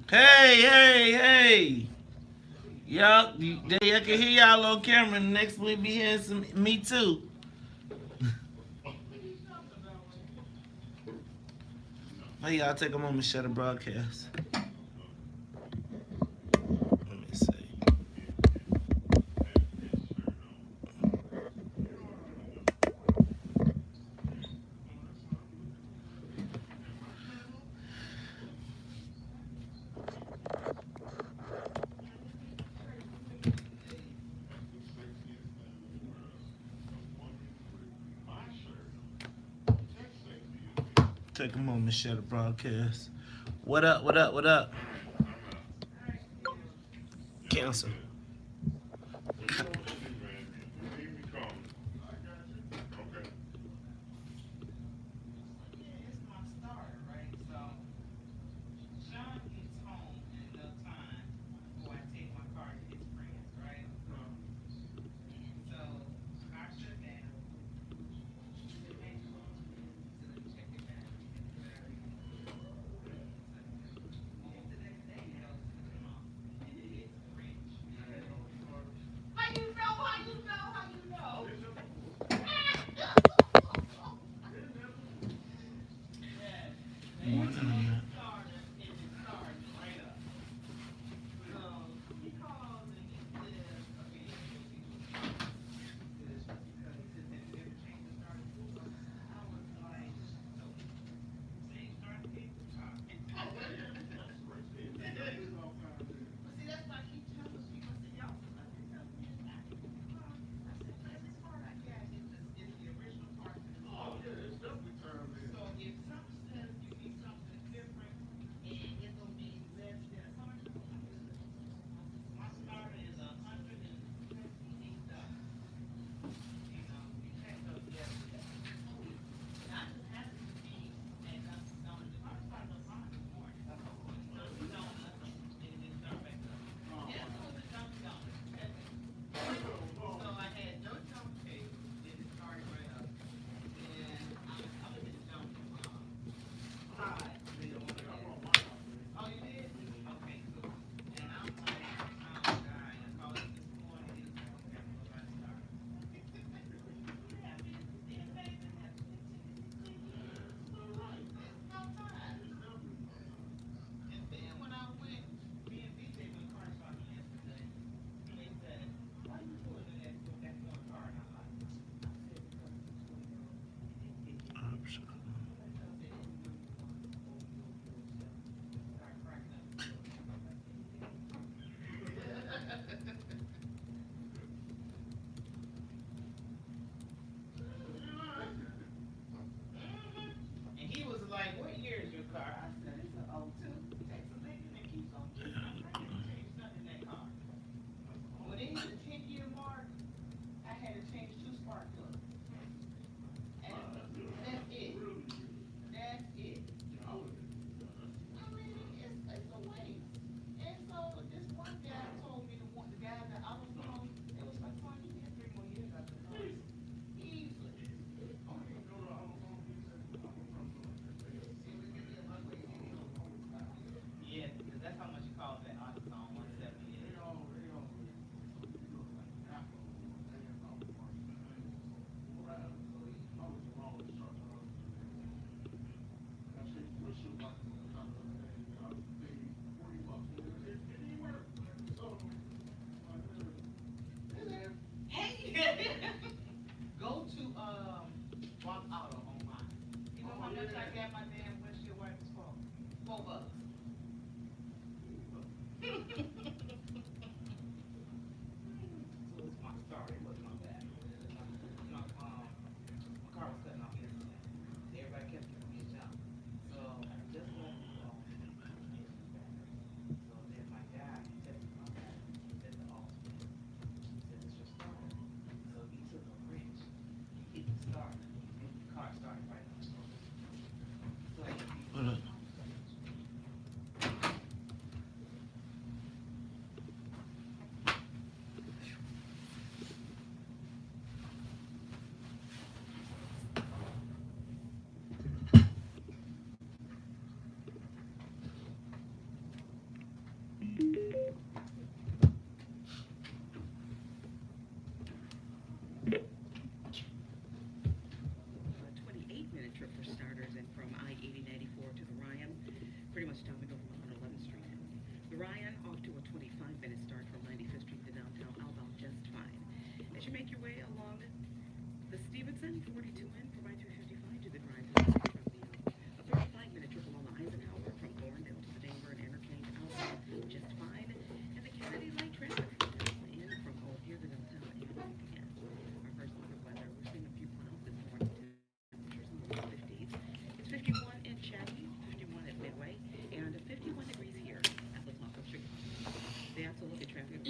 Hey, hey, hey. Y'all can hear y'all on camera. Next week be hearing some me too. Hey, y'all take a moment to share the broadcast. Let me see. Take a moment to share the broadcast. What up, what up, what up? Cancel.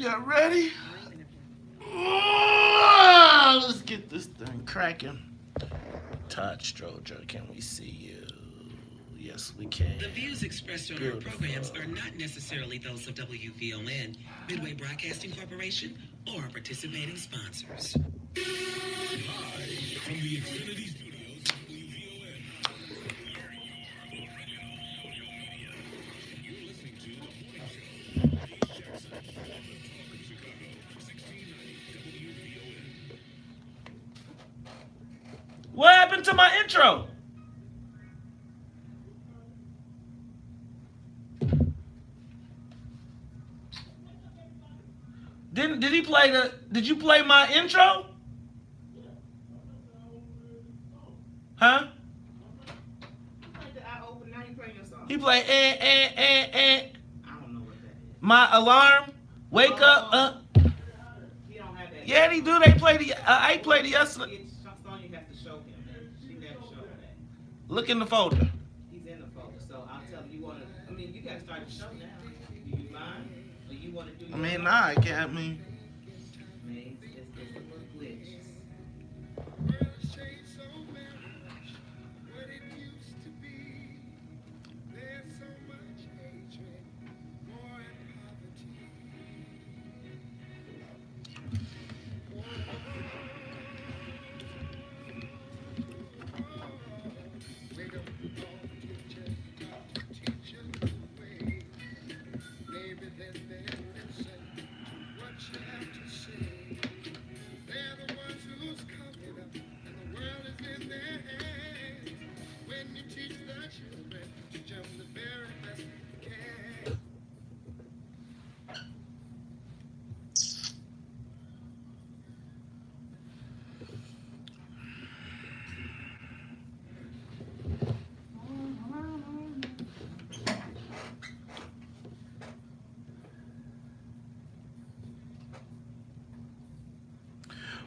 got ready. Let's get this thing cracking. Todd Stroger, can we see you? Yes, we can. The views expressed on our programs are not necessarily those of WVON, Midway Broadcasting Corporation, or participating sponsors. Live from the Xfinity Studios, WVON. You're listening to The Morning Show. Dave Jackson on the Talk of Chicago, 1690 WVON. What happened to my intro? Did he play the? Did you play my intro? Huh? He played I don't know what that is. My alarm. Wake up. He don't have that. Yeah, they do. They play the. I played it yesterday. It's something you have to show him. She never showed that. Look in the folder. He's in the folder, so I'll tell you want to. I mean, you got to start the show now. Do you mind? Or you want to do? I mean, nah, I can't. I mean. I mean, it's a little glitch.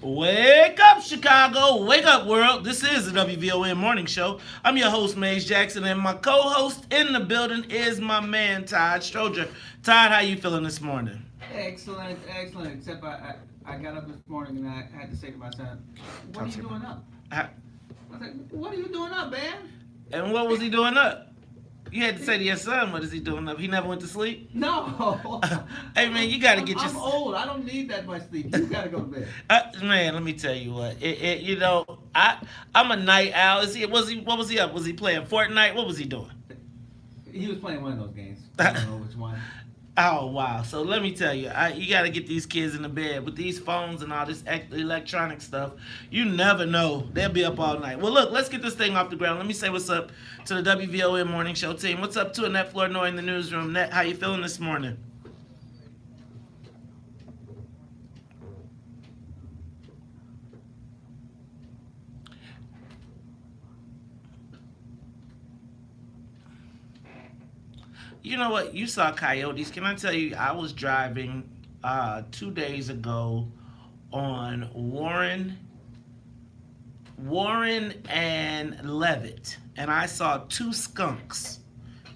Wake up, Chicago. Wake up, world. This is the WVON Morning Show. I'm your host, Maze Jackson, and my co-host in the building is my man, Todd Stroger. Todd, how you feeling this morning? Excellent. Except I got up this morning and I had to say to myself, what are you doing up? I was like, what are you doing up, man? And what was he doing up? You had to say to your son, what is he doing up? He never went to sleep? No. Hey, man, you got to get your... I'm old. I don't need that much sleep. You got to go to bed. Man, let me tell you what. I'm a night owl. What was he up? Was he playing Fortnite? What was he doing? He was playing one of those games. I don't know which one. Oh, wow. So let me tell you, you got to get these kids in the bed. With these phones and all this electronic stuff, you never know. They'll be up all night. Well, look, let's get this thing off the ground. Let me say what's up to the WVON Morning Show team. What's up to Annette Flournoy in the newsroom? Annette, how you feeling this morning? You know what? You saw coyotes. Can I tell you, I was driving 2 days ago on Warren and Levitt, and I saw two skunks,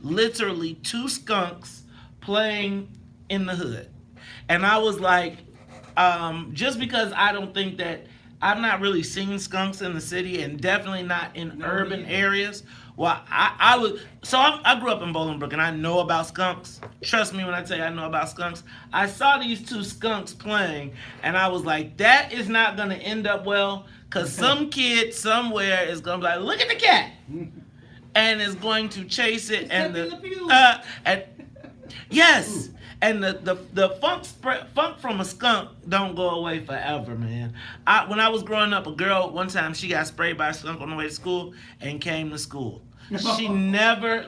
literally two skunks playing in the hood. And I was like, just because I don't think that, I've not really seen skunks in the city and definitely not in urban areas. Well, I grew up in Bolingbrook and I know about skunks. Trust me when I tell you I know about skunks. I saw these two skunks playing and I was like, that is not going to end up well, because some kid somewhere is going to be like, look at the cat, and is going to chase it. And yes. And the funk from a skunk don't go away forever, man. When I was growing up, a girl, one time, she got sprayed by a skunk on the way to school and came to school. She never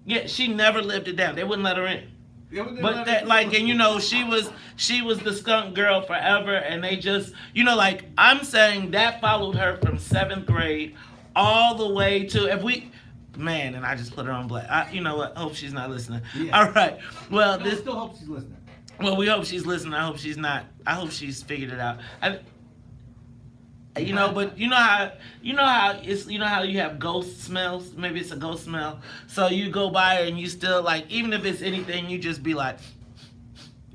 lived it down. They wouldn't let her in. But that, like, and you know, she was the skunk girl forever, and they just, you know, like, I'm saying that followed her from 7th grade all the way to, man, and I just put her on black. You know what? I hope she's not listening. Yeah. All right. Well, I still hope she's listening. Well, we hope she's listening. I hope she's not. I hope she's figured it out. You know, but you know how you have ghost smells. Maybe it's a ghost smell. So you go by and you still, like, even if it's anything, you just be like,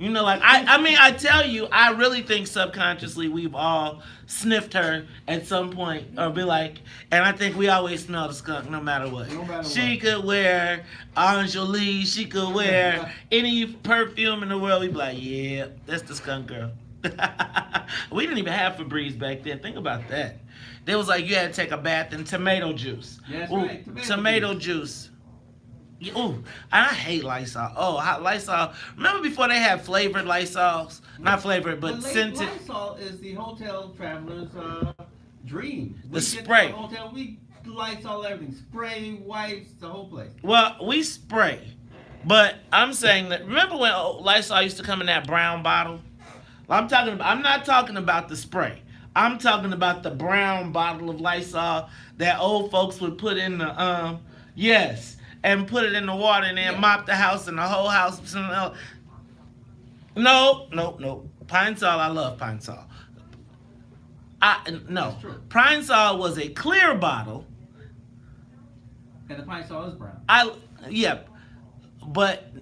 You know, like I mean, I tell you, I really think subconsciously we've all sniffed her at some point, or be like, and I think we always smell the skunk no matter what. No matter She what. could wear Anjali, she could wear any perfume in the world. We'd be like, yeah, that's the skunk girl. We didn't even have Febreze back then. Think about that. They was like you had to take a bath in tomato juice. That's Ooh, right, tomato juice. Ooh, I hate Lysol. Oh, Lysol. Remember before they had flavored Lysols? Not flavored, but scented. Lysol is the hotel traveler's dream. The spray. To the hotel, we Lysol everything. Spray, wipes, the whole place. Well, we spray. But I'm saying that, remember when Lysol used to come in that brown bottle? I'm not talking about the spray. I'm talking about the brown bottle of Lysol that old folks would put in the, yes, and put it in the water and then mop the house and the whole house. No. Pine Sol, I love Pine Sol. No. Pine Sol was a clear bottle. And the Pine Sol is brown. But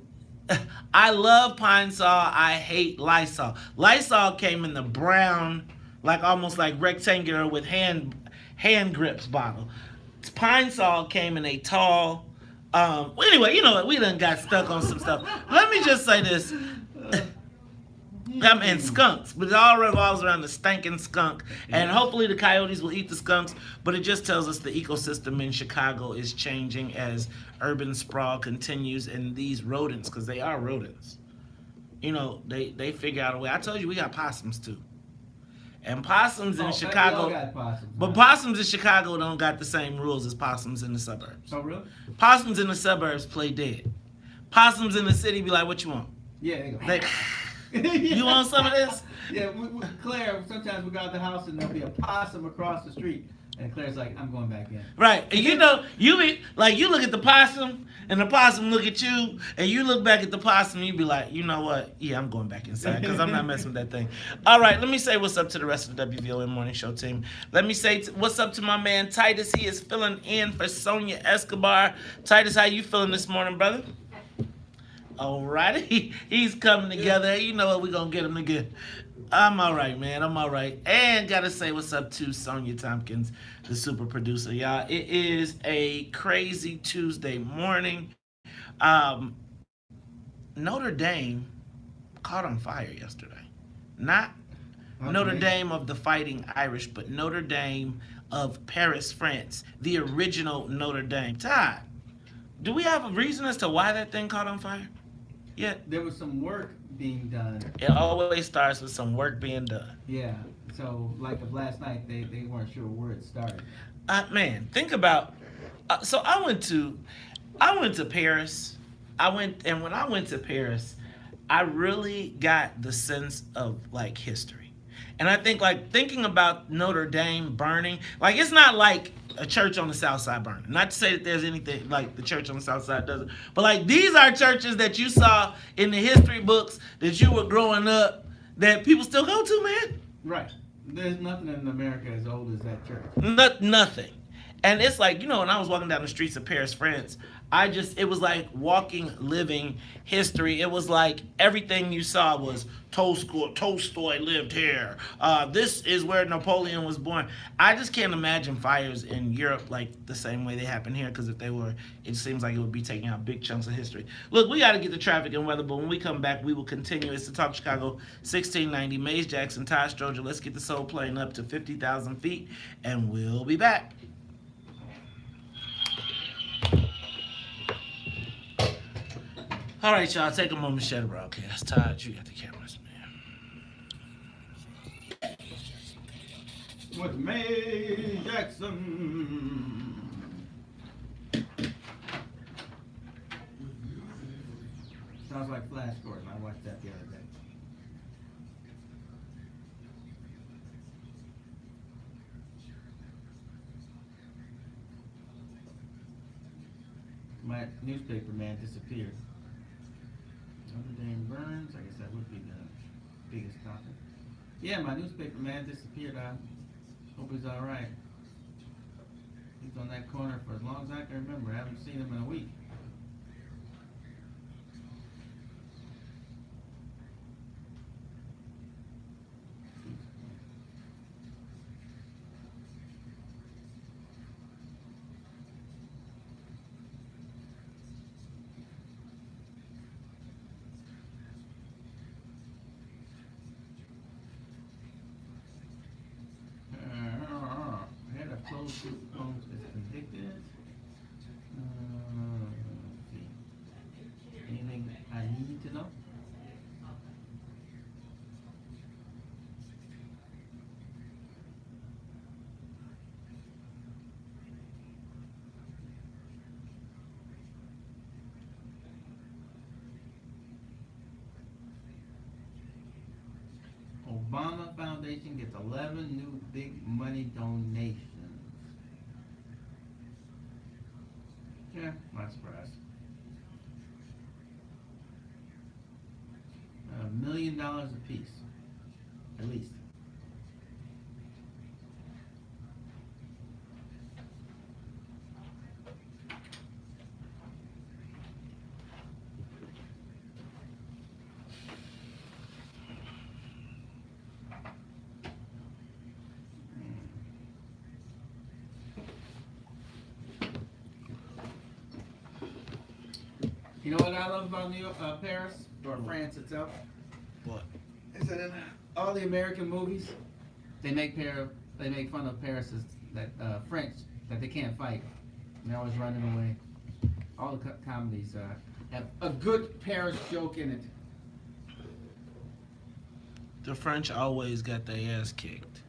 I love Pine Sol. I hate Lysol. Lysol came in the brown, like almost like rectangular with hand grips bottle. Pine Sol came in a tall. Anyway, you know what? We done got stuck on some stuff. Let me just say this. And skunks, but it all revolves around the stinking skunk. And hopefully the coyotes will eat the skunks, but it just tells us the ecosystem in Chicago is changing as urban sprawl continues, and these rodents, because they are rodents, you know, they figure out a way. I told you we got possums too. And possums in Chicago, but possums in Chicago don't got the same rules as possums in the suburbs. Oh, really? Possums in the suburbs play dead. Possums in the city be like, what you want? Yeah, there you go. You want some of this? Yeah, Claire, sometimes we go out the house and there'll be a possum across the street. And Claire's like, I'm going back in. Right. And you know, you look at the possum and the possum look at you and you look back at the possum and you be like, you know what? Yeah, I'm going back inside because I'm not messing with that thing. All right, let me say what's up to the rest of the WVON Morning Show team. Let me say what's up to my man Titus. He is filling in for Sonia Escobar. Titus, how you feeling this morning, brother? All right. He's coming together. You know what? We're going to get him again. I'm all right, man. I'm all right. And got to say what's up to Sonia Tompkins, the super producer. Y'all, it is a crazy Tuesday morning. Notre Dame caught on fire yesterday. Not Notre Dame of the Fighting Irish, but Notre Dame of Paris, France. The original Notre Dame. Todd, do we have a reason as to why that thing caught on fire? Yeah. There was some work being done. It always starts with some work being done. Yeah. So, like of last night, they weren't sure where it started. Man, think about. So I went to Paris. And when I went to Paris, I really got the sense of like history. And I think like thinking about Notre Dame burning, like it's not like a church on the South Side burning. Not to say that there's anything like the church on the South Side doesn't, but like these are churches that you saw in the history books that you were growing up that people still go to, man. Right. There's nothing in America as old as that church. Nothing. And it's like, you know, when I was walking down the streets of Paris, France, it was like walking, living history. It was like everything you saw was Tolstoy lived here. This is where Napoleon was born. I just can't imagine fires in Europe like the same way they happen here, because if they were, it seems like it would be taking out big chunks of history. Look, we got to get the traffic and weather, but when we come back, we will continue. It's the Talk Chicago 1690. Maze Jackson, Todd Stroger. Let's get the soul plane up to 50,000 feet, and we'll be back. All right, y'all, take a moment to share the broadcast. Todd, you got the cameras, man. With May Jackson. Sounds like Flash Gordon. I watched that the other day. My newspaper man disappeared. Notre Dame burns. I guess that would be the biggest topic. Yeah, my newspaper man disappeared. I hope he's all right. He's on that corner for as long as I can remember. I haven't seen him in a week. Obama Foundation gets 11 new big money donations. Yeah, not surprised. $1 million apiece, at least. You know what I love about New York, Paris, or France itself? What? Is that in all the American movies, they make fun of Paris as that French that they can't fight. And they're always running away. All the comedies have a good Paris joke in it. The French always got their ass kicked.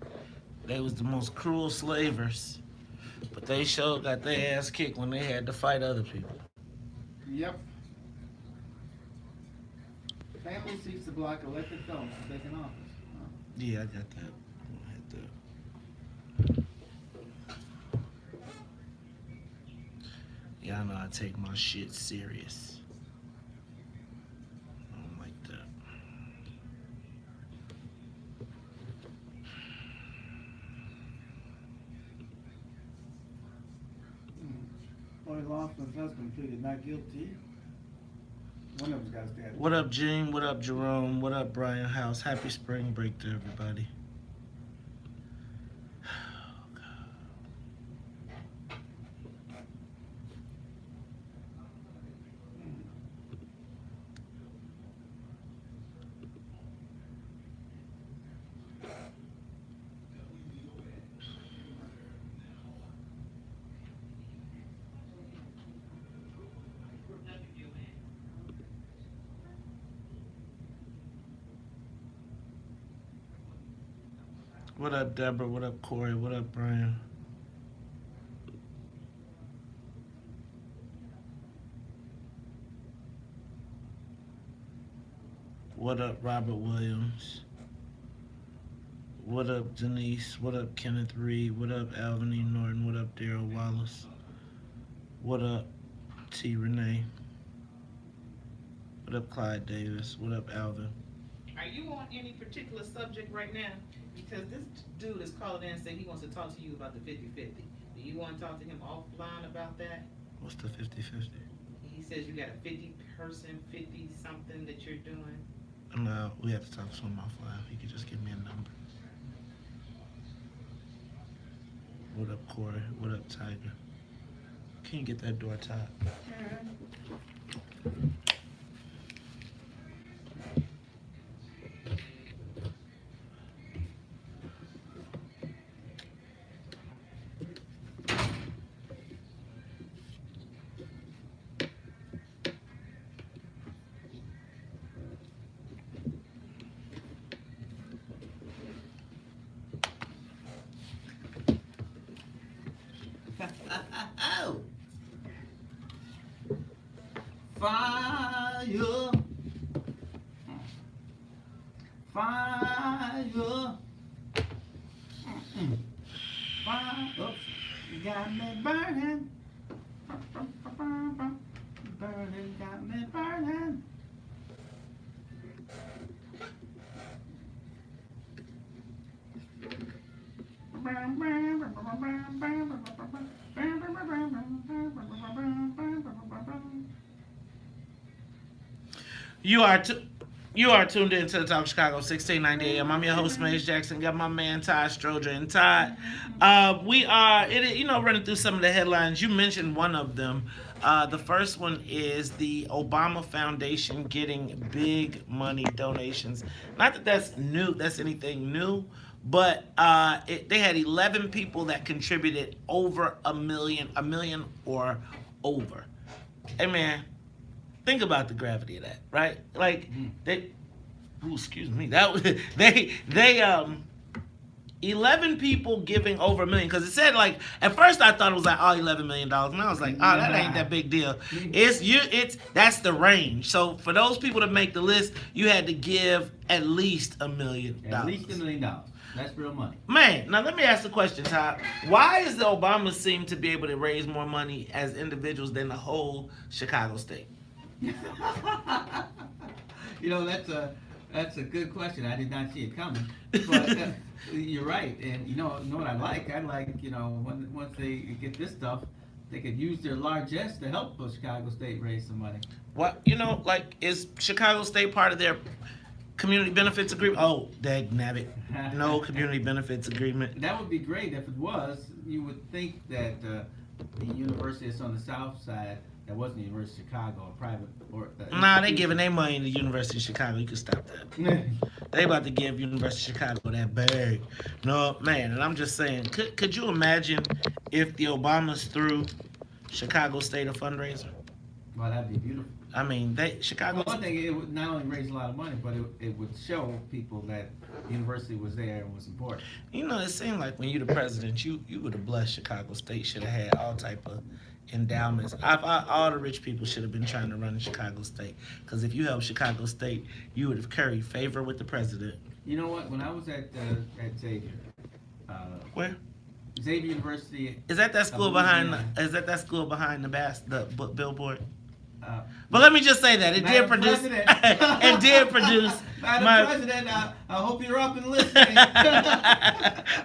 They was the most cruel slavers, but they sure got their ass kicked when they had to fight other people. Yep. Family seeks to block elected felons from taking office. Oh. Yeah, I got that. Yeah, I know I take my shit serious. I don't like that. Only law enforcement husband pleaded not guilty. One of them's got to stand. What up, Gene? What up, Jerome? What up, Brian House? Happy spring break to everybody. What up, Deborah? What up, Corey? What up, Brian? What up, Robert Williams? What up, Denise? What up, Kenneth Reed? What up, Alvin E. Norton? What up, Daryl Wallace? What up, T. Renee? What up, Clyde Davis? What up, Alvin? Are you on any particular subject right now? Because this dude is calling in and saying he wants to talk to you about the 50-50. Do you want to talk to him offline about that? What's the 50-50? He says you got a 50-person, 50-something that you're doing. No, we have to talk to him offline. He could just give me a number. What up, Corey? What up, Tiger? Can you get that door tied? Fire, fire, fire. Oops, you got me burning, burning, got me burning. You are tuned in to the Talk Chicago 1690 AM. I'm your host, Maze Jackson. Got my man Todd Stroger. And Todd, we are running through some of the headlines. You mentioned one of them. The first one is the Obama Foundation getting big money donations. Not that that's new. That's anything new. But they had 11 people that contributed over a million or over. Hey man, think about the gravity of that, right? Like excuse me, that was 11 people giving over $1 million, because it said, like, at first I thought it was like, oh, $11 million, and I was like, oh, that ain't that big deal. That's the range. So for those people to make the list, you had to give at least $1 million. At least $1 million. That's real money. Man, now let me ask the question, Todd. Why does the Obama seem to be able to raise more money as individuals than the whole Chicago state? You know, that's a good question. I did not see it coming. But you're right. And you know what I like? I like, once they get this stuff, they could use their largesse to help Chicago State raise some money. What, like, is Chicago State part of their community benefits agreement? Oh, dagnabbit. No community benefits agreement. That would be great if it was. You would think that the university that's on the south side, that wasn't the University of Chicago, a private or nah, they giving their money to the University of Chicago. You can stop that. They about to give University of Chicago that bag. No, man, and I'm just saying, could you imagine if the Obamas threw Chicago State a fundraiser? Well, that'd be beautiful. I mean, Chicago. Well, one thing, it would not only raise a lot of money, but it would show people that the university was there and was important. It seemed like when you're the president, you would have blessed Chicago State. Should have had all type of endowments. All the rich people should have been trying to run in Chicago State, because if you helped Chicago State, you would have carried favor with the president. You know what? When I was at Xavier, Where? Xavier University. Is that school behind? Is that school behind the billboard? But let me just say that it did Madam produce. President. It did produce. Madam President, I hope you're up and listening.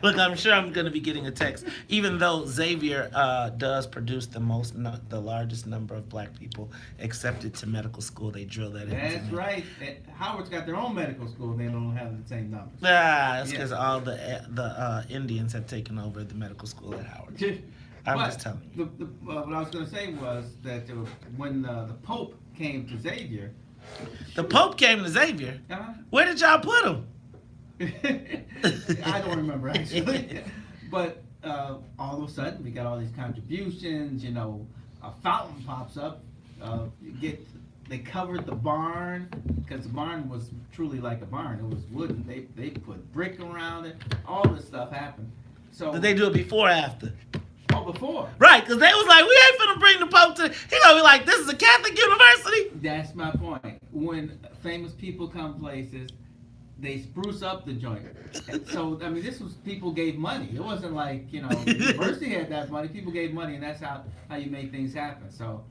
Look, I'm sure I'm going to be getting a text. Even though Xavier does produce the largest number of black people accepted to medical school, they drill that in. That's right. Howard's got their own medical school. They don't have the same numbers. That's because all the Indians have taken over the medical school at Howard. I'm just telling you. What I was going to say was that when the Pope came to Xavier. The Pope came to Xavier? Uh-huh. Where did y'all put him? I don't remember, actually. But all of a sudden, we got all these contributions. A fountain pops up. They covered the barn, because the barn was truly like a barn. It was wooden. They put brick around it. All this stuff happened. So Did they do it before or after? Oh, before. Right, because they was like, we ain't finna bring the Pope to. He gonna be like, this is a Catholic university. That's my point. When famous people come places, they spruce up the joint. And so, I mean, this was people gave money. It wasn't like, the university had that money. People gave money, and that's how you make things happen. So,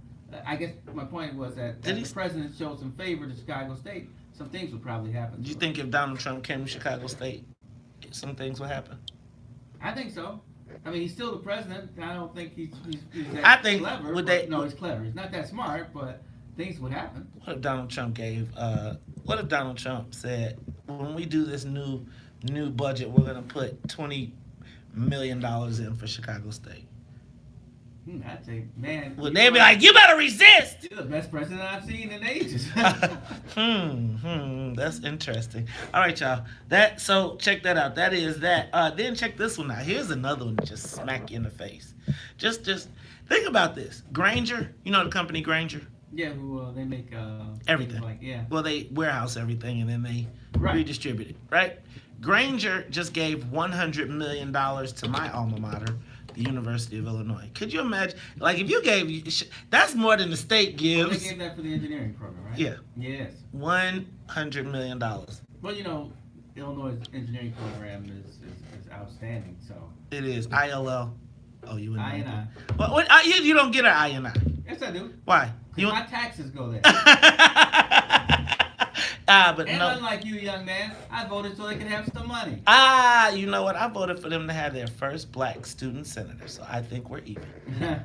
I guess my point was that if the president showed some favor to Chicago State, some things would probably happen. Do you think if Donald Trump came to Chicago State, some things would happen? I think so. I mean, he's still the president. I don't think he's that clever. No, he's clever. He's not that smart, but things would happen. What if Donald Trump said, when we do this new budget, we're gonna put $20 million in for Chicago State? I'd say, man. Well, they'd be like, you better resist. You're the best president I've seen in ages. That's interesting. All right, y'all. So check that out. That is that. Then check this one out. Here's another one that just smack you in the face. Just think about this. Grainger, the company Grainger? Yeah, who they make everything. Well, they warehouse everything and then they redistribute it, right? Grainger just gave $100 million to my alma mater, the University of Illinois. Could you imagine? Like, if you gave, that's more than the state gives. Well, they gave that for the engineering program, right? Yeah. Yes. $100 million. Well, Illinois' engineering program is outstanding. So it is. ILL. Oh, you wouldn't. I&I. Well, you don't get an I&I. Yes, I do. Why? My taxes go there. But and no. unlike you, young man, I voted so they could have some money. You know what? I voted for them to have their first black student senator, so I think we're even. No,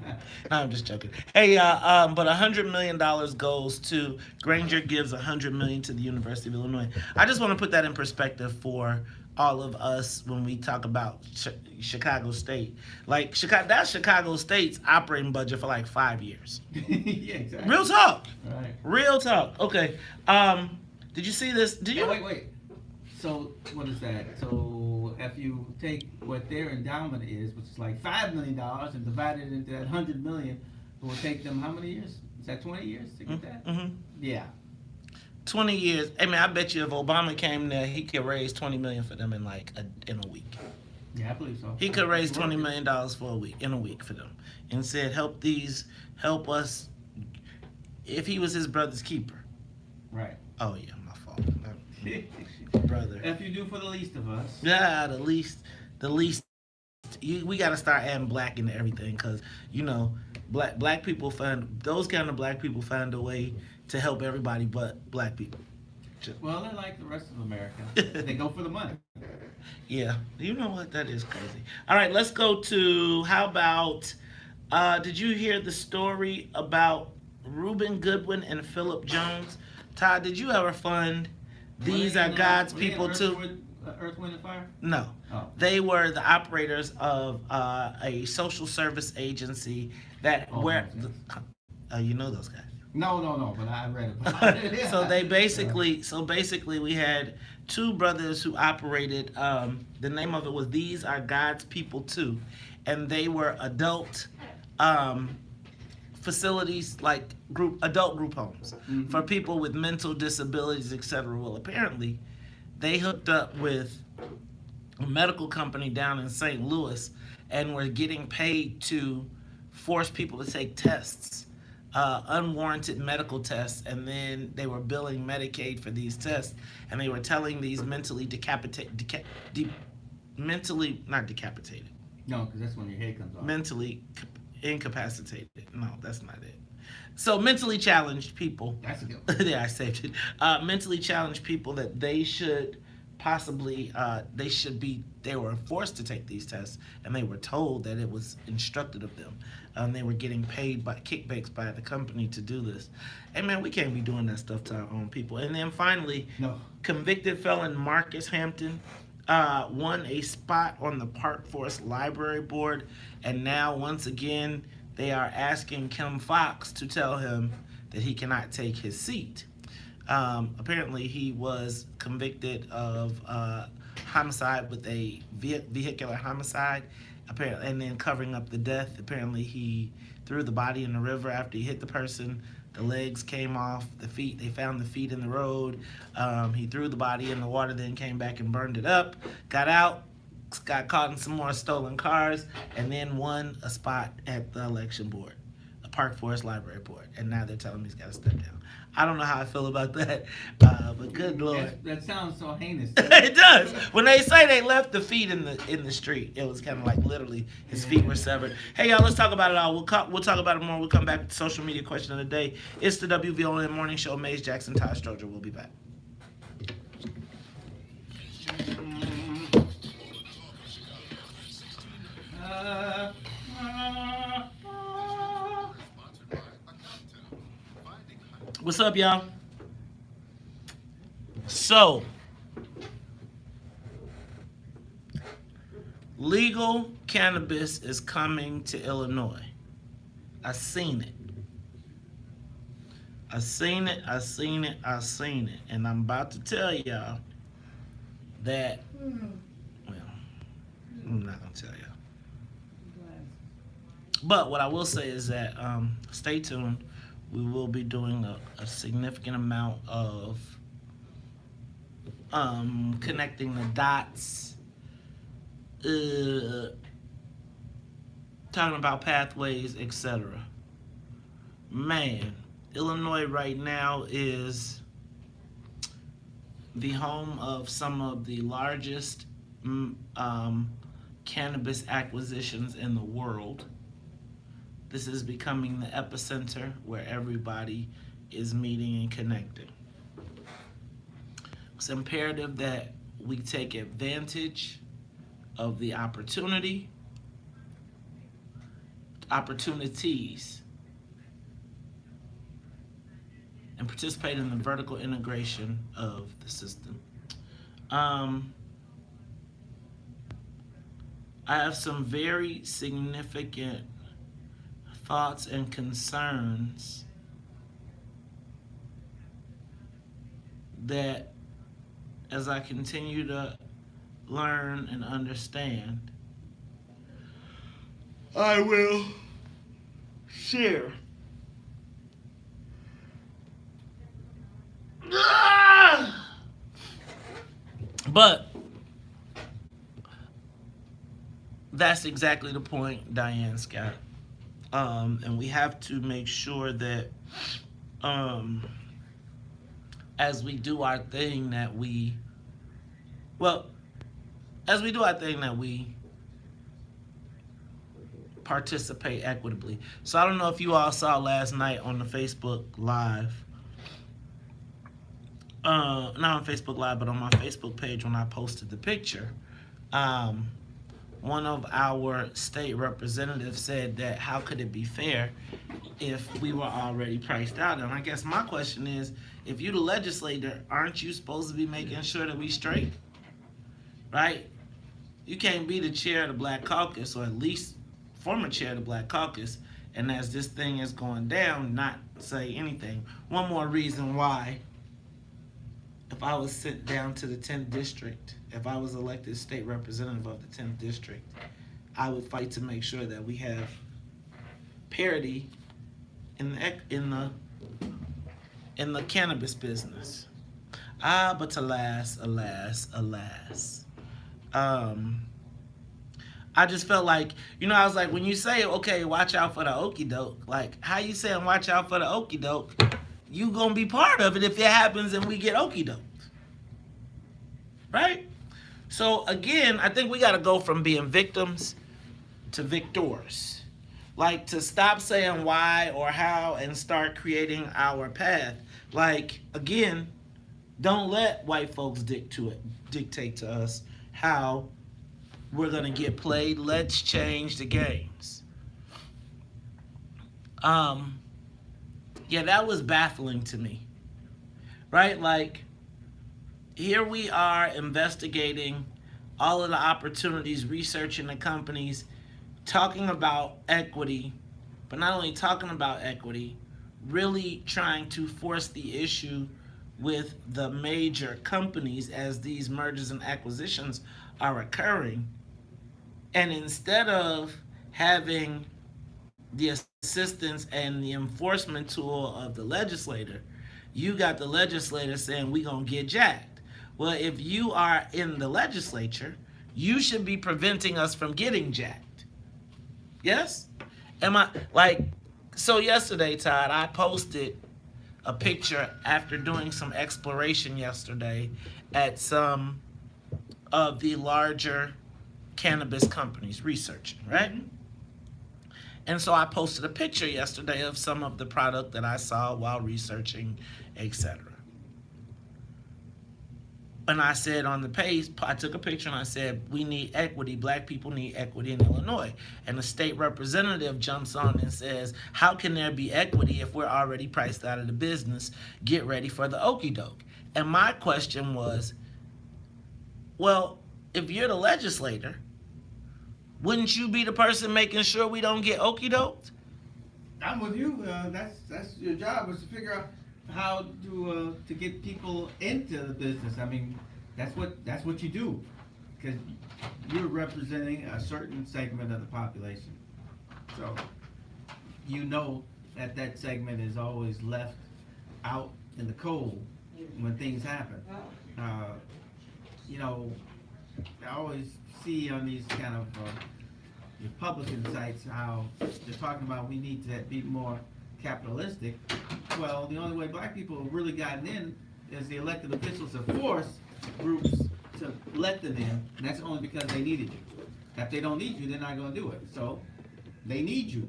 I'm just joking. Hey, but $100 million goes to Grainger gives $100 million to the University of Illinois. I just want to put that in perspective for all of us when we talk about Chicago State. Like, that's Chicago State's operating budget for like 5 years. Yeah, exactly. Real talk. Right. Real talk. Okay. Did you see this? Did you? Oh, wait. So what is that? So if you take what their endowment is, which is like $5 million, and divide it into that $100 million, it will take them how many years? Is that 20 years to get that? Mm-hmm. Yeah. 20 years. I mean, I bet you if Obama came there, he could raise $20 million for them in like a week. Yeah, I believe so. He could raise $20 million for a week for them, and said, help us. If he was his brother's keeper. Right. Oh yeah, my fault. Brother. If you do for the least of us. Yeah, the least. We got to start adding black into everything, because black people find a way to help everybody but black people. Well, they're like the rest of America. They go for the money. Yeah, you know what? That is crazy. All right, let's go to, how about, did you hear the story about Reuben Goodwin and Philip Jones? Todd, did you ever fund These Are God's People Too? Earth, Wind, and Fire? No. Oh. They were the operators of a social service agency that you know those guys. No, but I read about it. So basically we had two brothers who operated, the name of it was These Are God's People Too, and they were adult facilities, like adult group homes for people with mental disabilities, etc. Well, apparently they hooked up with a medical company down in St. Louis and were getting paid to force people to take tests, unwarranted medical tests, and then they were billing Medicaid for these tests, and they were telling these mentally not decapitated. No, because that's when your head comes off. Mentally incapacitated. No, that's not it. So mentally challenged people. That's a good one. Yeah, I saved it. Mentally challenged people that they should possibly, they were forced to take these tests, and they were told that it was instructed of them. They were getting paid by kickbacks by the company to do this. Hey man, we can't be doing that stuff to our own people. And then finally, convicted felon Marcus Hampton won a spot on the Park Forest Library Board, and now once again they are asking Kim Fox to tell him that he cannot take his seat. Apparently he was convicted of homicide with a vehicular homicide, apparently, and then covering up the death. Apparently he threw the body in the river after he hit the person. The legs came off, the feet, they found the feet in the road. He threw the body in the water, then came back and burned it up, got out, got caught in some more stolen cars, and then won a spot at the election board, a Park Forest Library Board. And now they're telling me he's got to step down. I don't know how I feel about that, but good Lord. That sounds so heinous. It does. When they say they left the feet in the street, it was kind of like literally his feet were severed. Hey y'all, let's talk about it all. We'll talk about it more. We'll come back to social media question of the day. It's the WVON Morning Show. Maze Jackson, Todd Stroger. We'll be back. What's up, y'all? So, legal cannabis is coming to Illinois. I seen it. And I'm about to tell y'all that, well, I'm not going to tell y'all. But what I will say is that, stay tuned. We will be doing a significant amount of connecting the dots, talking about pathways, etc. Man, Illinois right now is the home of some of the largest cannabis acquisitions in the world. This is becoming the epicenter where everybody is meeting and connecting. It's imperative that we take advantage of the opportunities, and participate in the vertical integration of the system. I have some very significant thoughts and concerns that, as I continue to learn and understand, I will share. But that's exactly the point, Diane Scott. And we have to make sure that as we do our thing that we, well, as we do our thing that we participate equitably. So I don't know if you all saw last night on the Facebook Live, not on Facebook Live, but on my Facebook page when I posted the picture. One of our state representatives said that how could it be fair if we were already priced out? And I guess my question is, if you're the legislator, aren't you supposed to be making sure that we straight? Right? You can't be the chair of the Black Caucus, or at least former chair of the Black Caucus, and as this thing is going down, not say anything. One more reason why, if I was sent down to the 10th district, if I was elected state representative of the 10th district, I would fight to make sure that we have parity in the cannabis business. But alas. I just felt like, I was like, when you say, okay, watch out for the okie doke, like, how you saying watch out for the okie doke? You gonna be part of it if it happens and we get okie doked. Right? So again, I think we gotta go from being victims to victors. Like, to stop saying why or how and start creating our path. Like, again, don't let white folks dictate to us how we're gonna get played. Let's change the games. Yeah, that was baffling to me. Right? Like, here we are investigating all of the opportunities, researching the companies, talking about equity, but not only talking about equity, really trying to force the issue with the major companies as these mergers and acquisitions are occurring. And instead of having the assistance and the enforcement tool of the legislator, you got the legislator saying we gonna get jacked. Well, if you are in the legislature, you should be preventing us from getting jacked. Yes? So yesterday, Todd, I posted a picture after doing some exploration yesterday at some of the larger cannabis companies researching, right? And so I posted a picture yesterday of some of the product that I saw while researching, etc. And I said on the page, I took a picture and I said, we need equity. Black people need equity in Illinois. And the state representative jumps on and says, how can there be equity if we're already priced out of the business? Get ready for the okie doke. And my question was, well, if you're the legislator, wouldn't you be the person making sure we don't get okie doked? I'm with you. That's your job, is to figure out how to get people into the business. I mean, that's what you do, because you're representing a certain segment of the population. So you know that segment is always left out in the cold when things happen. I always see on these kind of Republican sites how they're talking about we need to be more capitalistic. Well, the only way black people have really gotten in is the elected officials have forced groups to let them in, and that's only because they needed you. If they don't need you, they're not going to do it. So they need you.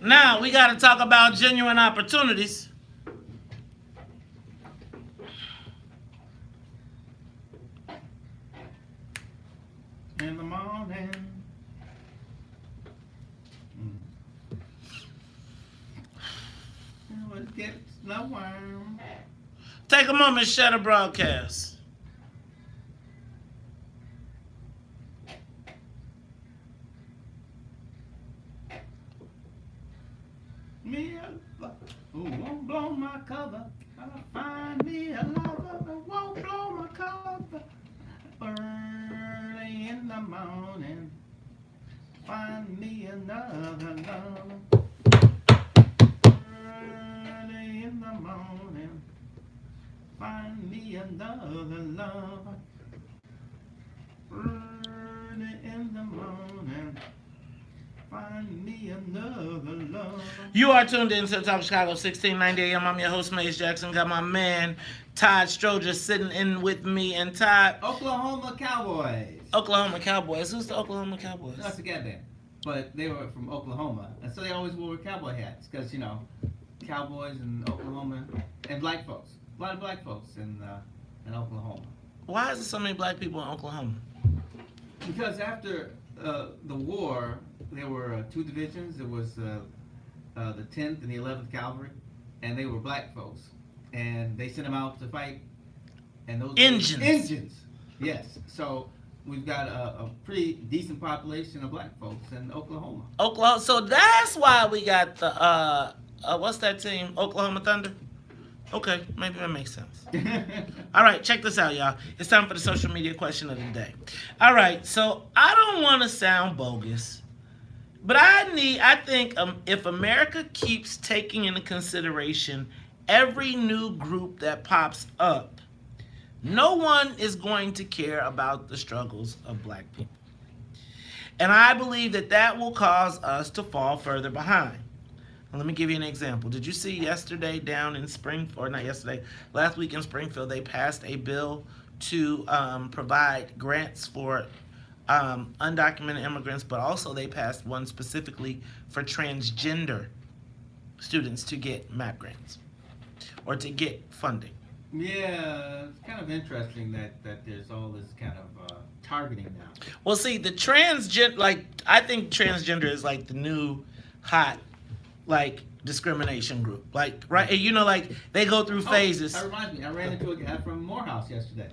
Now we got to talk about genuine opportunities. In the morning. It gets nowhere. Take a moment, share the broadcast. Me who won't blow my cover. I'll find me a lover who won't blow my cover. Early in the morning, find me another lover. Early in the morning, Find me another love. Early in the morning. Find me another love. You are tuned in to the Top of Chicago, 1690 AM. I'm your host, Mace Jackson. Got my man, Todd Stroger, sitting in with me. And Todd... Oklahoma Cowboys. Oklahoma Cowboys. Who's the Oklahoma Cowboys? No, I forget that. But they were from Oklahoma. And so they always wore cowboy hats. Because, you know, cowboys in Oklahoma. And black folks. A lot of black folks in Oklahoma. Why is there so many black people in Oklahoma? Because after the war, there were two divisions. There was the 10th and the 11th Cavalry, and they were black folks, and they sent them out to fight. And those engines. Yes. So we've got a pretty decent population of black folks in Oklahoma. Oklahoma. So that's why we got the what's that team? Oklahoma Thunder. Okay, maybe that makes sense. All right, check this out, y'all. It's time for the social media question of the day. All right, so I don't want to sound bogus, but I think if America keeps taking into consideration every new group that pops up, no one is going to care about the struggles of black people. And I believe that will cause us to fall further behind. Let me give you an example. Did you see yesterday down in Springfield, or not yesterday, last week in Springfield, they passed a bill to provide grants for undocumented immigrants, but also they passed one specifically for transgender students to get MAP grants or to get funding. Yeah, it's kind of interesting that there's all this kind of targeting now. Well, see, the transgender, I think transgender is like the new hot discrimination group, right? You know, they go through phases. That reminds me, I ran into a guy from Morehouse yesterday.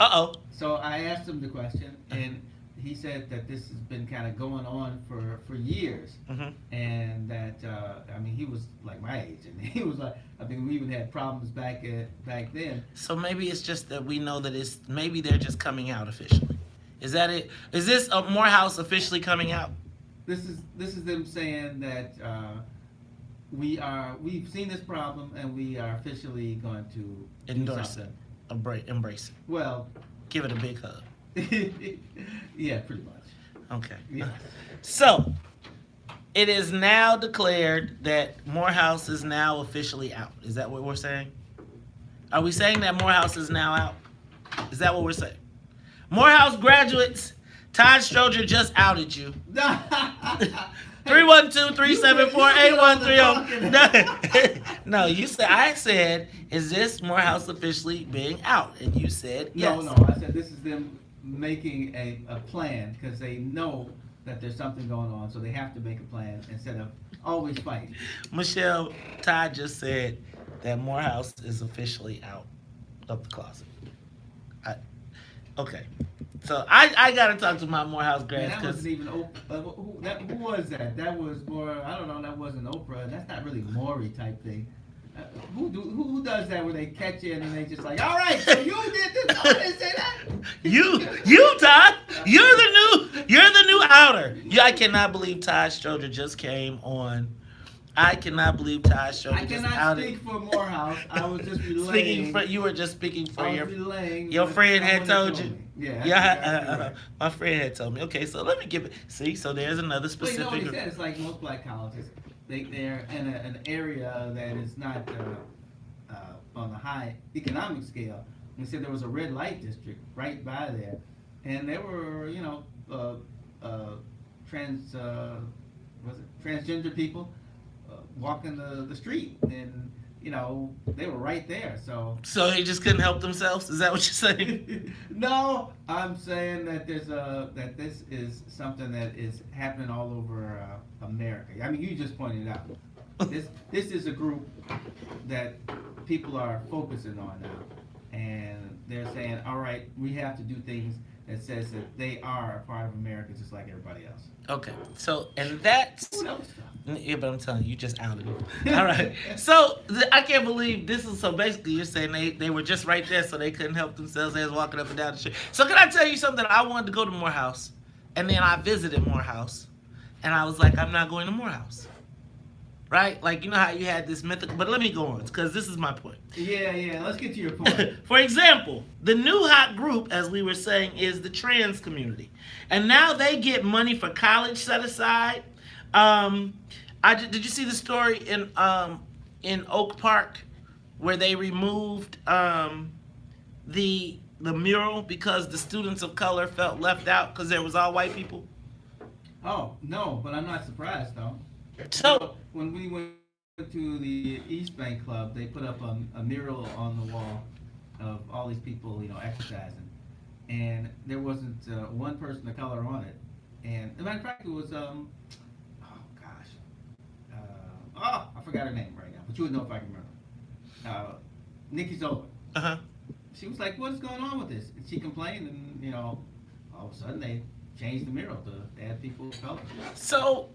So I asked him the question, and he said that this has been kind of going on for years, and that he was like my age, and he was like, I think we even had problems back then. So maybe it's just that we know that maybe they're just coming out officially. Is that it? Is this Morehouse officially coming out? This is them saying that. We've seen this problem, and we are officially going to endorse it, embrace it. Well, give it a big hug. Yeah, pretty much. Okay. Yeah. So, it is now declared that Morehouse is now officially out. Is that what we're saying? Are we saying that Morehouse is now out? Is that what we're saying? Morehouse graduates, Todd Stroger just outed you. 312-374-8130. No, you said. I said, "Is this Morehouse officially being out?" And you said, "Yes." No. I said this is them making a plan because they know that there's something going on, so they have to make a plan instead of always fighting. Michelle, Todd just said that Morehouse is officially out of the closet. Okay. So I gotta talk to my Morehouse grads. That wasn't even Oprah. Who was that? That was more. I don't know. That wasn't Oprah. That's not really Maury type thing. Who does that where they catch you and they just like, all right, so you did this. I didn't say that. You Todd, you're the new outer. I cannot believe Todd Stroger just came on. I cannot believe Todd Stroger just outed. I cannot speak for Morehouse. I was just relaying. You were just speaking for your what friend had told you. Yeah. My friend had told me. Okay, so let me give it. See, so there's another specific. Well, you know what he said? It's like most black colleges. They're in an area that is not on the high economic scale. He said there was a red light district right by there, and there were transgender people walking the street, and they were right there. So they just couldn't help themselves. Is that what you're saying? No, I'm saying that that this is something that is happening all over America. I mean, you just pointed it out. This is a group that people are focusing on now, and they're saying, all right, we have to do things that says that they are a part of America just like everybody else. Okay, so, and that's... Yeah, but I'm telling you just outed me. All right, so I can't believe this is, so basically you're saying they were just right there so they couldn't help themselves. They was walking up and down the street. So can I tell you something? I wanted to go to Morehouse, and then I visited Morehouse, and I was like, I'm not going to Morehouse. right? Like, you know how you had this mythical, but let me go on, because this is my point. Yeah, let's get to your point. For example, the new hot group, as we were saying, is the trans community. And now they get money for college set aside. Did you see the story in Oak Park where they removed the mural because the students of color felt left out because there was all white people? Oh, no, but I'm not surprised, though. So, when we went to the East Bank Club, they put up a mural on the wall of all these people, exercising. And there wasn't one person of color on it. And, as a matter of fact, it was, I forgot her name right now, but you would know if I can remember. Nikki Zola. uh-huh. She was like, "What's going on with this?" And she complained, and all of a sudden they changed the mural to add people of color. So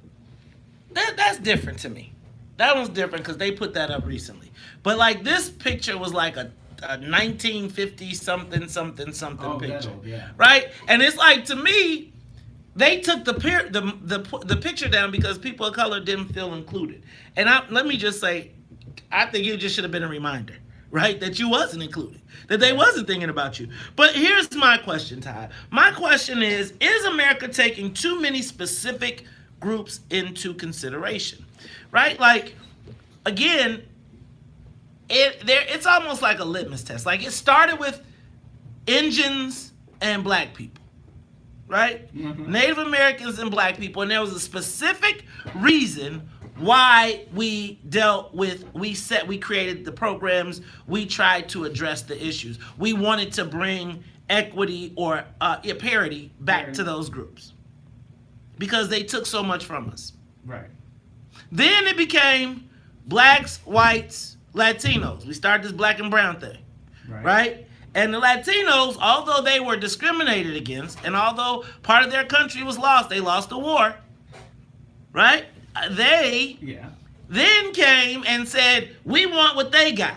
that's different to me. That one's different because they put that up recently. But like this picture was like a 1950 something picture, old, yeah. right? And it's like, to me, they took the picture down because people of color didn't feel included. And let me just say, I think it just should have been a reminder, right, that you wasn't included, that they wasn't thinking about you. But here's my question, Ty. My question is America taking too many specific groups into consideration, right? Like, again, it's almost like a litmus test. Like, it started with Indians and black people, right? Mm-hmm. Native Americans and black people, and there was a specific reason why we created the programs, we tried to address the issues. We wanted to bring equity or parity back to those groups because they took so much from us. Right. Then it became blacks, whites, Latinos. We started this black and brown thing, right? And the Latinos, although they were discriminated against, and although part of their country was lost, they lost the war, right? They then came and said, we want what they got.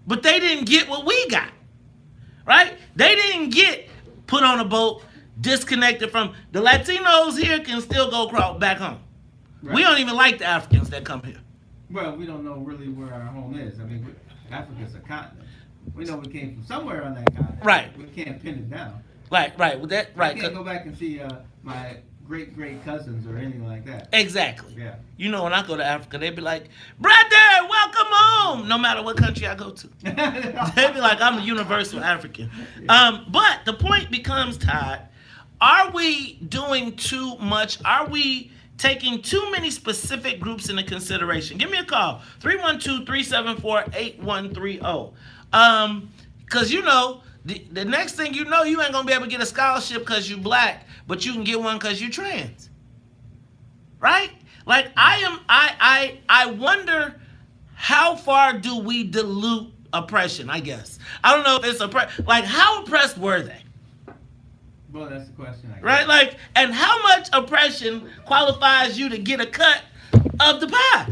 But they didn't get what we got, right? They didn't get put on a boat, disconnected from... The Latinos here can still go back home. Right. We don't even like the Africans that come here. Well, we don't know really where our home is. I mean, Africa's a continent. We know we came from somewhere on that continent. Right. We can't pin it down. Right. Well, I can't go back and see my great cousins or anything like that. Exactly. Yeah. You know, when I go to Africa, they be like, brother, welcome home, no matter what country I go to. They be like, I'm a universal African. But the point becomes, Todd, are we doing too much? Are we taking too many specific groups into consideration? Give me a call, 312-374-8130. Because, the next thing you know, you ain't going to be able to get a scholarship because you black, but you can get one because you trans. Right? Like, I wonder how far do we dilute oppression, I guess. I don't know if it's like, how oppressed were they? Well, that's the question, I guess. Right? Like, and how much oppression qualifies you to get a cut of the pie?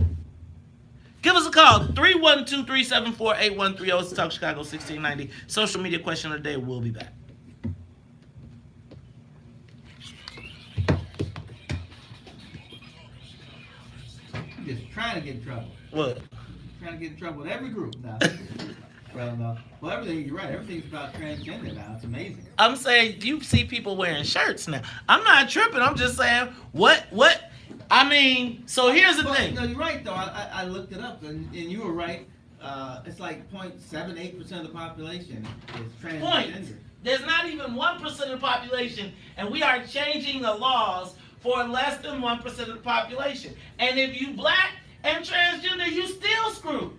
Give us a call, 312-374-8130. It's Talk Chicago 1690. Social media question of the day. We'll be back. I'm just trying to get in trouble. What? Trying to get in trouble with every group now. Well, everything, you're right. Everything's about transgender now. It's amazing. I'm saying, you see people wearing shirts now. I'm not tripping. I'm just saying, what? I mean, so here's the thing. No, you're right, though. I looked it up, and you were right. It's like 0.78% of the population is transgender. There's not even 1% of the population, and we are changing the laws for less than 1% of the population. And if you black and transgender, you still screwed.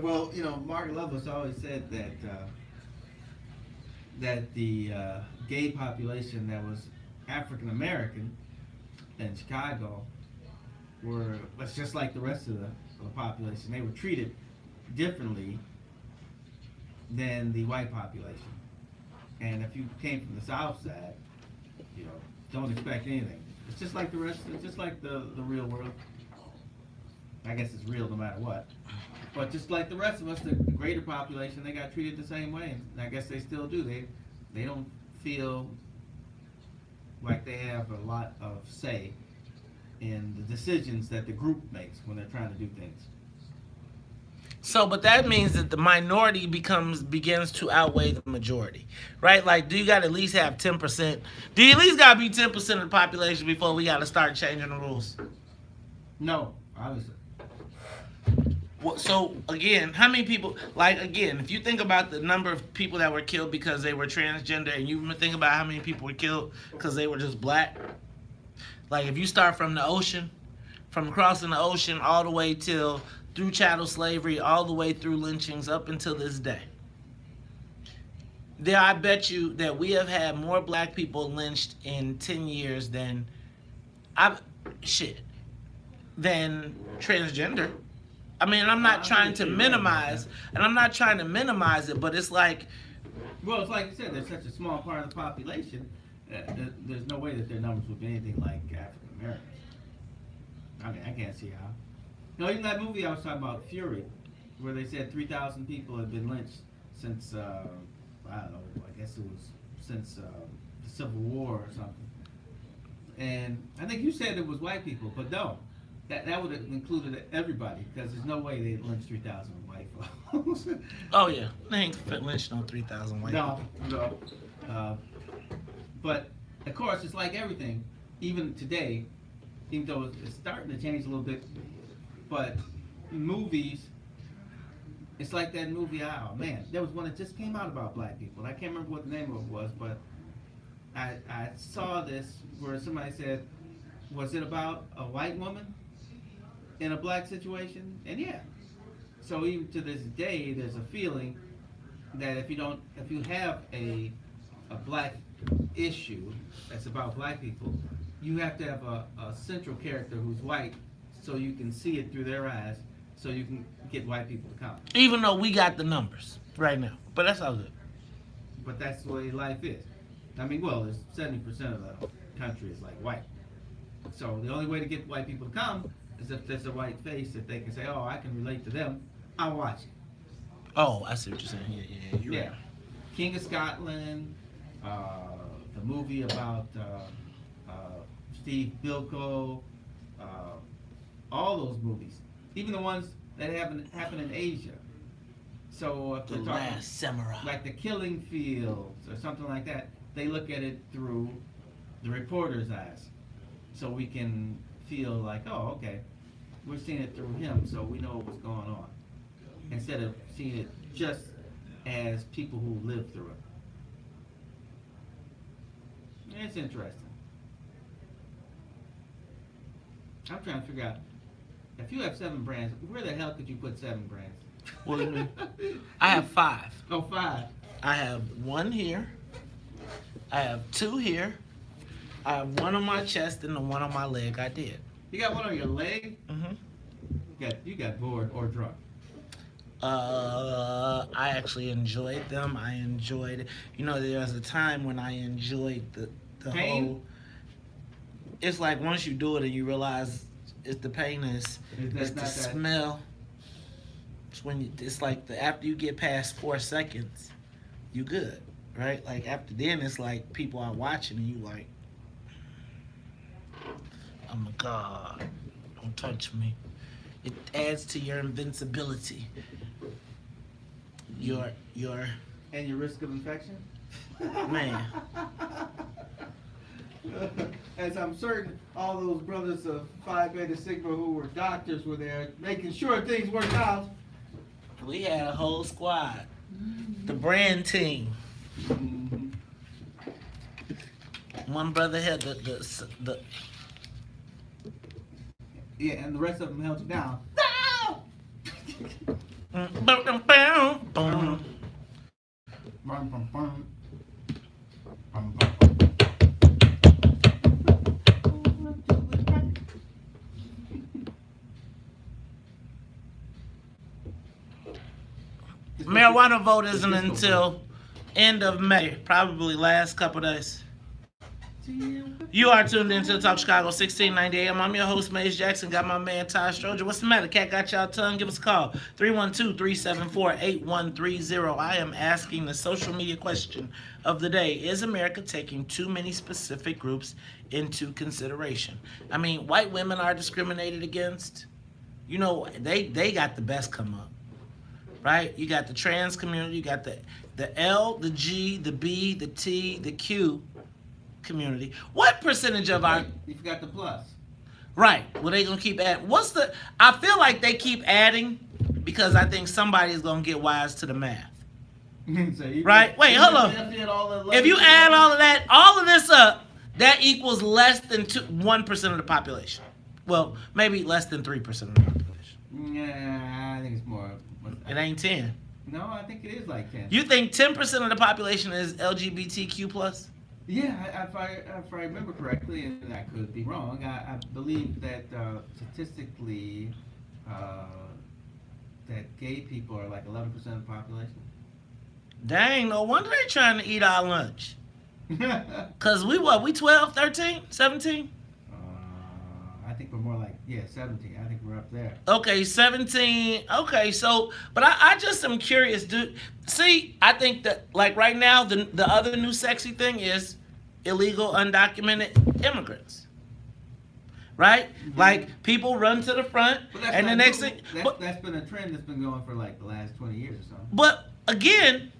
Well, Margaret Loveless always said that the gay population that was African American in Chicago was just like the rest of the population. They were treated differently than the white population. And if you came from the South Side, don't expect anything. It's just like the rest. It's just like the real world. I guess it's real no matter what. But just like the rest of us, the greater population, they got treated the same way, and I guess they still do. They don't feel like they have a lot of say in the decisions that the group makes when they're trying to do things. So, but that means that the minority begins to outweigh the majority, right? Like, do you got to at least have 10%? Do you at least got to be 10% of the population before we got to start changing the rules? No, obviously. So again, how many people? Like again, if you think about the number of people that were killed because they were transgender, and you think about how many people were killed because they were just black. Like if you start from the ocean, from crossing the ocean all the way till through chattel slavery, all the way through lynchings up until this day. There, I bet you that we have had more black people lynched in 10 years than than transgender. I mean, I'm not trying to minimize, and I'm not trying to minimize it, but it's like, well, it's like you said, there's such a small part of the population. There's no way that their numbers would be anything like African Americans. I mean, I can't see how. No, even that movie I was talking about, Fury, where they said 3,000 people have been lynched since I don't know. I guess it was since the Civil War or something. And I think you said it was white people, but no. That would have included everybody, because there's no way they'd lynch 3,000 white folks. oh yeah, they ain't lynched on 3,000 white people. No. But of course, it's like everything. Even today, even though it's starting to change a little bit, but movies, it's like that movie. Oh man, there was one that just came out about black people. I can't remember what the name of it was, but I saw this where somebody said, "Was it about a white woman in a black situation?" And yeah. So even to this day, there's a feeling that if you have a black issue that's about black people, you have to have a central character who's white, so you can see it through their eyes, so you can get white people to come. Even though we got the numbers right now, but that's all good. But that's the way life is. I mean, well, there's 70% of the country is like white. So the only way to get white people to come is if there's a white face that they can say, "Oh, I can relate to them. I'll watch it." Oh, I see what you're saying. Yeah, you're right. King of Scotland, the movie about Steve Biko, all those movies, even the ones that happen in Asia. So if The they're talking Last Samurai. like The Killing Fields or something like that, they look at it through the reporter's eyes, so we can feel like, oh, okay, we're seeing it through him, so we know what's going on, instead of seeing it just as people who live through it. It's interesting. I'm trying to figure out, if you have 7 brands, where the hell could you put 7 brands? What do you mean? I have 5. Oh, 5. I have 1 here. I have 2 here. I have 1 on my chest and the 1 on my leg. I did. You got 1 on your leg? Mm-hmm. You got bored or drunk. I actually enjoyed them. I enjoyed, there was a time when I enjoyed the Pain? whole. It's like once you do it and you realize it's the pain it's the smell. It's when it's like after you get past 4 seconds, you good, right? Like after then, it's like people are watching and you like, oh my God, don't touch me. It adds to your invincibility. Your And your risk of infection? man. As I'm certain all those brothers of Phi Beta Sigma who were doctors were there making sure things worked out. We had a whole squad. The brand team. Mm-hmm. One brother had the Yeah, and the rest of them held you down. boom, boom, boom, boom. Bum, bum, bum. Marijuana vote isn't until end of May, probably last couple days. You You are tuned into the Talk Chicago 1690 AM. I'm your host, Maze Jackson. Got my man, Ty Stroger. What's the matter? Cat got y'all tongue? Give us a call. 312-374-8130. I am asking the social media question of the day. Is America taking too many specific groups into consideration? I mean, white women are discriminated against. You know, they got the best come up, right? You got the trans community. You got the L, the G, the B, the T, the Q community. What percentage of our... You forgot the plus. Right. Well, they going to keep adding. I feel like they keep adding because I think somebody is going to get wise to the math. Right? Wait, hold on. If you add all of this up, that equals less than 1% of the population. Well, maybe less than 3% of the population. Yeah, I think it's more. It ain't 10. No, I think it is like 10. You think 10% of the population is LGBTQ plus? Yeah, if I remember correctly, and I could be wrong, I believe that statistically, that gay people are like 11% of the population. Dang, no wonder they trying to eat our lunch. Because we 12, 13, 17? I think we're more like, 17. I think we're up there. Okay, 17. Okay, so, but I just am curious, dude. See, I think that, like right now, the other new sexy thing is illegal, undocumented immigrants. Right? Mm-hmm. Like, people run to the front, and the next thing... That's been a trend that's been going for like the last 20 years or so. But, again,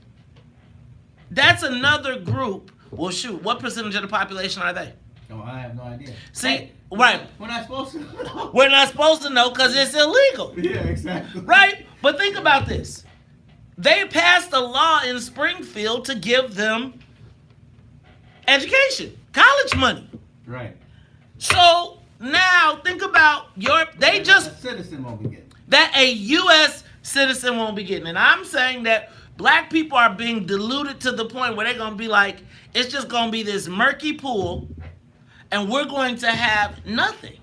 that's another group. Well, shoot, what percentage of the population are they? No, I have no idea. See, right. We're not supposed to know. We're not supposed to know because it's illegal. Yeah, exactly. Right? But think about this. They passed a law in Springfield to give them education, college money. Right. So now think about a citizen won't be getting. That a U.S. citizen won't be getting. And I'm saying that black people are being diluted to the point where they're going to be like, it's just going to be this murky pool and we're going to have nothing.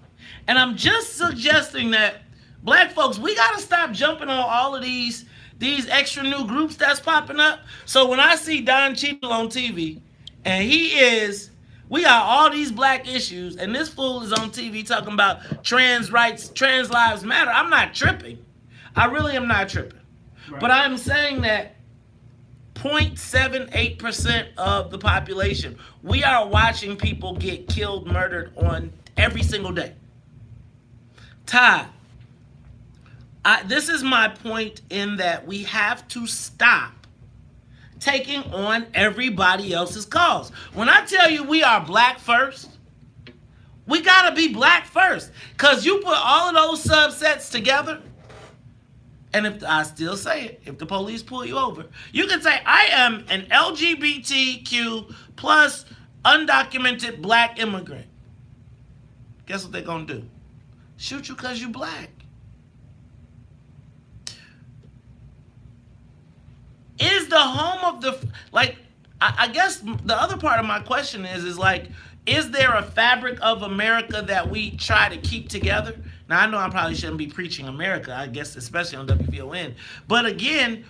And I'm just suggesting that black folks, we got to stop jumping on all of these extra new groups that's popping up. So when I see Don Cheadle on TV and we got all these black issues and this fool is on TV talking about trans rights, trans lives matter, I'm not tripping. I really am not tripping. Right. But I'm saying that 0.78% of the population, we are watching people get killed, murdered on every single day. Ty, this is my point in that we have to stop taking on everybody else's cause. When I tell you we are black first, we gotta be black first. Because you put all of those subsets together, and if I still say it, if the police pull you over, you can say, I am an LGBTQ plus undocumented black immigrant. Guess what they're going to do? Shoot you because you black. Is the home of the... I guess the other part of my question is is there a fabric of America that we try to keep together? Now, I know I probably shouldn't be preaching America, I guess, especially on WVON. But again,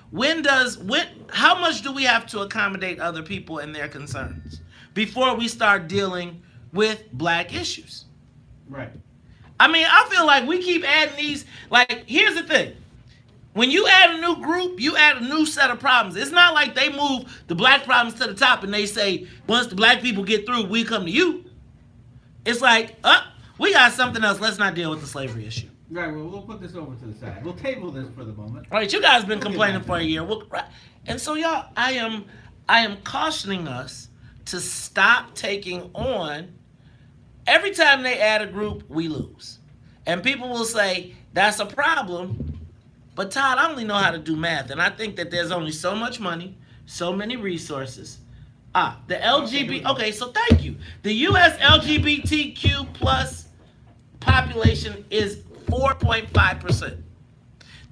how much do we have to accommodate other people and their concerns before we start dealing with black issues? Right. I mean, I feel like we keep adding these. Like, here's the thing. When you add a new group, you add a new set of problems. It's not like they move the black problems to the top and they say, once the black people get through, we come to you. It's like, we got something else. Let's not deal with the slavery issue. Right, well, we'll put this over to the side. We'll table this for the moment. Right, you guys been complaining for a year. And so, y'all, I am cautioning us to stop taking on. Every time they add a group, we lose. And people will say, that's a problem. But Todd, I only know how to do math. And I think that there's only so much money, so many resources. The LGBT, okay, so thank you. The U.S. LGBTQ plus population is 4.5%.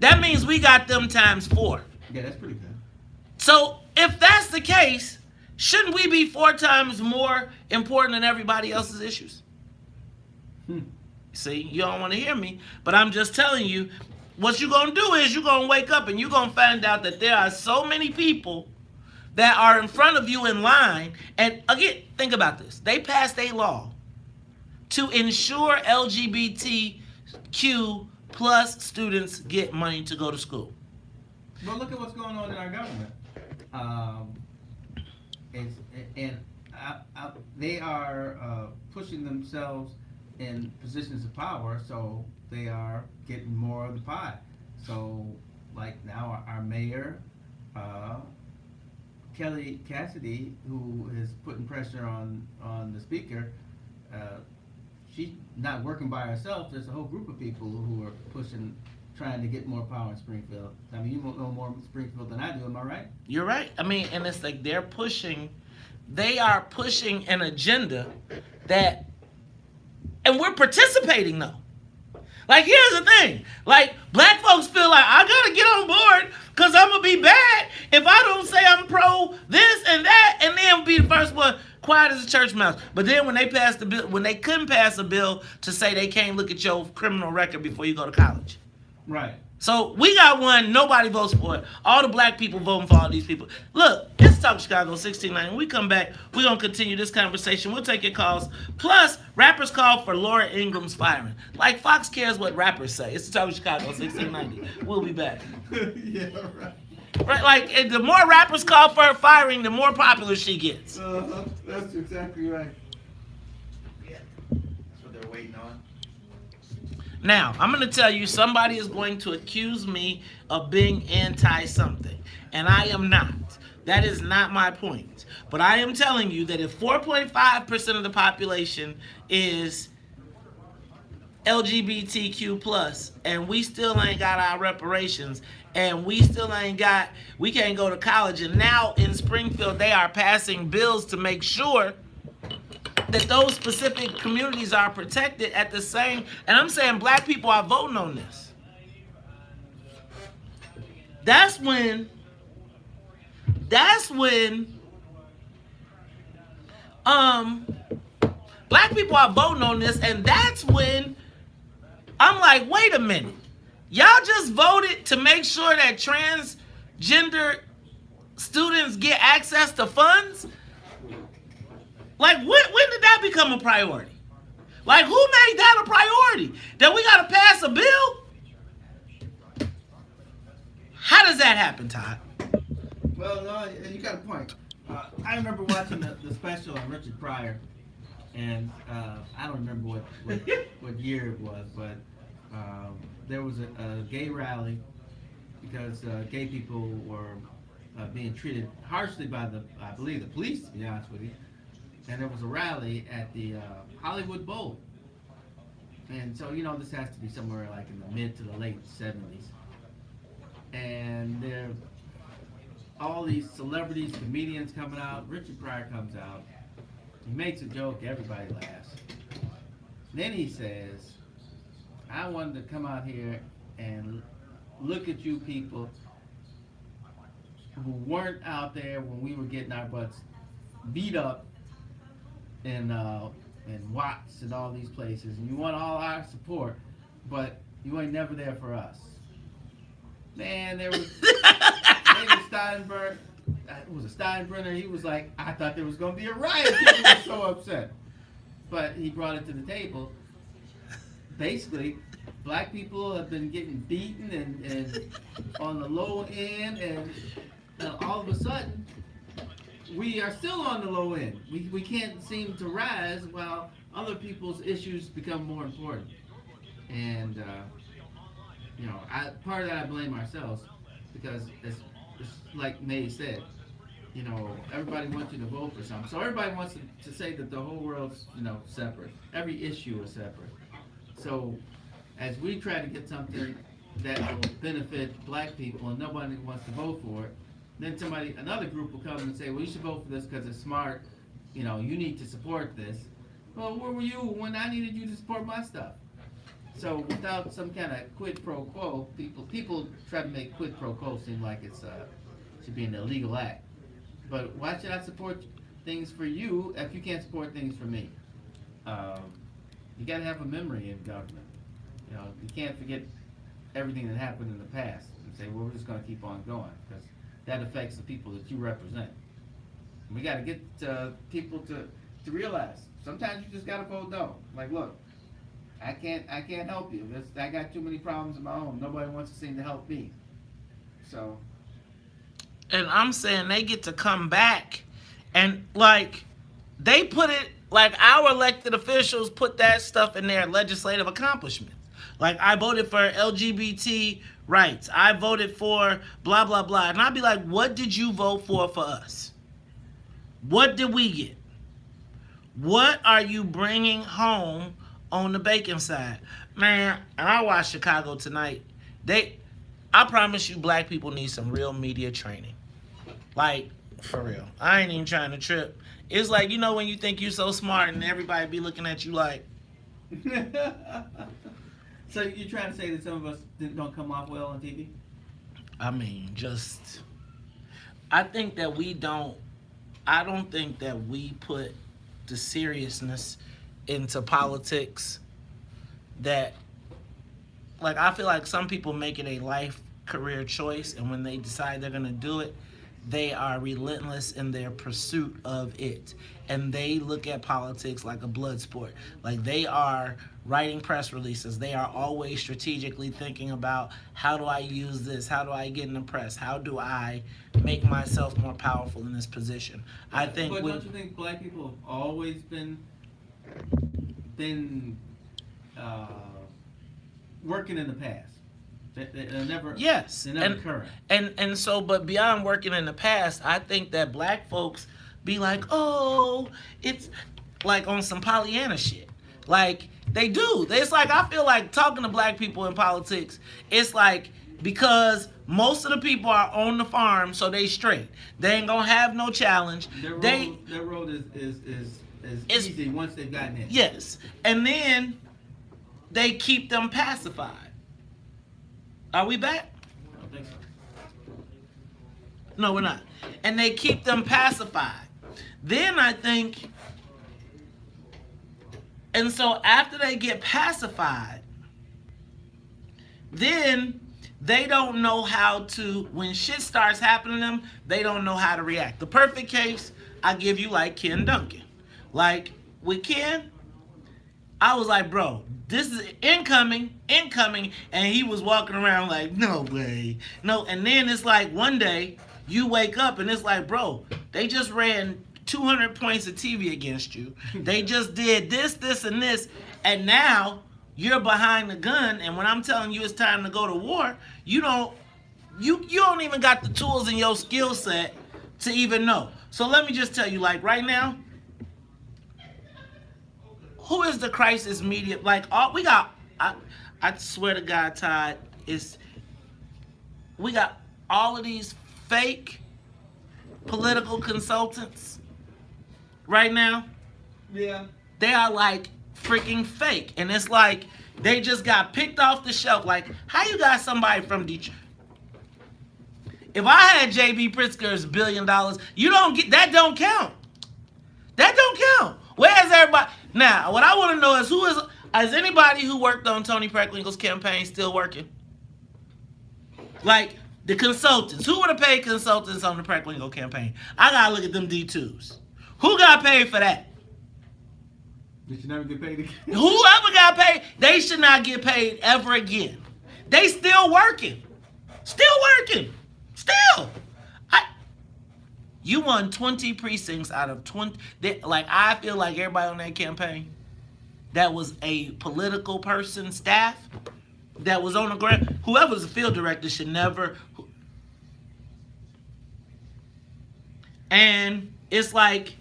That means we got them times 4. Yeah, that's pretty good. So if that's the case, shouldn't we be 4 times more important than everybody else's issues? See, you don't want to hear me, but I'm just telling you, what you're going to do is you're going to wake up and you're going to find out that there are so many people that are in front of you in line. And again, think about this. They passed a law to ensure LGBTQ plus students get money to go to school. Well, look at what's going on in our government. They are pushing themselves in positions of power, so they are getting more of the pie. So, like now, our mayor, Kelly Cassidy, who is putting pressure on the speaker, she's not working by herself. There's a whole group of people who are pushing, trying to get more power in Springfield. I mean, you know more Springfield than I do, am I right? You're right. I mean, and it's like they are pushing an agenda that, and we're participating though. Like, here's the thing. Like, black folks feel like, I gotta get on board because I'm gonna be bad if I don't say I'm pro this and that, and then be the first one quiet as a church mouse. But then when they passed the bill, when they couldn't pass a bill to say they can't look at your criminal record before you go to college. Right. So we got one, nobody votes for it. All the black people voting for all these people. Look, it's Talk Chicago 1690. When we come back, we're going to continue this conversation. We'll take your calls. Plus, rappers call for Laura Ingram's firing. Like Fox cares what rappers say. It's Talk Chicago 1690. We'll be back. Yeah, right. Right, like, the more rappers call for her firing, the more popular she gets. That's exactly right. Yeah. That's what they're waiting on. Now, I'm going to tell you, somebody is going to accuse me of being anti-something, and I am not. That is not my point. But I am telling you that if 4.5% of the population is LGBTQ+, and we still ain't got our reparations, and we can't go to college, and now in Springfield they are passing bills to make sure that those specific communities are protected at the same, and I'm saying black people are voting on this. That's when black people are voting on this, and that's when I'm like, wait a minute. Y'all just voted to make sure that transgender students get access to funds? Like, when did that become a priority? Like, who made that a priority? That we got to pass a bill? How does that happen, Todd? Well, no, you got a point. I remember watching the special on Richard Pryor, and I don't remember what year it was, but there was a gay rally because gay people were being treated harshly by I believe the police, to be honest with you. And there was a rally at the Hollywood Bowl. And so, this has to be somewhere like in the mid to the late 70s. And there all these celebrities, comedians coming out. Richard Pryor comes out. He makes a joke, everybody laughs. Then he says, I wanted to come out here and look at you people who weren't out there when we were getting our butts beat up in Watts and all these places, and you want all our support, but you ain't never there for us. Man, there was David Steinberg. It was a Steinbrenner. He was like, I thought there was going to be a riot. People were so upset, but he brought it to the table. Basically, black people have been getting beaten and on the low end, and all of a sudden, we are still on the low end. We can't seem to rise while other people's issues become more important. And, part of that I blame ourselves, because it's like May said, everybody wants you to vote for something. So everybody wants to say that the whole world's, separate. Every issue is separate. So as we try to get something that will benefit black people and nobody wants to vote for it, then another group will come and say, well, you should vote for this because it's smart. You need to support this. Well, where were you when I needed you to support my stuff? So without some kind of quid pro quo, people try to make quid pro quo seem like it should be an illegal act. But why should I support things for you if you can't support things for me? You got to have a memory in government. You can't forget everything that happened in the past and say, well, we're just going to keep on going, because that affects the people that you represent. And we got to get people to realize sometimes you just gotta vote no. Like, look, I can't help you. I got too many problems of my own. Nobody wants to seem to help me. So. And I'm saying they get to come back and, like, they put it, like, our elected officials put that stuff in their legislative accomplishments. Like, I voted for LGBT rights. I voted for blah, blah, blah. And I'd be like, what did you vote for us? What did we get? What are you bringing home on the bacon side? Man, and I watched Chicago tonight. I promise you, black people need some real media training. Like, for real. I ain't even trying to trip. It's like, you know when you think you're so smart and everybody be looking at you like... So you're trying to say that some of us don't come off well on TV? I mean, just... I think that we don't... I don't think that we put the seriousness into politics that... Like, I feel like some people make it a life career choice, and when they decide they're going to do it, they are relentless in their pursuit of it. And they look at politics like a blood sport. Like, they are writing press releases. They are always strategically thinking about, how do I use this? How do I get in the press? How do I make myself more powerful in this position? I think... But don't you think black people have always been working in the past? They're never, yes, they're never current. And so, but beyond working in the past, I think that black folks be like, oh, it's like on some Pollyanna shit. Like, they do. It's like, I feel like talking to black people in politics, it's like, because most of the people are on the farm, so they straight. They ain't gonna have no challenge. Their road is easy once they've gotten in. Yes. And then they keep them pacified. Are we back? I don't think so. No, we're not. And they keep them pacified. Then I think, and so after they get pacified, then they don't know how to, when shit starts happening to them, they don't know how to react. The perfect case, I give you like Ken Duncan. Like, with Ken, I was like, bro, this is incoming, and he was walking around like, no way, no. And then it's like one day you wake up and it's like, bro, they just ran 200 points of TV against you. They just did this, and this, and now you're behind the gun. And when I'm telling you it's time to go to war, you don't even got the tools in your skill set to even know. So let me just tell you, like right now, who is the crisis media? Like, we got, I swear to God, Todd, we got all of these fake political consultants right now. Yeah. They are like freaking fake. And it's like, they just got picked off the shelf. Like, how you got somebody from Detroit? If I had J.B. Pritzker's $1 billion, you don't get, that don't count. That don't count. Where's everybody? Now, what I want to know is is anybody who worked on Tony Preckwinkle's campaign still working? Like, the consultants. Who would have paid consultants on the Preckwinkle campaign? I got to look at them D2s. Who got paid for that? Did you never get paid again? Whoever got paid, they should not get paid ever again. They still working. Still working. Still. You won 20 precincts out of 20. Like, I feel like everybody on that campaign that was a political person, staff, that was on the ground, whoever's the field director should never. And it's like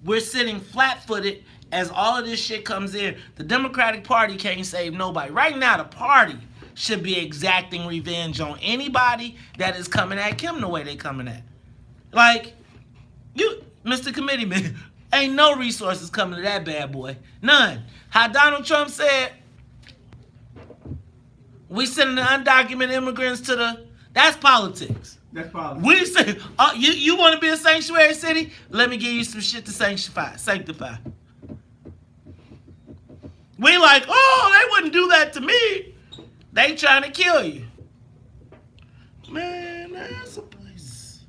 we're sitting flat-footed as all of this shit comes in. The Democratic Party can't save nobody. Right now, the party should be exacting revenge on anybody that is coming at Kim the way they coming at. Like, you, Mr. Committeeman, ain't no resources coming to that bad boy. None. How Donald Trump said, we sending the undocumented immigrants to the, that's politics. That's politics. We say, you want to be a sanctuary city? Let me give you some shit to sanctify. We like, oh, they wouldn't do that to me. They trying to kill you. Man, that's a place.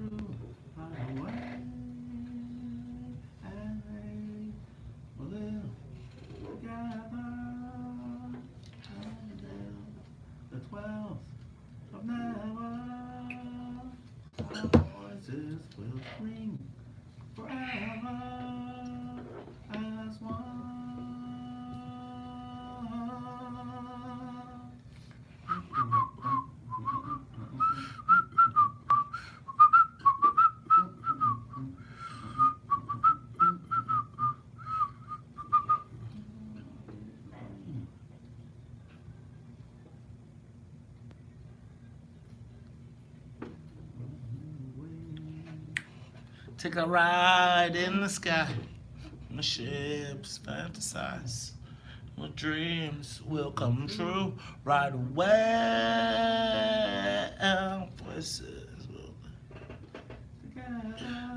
true right away. And they will live together until the 12th of never. Our voices will scream forever as one. Take a ride in the sky. The ships fantasize. My dreams will come true right away. Our voices will.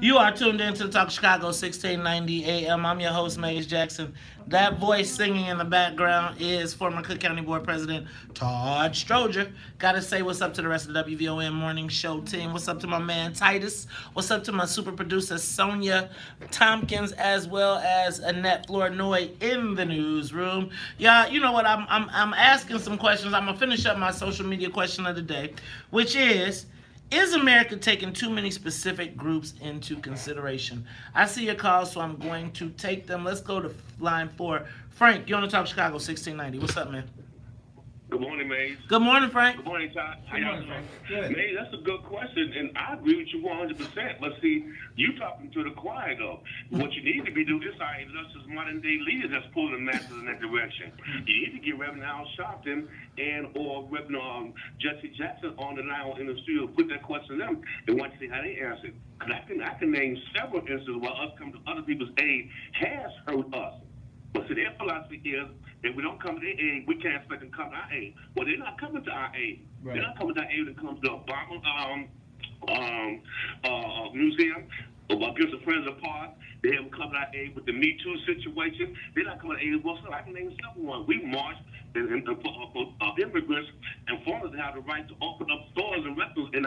You are tuned in to the Talk Chicago 1690 AM. I'm your host, Maze Jackson. That voice singing in the background is former Cook County Board President Todd Stroger. Gotta say what's up to the rest of the WVON Morning Show team. What's up to my man Titus? What's up to my super producer Sonia Tompkins, as well as Annette Flournoy in the newsroom. Yeah, you know what? I'm asking some questions. I'm gonna finish up my social media question of the day, which is America taking too many specific groups into consideration? I see your calls, so I'm going to take them. Let's go to line 4. Frank, you're on the Talk Chicago 1690. What's up, man? Good morning, Maze. Good morning, Frank. Good morning, Todd. How Good y'all morning, doing? Frank. Good. Maze, that's a good question, and I agree with you 100%. But see, you talking to the choir, though. What you need to be doing is our illustrious modern-day leaders that's pulling the masses in that direction. You need to get Reverend Al Sharpton or Reverend Jesse Jackson on the line in the studio, put that question to them, and want to see how they answer it. Because I can name several instances where us coming to other people's aid has hurt us. But see, their philosophy is if we don't come to their aid, we can't expect them to come to our aid. Well, they're not coming to our aid. Right. They're not coming to our aid when it comes to Obama museum, against the Friends of Park. They haven't come to our aid with the Me Too situation. They're not coming to aid. Well, so I can name several ones. We marched for immigrants and foreigners to have the right to open up stores and restaurants in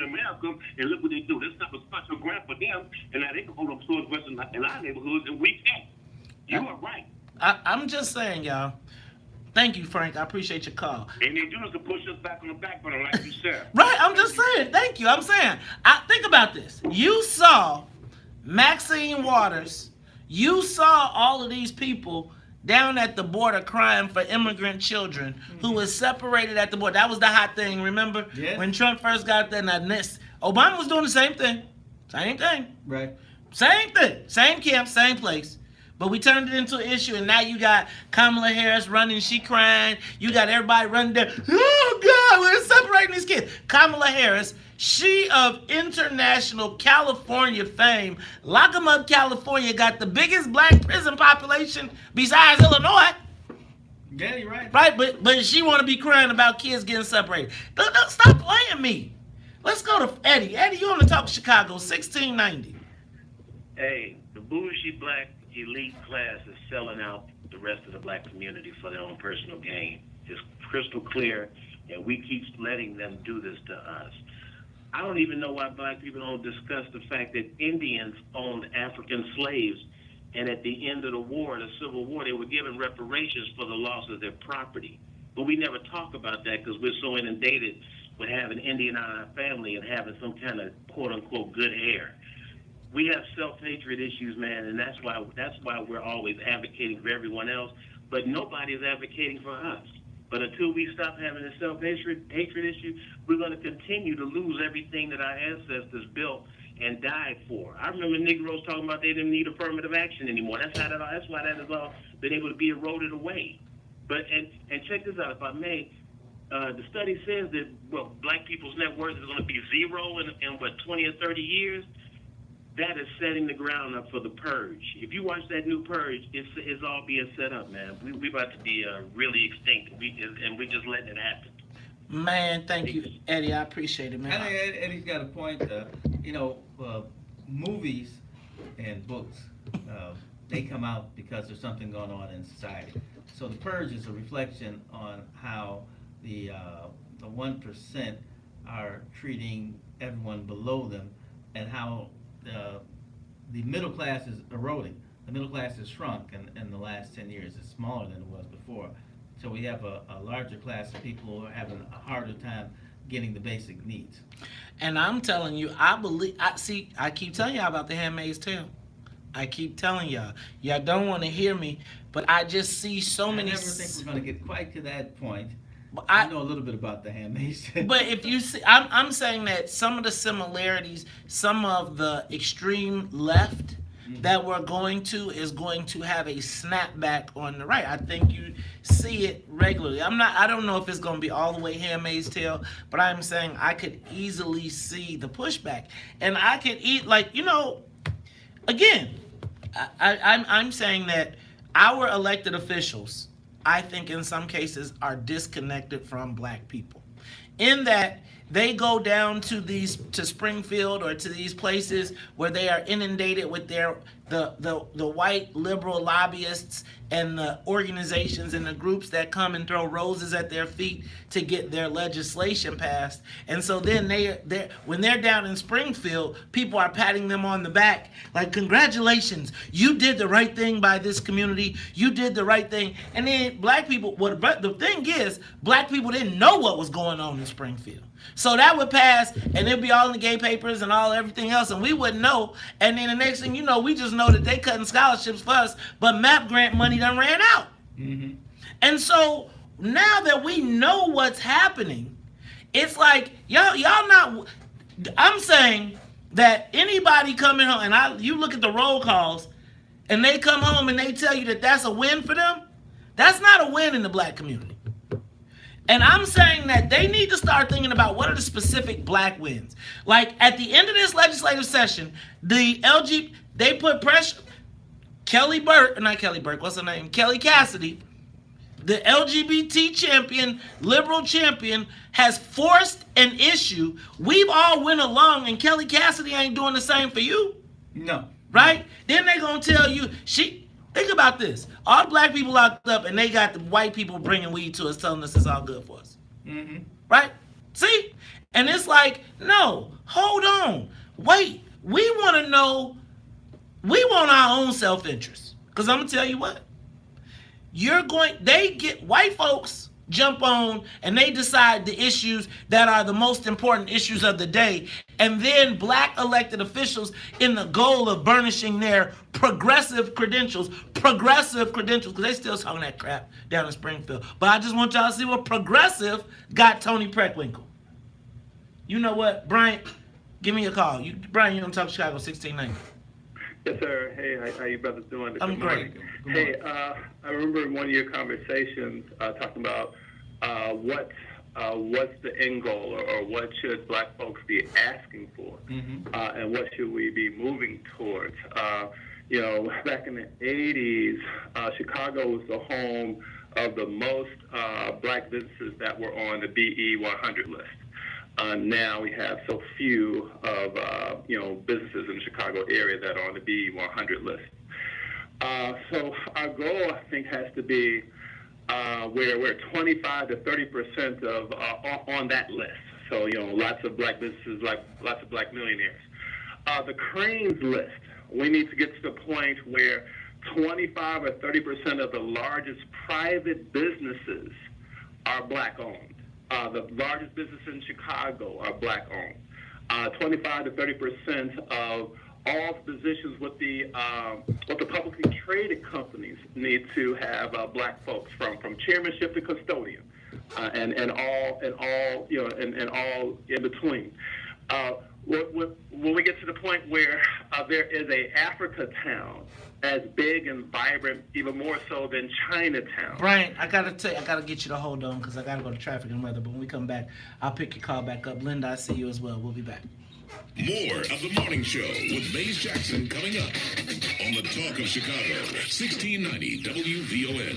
America, and look what they do. This is not a special grant for them, and now they can open up stores and restaurants in our neighborhoods, and we can't. You are right. I'm just saying, y'all. Thank you, Frank. I appreciate your call. And they do this to push us back on the back burner, like you said. Right, I'm just saying. Thank you. I'm saying. Think about this. You saw Maxine Waters. You saw all of these people down at the border crying for immigrant children who was separated at the border. That was the hot thing, remember? Yes. When Trump first got there, Obama was doing the same thing. Same thing. Right. Same thing. Same camp, same place. But we turned it into an issue, and now you got Kamala Harris running, she crying. You got everybody running there. Oh, God, we're separating these kids. Kamala Harris, she of international California fame. Lock 'em up, California got the biggest black prison population besides Illinois. Yeah, you're right. Right, but she want to be crying about kids getting separated. Don't stop playing me. Let's go to Eddie. Eddie, you on the Talk Chicago, 1690. Hey, the bougie black elite class is selling out the rest of the black community for their own personal gain. It's crystal clear, and we keep letting them do this to us. I don't even know why black people don't discuss the fact that Indians owned African slaves, and at the end of the war, the Civil War, they were given reparations for the loss of their property. But we never talk about that because we're so inundated with having Indian on our family and having some kind of quote-unquote good hair. We have self-hatred issues, man, and that's why we're always advocating for everyone else, but nobody is advocating for us. But until we stop having a self-hatred issue, we're going to continue to lose everything that our ancestors built and died for. I remember Negroes talking about they didn't need affirmative action anymore. That's why that has all been able to be eroded away. But and check this out, if I may. The study says that black people's net worth is going to be zero in 20 or 30 years. That is setting the ground up for the purge. If you watch that new purge, it's all being set up, man. We about to be really extinct, and we're just letting it happen. Man, thank you, Eddie. I appreciate it, man. I think Eddie's got a point. Movies and books, they come out because there's something going on in society. So the purge is a reflection on how the 1% are treating everyone below them, and how the middle class is eroding. The middle class has shrunk in the last 10 years. It's smaller than it was before. So we have a larger class of people who are having a harder time getting the basic needs. And I'm telling you, I keep telling y'all about the Handmaid's Tale. I keep telling y'all. Y'all don't want to hear me, but I just see so many. I never think we're going to get quite to that point. But I know a little bit about the Handmaid's Tale. But if you see, I'm saying that some of the similarities, some of the extreme left that we're going to is going to have a snapback on the right. I think you see it regularly. I don't know if it's going to be all the way Handmaid's Tale, but I'm saying I could easily see the pushback. And I could again, I'm saying that our elected officials, I think in some cases, are disconnected from black people. In that they go down to Springfield or to these places where they are inundated with the white liberal lobbyists and the organizations and the groups that come and throw roses at their feet to get their legislation passed. And so then when they're down in Springfield, people are patting them on the back like, congratulations, you did the right thing by this community, you did the right thing. And then black people, the thing is, black people didn't know what was going on in Springfield. So that would pass, and it'd be all in the gay papers and everything else, and we wouldn't know. And then the next thing you know, we just know that they cutting scholarships for us, but MAP grant money done ran out. Mm-hmm. And so now that we know what's happening, it's like y'all not. I'm saying that anybody coming home, and you look at the roll calls, and they come home and they tell you that that's a win for them. That's not a win in the black community. And I'm saying that they need to start thinking about what are the specific black wins. Like at the end of this legislative session, they put pressure. Kelly Cassidy, the LGBT champion, liberal champion, has forced an issue. We've all went along, and Kelly Cassidy ain't doing the same for you. No. Right? Then they gonna tell you think about this. All black people locked up, and they got the white people bringing weed to us, telling us it's all good for us. Mm-hmm. Right? See? And it's like, no, hold on. Wait. We want to know, we want our own self-interest. Because I'm going to tell you what. White folks jump on and they decide the issues that are the most important issues of the day. And then black elected officials, in the goal of burnishing their progressive credentials, because they still talking that crap down in Springfield. But I just want y'all to see what progressive got Tony Preckwinkle. You know what, Bryant? Give me a call. Brian, you don't talk Chicago 1690. Yes, sir. Hey, how you brothers doing? I'm great. Hey, I remember in one of your conversations talking about what's the end goal, or what should black folks be asking for, and what should we be moving towards. Back in the 80s, Chicago was the home of the most black businesses that were on the BE 100 list. Now we have so few of businesses in the Chicago area that are on the BE 100 list. So our goal, I think, has to be where we're 25 to 30% of on that list. So lots of black businesses, like lots of black millionaires. The Cranes list, we need to get to the point where 25 or 30% of the largest private businesses are black owned. The largest businesses in Chicago are black owned. 25 to 30% of all positions with the publicly traded companies need to have black folks, from chairmanship to custodian, and all in between. When we get to the point where there is a Africa town as big and vibrant, even more so than Chinatown. Brian, I gotta get you to hold on, because I gotta go to traffic and weather. But when we come back, I'll pick your call back up. Linda, I see you as well. We'll be back. More of the morning show with Maze Jackson coming up on the Talk of Chicago, 1690 WVON.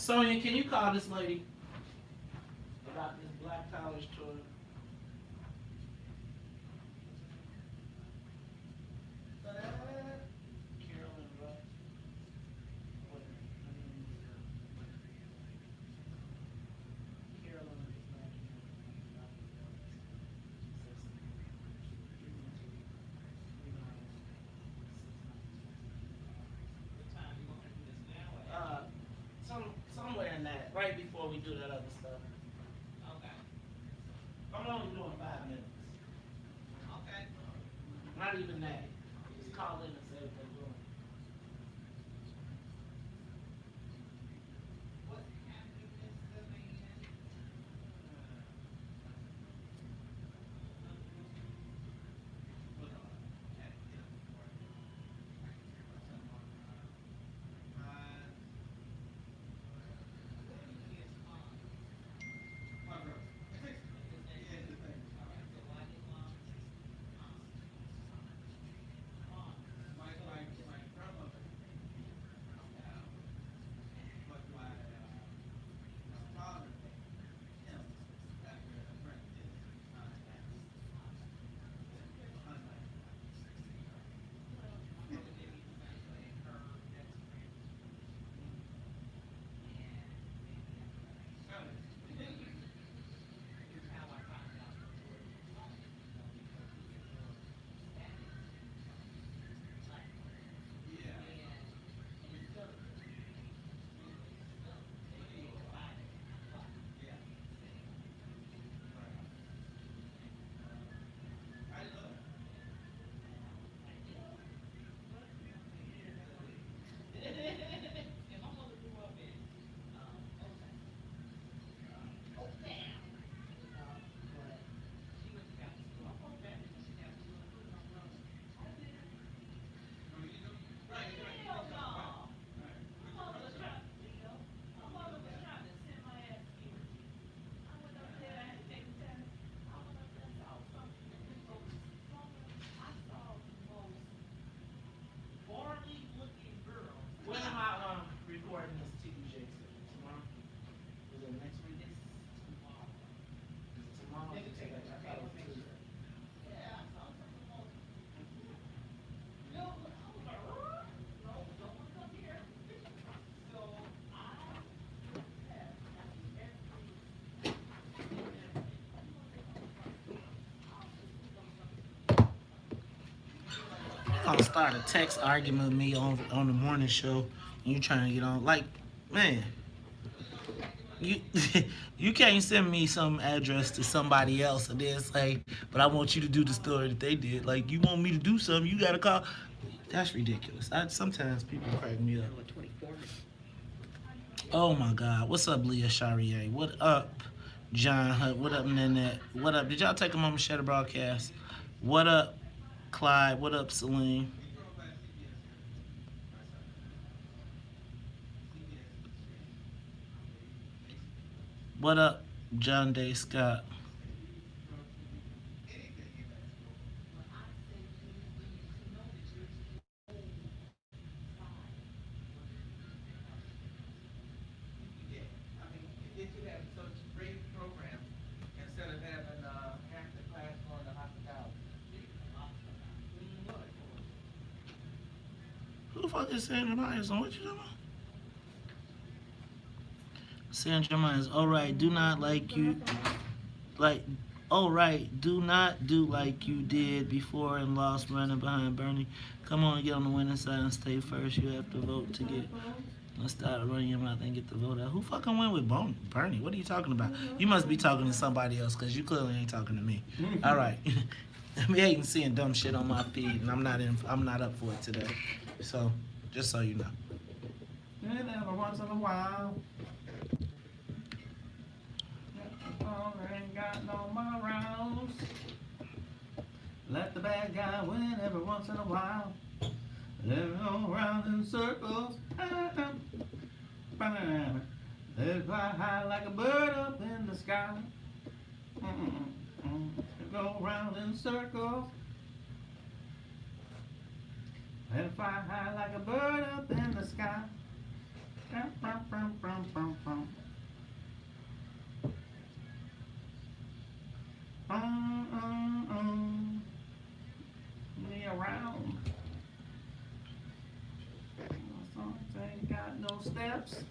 Sonia, can you call this lady about this Black College tour? Carolyn Rupp. Carolyn is not somewhere in that, right before we do that other stuff. Okay. I'm only doing 5 minutes. Okay. Not even that. Just call in and say what they're doing. What's happening this man? When am I recording this TV Jakes? Tomorrow? Is it next week? Tomorrow? I thought it was Tuesday. Gonna start a text argument with me on the morning show, and you trying to get on. Like, man, you you can't send me some address to somebody else and then say, but I want you to do the story that they did. Like, you want me to do something, you gotta call. That's ridiculous. Sometimes people crack me up. Oh my God, what's up, Leah Charrier? What up, John Hutt? What up, Nanette? What up? Did y'all take a moment to share the broadcast? What up, Clyde? What up, Celine? What up, John Day Scott? If you have such great programs, instead of having half the class going to hospitality. Who the fuck is Sandra Myers on? What you talking about? Sandra Myers, alright, do not do not do like you did before and lost running behind Bernie. Come on, get on the winning side and stay first. You have to vote to get. Let's start running your mouth and get the vote out. Who fucking went with Bernie? What are you talking about? You must be talking to somebody else because you clearly ain't talking to me. All right. I hating seeing dumb shit on my feed, and I'm not up for it today. So, just so you know. And every once in a while, ain't got no morals. Let the bad guy win every once in a while. Let it go round in circles. Let it fly high like a bird up in the sky. Go round in circles. Let it fly high like a bird up in the sky. Me around. Songs ain't got no steps.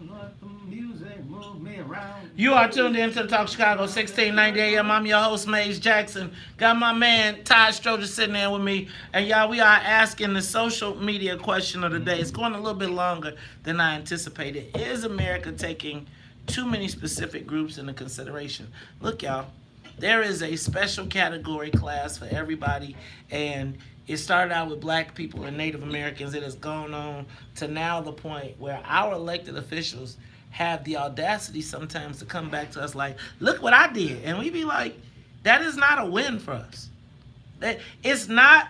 Let the music move me around. You are tuned in to the Talk Chicago 1690 AM. I'm your host, Maze Jackson. Got my man, Todd Stroger, sitting there with me. And y'all, we are asking the social media question of the day. It's going a little bit longer than I anticipated. Is America taking too many specific groups into consideration? Look, y'all, there is a special category class for everybody. And it started out with black people and Native Americans. It has gone on to now the point where our elected officials have the audacity sometimes to come back to us like, look what I did. And we be like, that is not a win for us. It's not,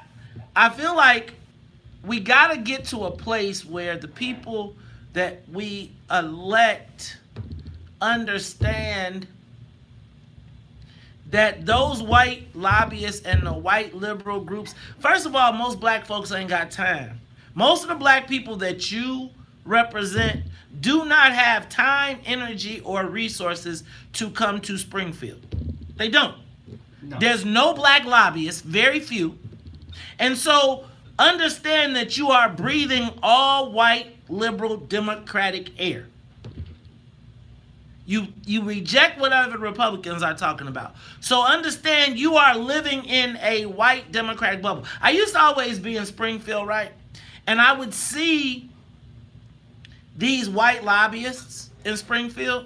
I feel like we got to get to a place where the people that we elect understand that those white lobbyists and the white liberal groups, first of all, most black folks ain't got time. Most of the black people that you represent do not have time, energy, or resources to come to Springfield. They don't. No. There's no black lobbyists, very few. And so understand that you are breathing all white, liberal, democratic air. You reject whatever Republicans are talking about. So understand you are living in a white Democratic bubble. I used to always be in Springfield, right? And I would see these white lobbyists in Springfield,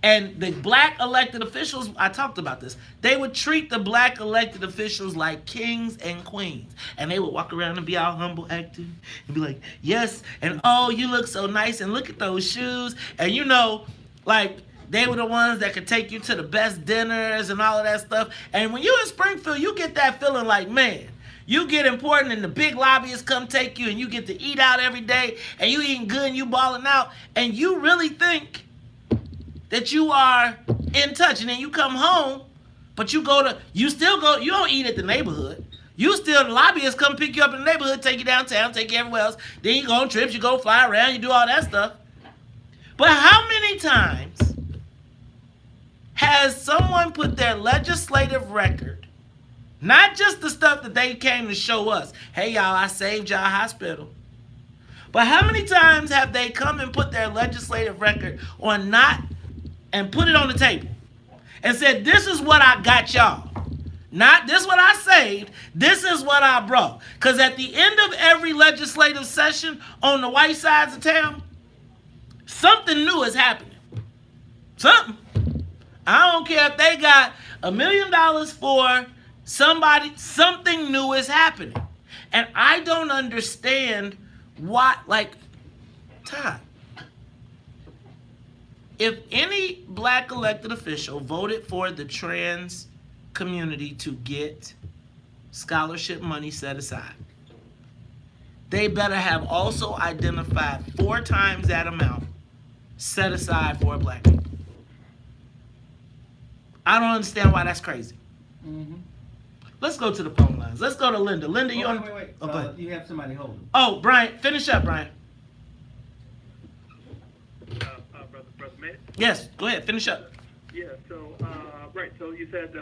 and the black elected officials, I talked about this, they would treat the black elected officials like kings and queens. And they would walk around and be all humble acting and be like, yes, and oh, you look so nice, and look at those shoes. And you know, like, they were the ones that could take you to the best dinners and all of that stuff. And when you're in Springfield, you get that feeling like, man, you get important and the big lobbyists come take you and you get to eat out every day and you eating good and you balling out. And you really think that you are in touch. And then you come home, but you still go, you don't eat at the neighborhood. The lobbyists come pick you up in the neighborhood, take you downtown, take you everywhere else. Then you go on trips, you go fly around, you do all that stuff. But how many times has someone put their legislative record, not just the stuff that they came to show us, hey y'all, I saved y'all hospital, but how many times have they come and put their legislative record on and put it on the table and said, this is what I got y'all, not this is what I saved, this is what I brought. Because at the end of every legislative session on the white sides of town, something new is happening. Something. I don't care if they got $1 million for somebody, something new is happening. And I don't understand why, like, Todd, if any black elected official voted for the trans community to get scholarship money set aside, they better have also identified 4 times that amount set aside for black people. I don't understand why that's crazy. Mm-hmm. Let's go to the phone lines. Let's go to Linda. Linda, you on? Wait. Oh, go ahead. You have somebody holding. Oh, Brian, finish up, Brian. Brother Matt? Yes, go ahead, finish up. Yeah, so, right, so you said,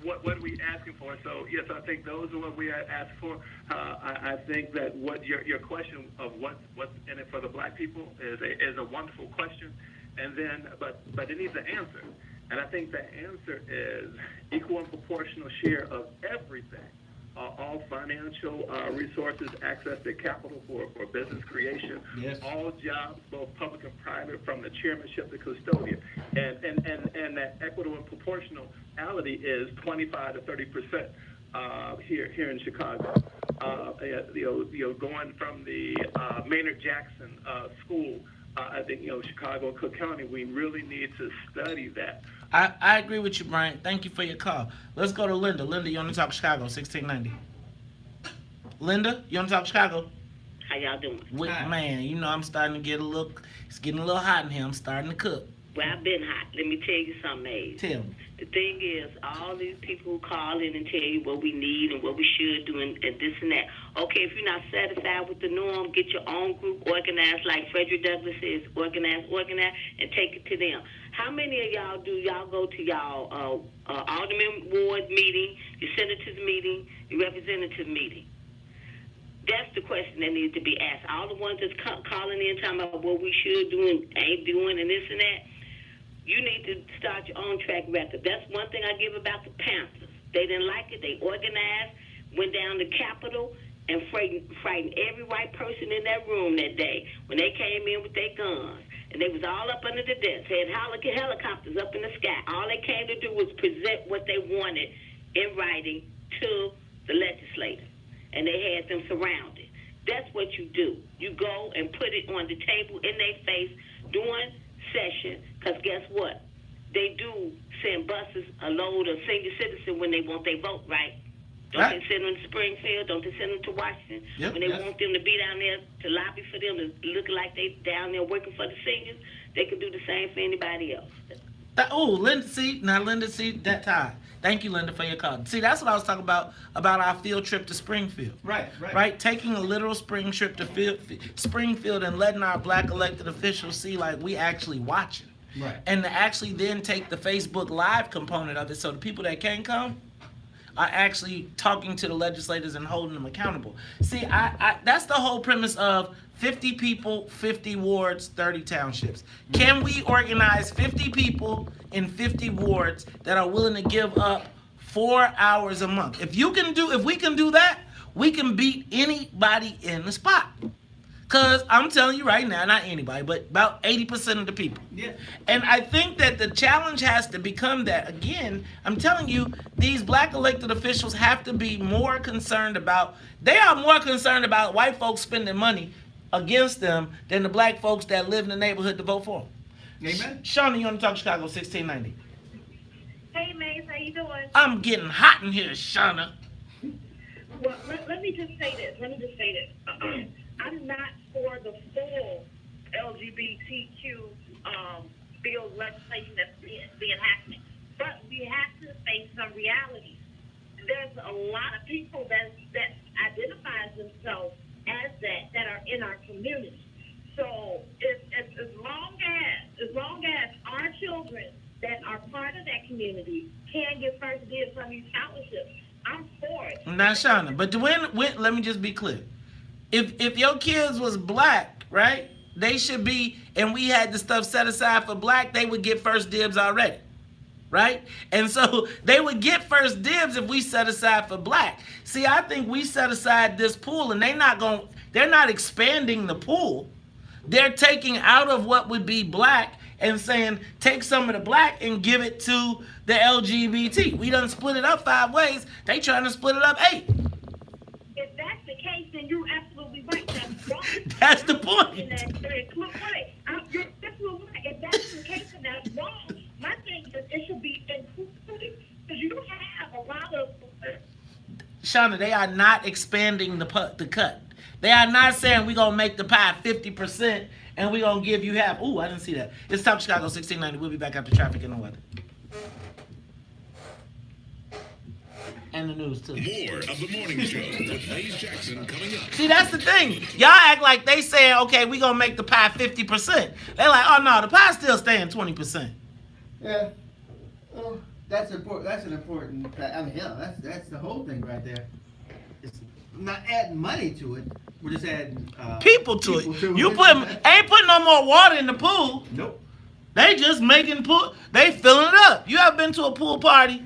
what are we asking for? So, yes, I think those are what we are asking for. I think that what your question of what's in it for the black people is a wonderful question, and then, but it needs an answer. And I think the answer is equal and proportional share of everything. All financial resources, access to capital for business creation, yes. All jobs, both public and private, from the chairmanship to custodian. And that equitable and proportionality is 25 to 30% here in Chicago. Going from the Maynard Jackson School, I think, Chicago and Cook County, we really need to study that. I agree with you, Brian. Thank you for your call. Let's go to Linda. Linda, you on the Talk Chicago, 1690. Linda, you on the Talk Chicago? How y'all doing? Man, I'm starting to it's getting a little hot in here. I'm starting to cook. Well, I've been hot. Let me tell you something, Abe. Tell me. The thing is, all these people who call in and tell you what we need and what we should do and this and that. Okay, if you're not satisfied with the norm, get your own group organized, like Frederick Douglass says, organize, and take it to them. How many of y'all do y'all go to y'all alderman ward meeting, your senators meeting, your representative meeting? That's the question that needs to be asked. All the ones that's calling in talking about what we should do and ain't doing and this and that, you need to start your own track record. That's one thing I give about the Panthers. They didn't like it. They organized, went down to Capitol, and frightened every white person in that room that day when they came in with their guns. And they was all up under the desk. They had helicopters up in the sky. All they came to do was present what they wanted in writing to the legislators. And they had them surrounded. That's what you do. You go and put it on the table in their face during session, because guess what? They do send buses a load of senior citizens when they want their vote, right? Don't they send them to Springfield? Don't they send them to Washington? Yep, when they want them to be down there to lobby for them to look like they down there working for the seniors, they can do the same for anybody else. Linda, see, that tie. Thank you, Linda, for your call. See, that's what I was talking about our field trip to Springfield. Right. Taking a literal spring trip to Springfield and letting our black elected officials see, like, we actually watching. Right. And to actually then take the Facebook Live component of it, so the people that can't come are actually talking to the legislators and holding them accountable. See, I that's the whole premise of 50 people, 50 wards, 30 townships. Can we organize 50 people in 50 wards that are willing to give up 4 hours a month? If we can do that, we can beat anybody in the spot. Because I'm telling you right now, not anybody, but about 80% of the people. Yeah. And I think that the challenge has to become that, again, I'm telling you, these black elected officials have to be more concerned about, they are more concerned about white folks spending money against them than the black folks that live in the neighborhood to vote for them. Amen. Shauna, you on the Talk Chicago 1690. Hey, Maze, how you doing? I'm getting hot in here, Shauna. Well, let me just say this. I'm not for the full LGBTQ bill legislation that's being happening, but we have to face some realities. There's a lot of people that identifies themselves as that are in our community. So as long as our children that are part of that community can get first dibs on these scholarships, I'm for it. Now, Shauna, but when let me just be clear. If your kids was black, right, they should be, and we had the stuff set aside for black, they would get first dibs already, right? And so they would get first dibs if we set aside for black. See, I think we set aside this pool, and they're not expanding the pool. They're taking out of what would be black and saying, take some of the black and give it to the LGBT. We done split it up 5 ways. They trying to split it up 8. If that's the case, then you're absolutely right. That's wrong. That's the point. You're absolutely right. If that's the case, then that's wrong. My thing is it should be included because you have a lot of. Shauna, they are not expanding the cut. They are not saying we're going to make the pie 50% and we're going to give you half. Ooh, I didn't see that. It's Talk Chicago 1690. We'll be back after traffic and the weather. And the news, too. More of the morning show with Maze Jackson coming up. See, that's the thing. Y'all act like they saying, okay, we're going to make the pie 50%. They're like, oh, no, the pie's still staying 20%. Yeah. Well, that's important. That's an important. I mean, hell, that's the whole thing right there. It's not adding money to it. We're just adding people to it. You ain't putting no more water in the pool. Nope. They just making pool. They filling it up. You ever been to a pool party?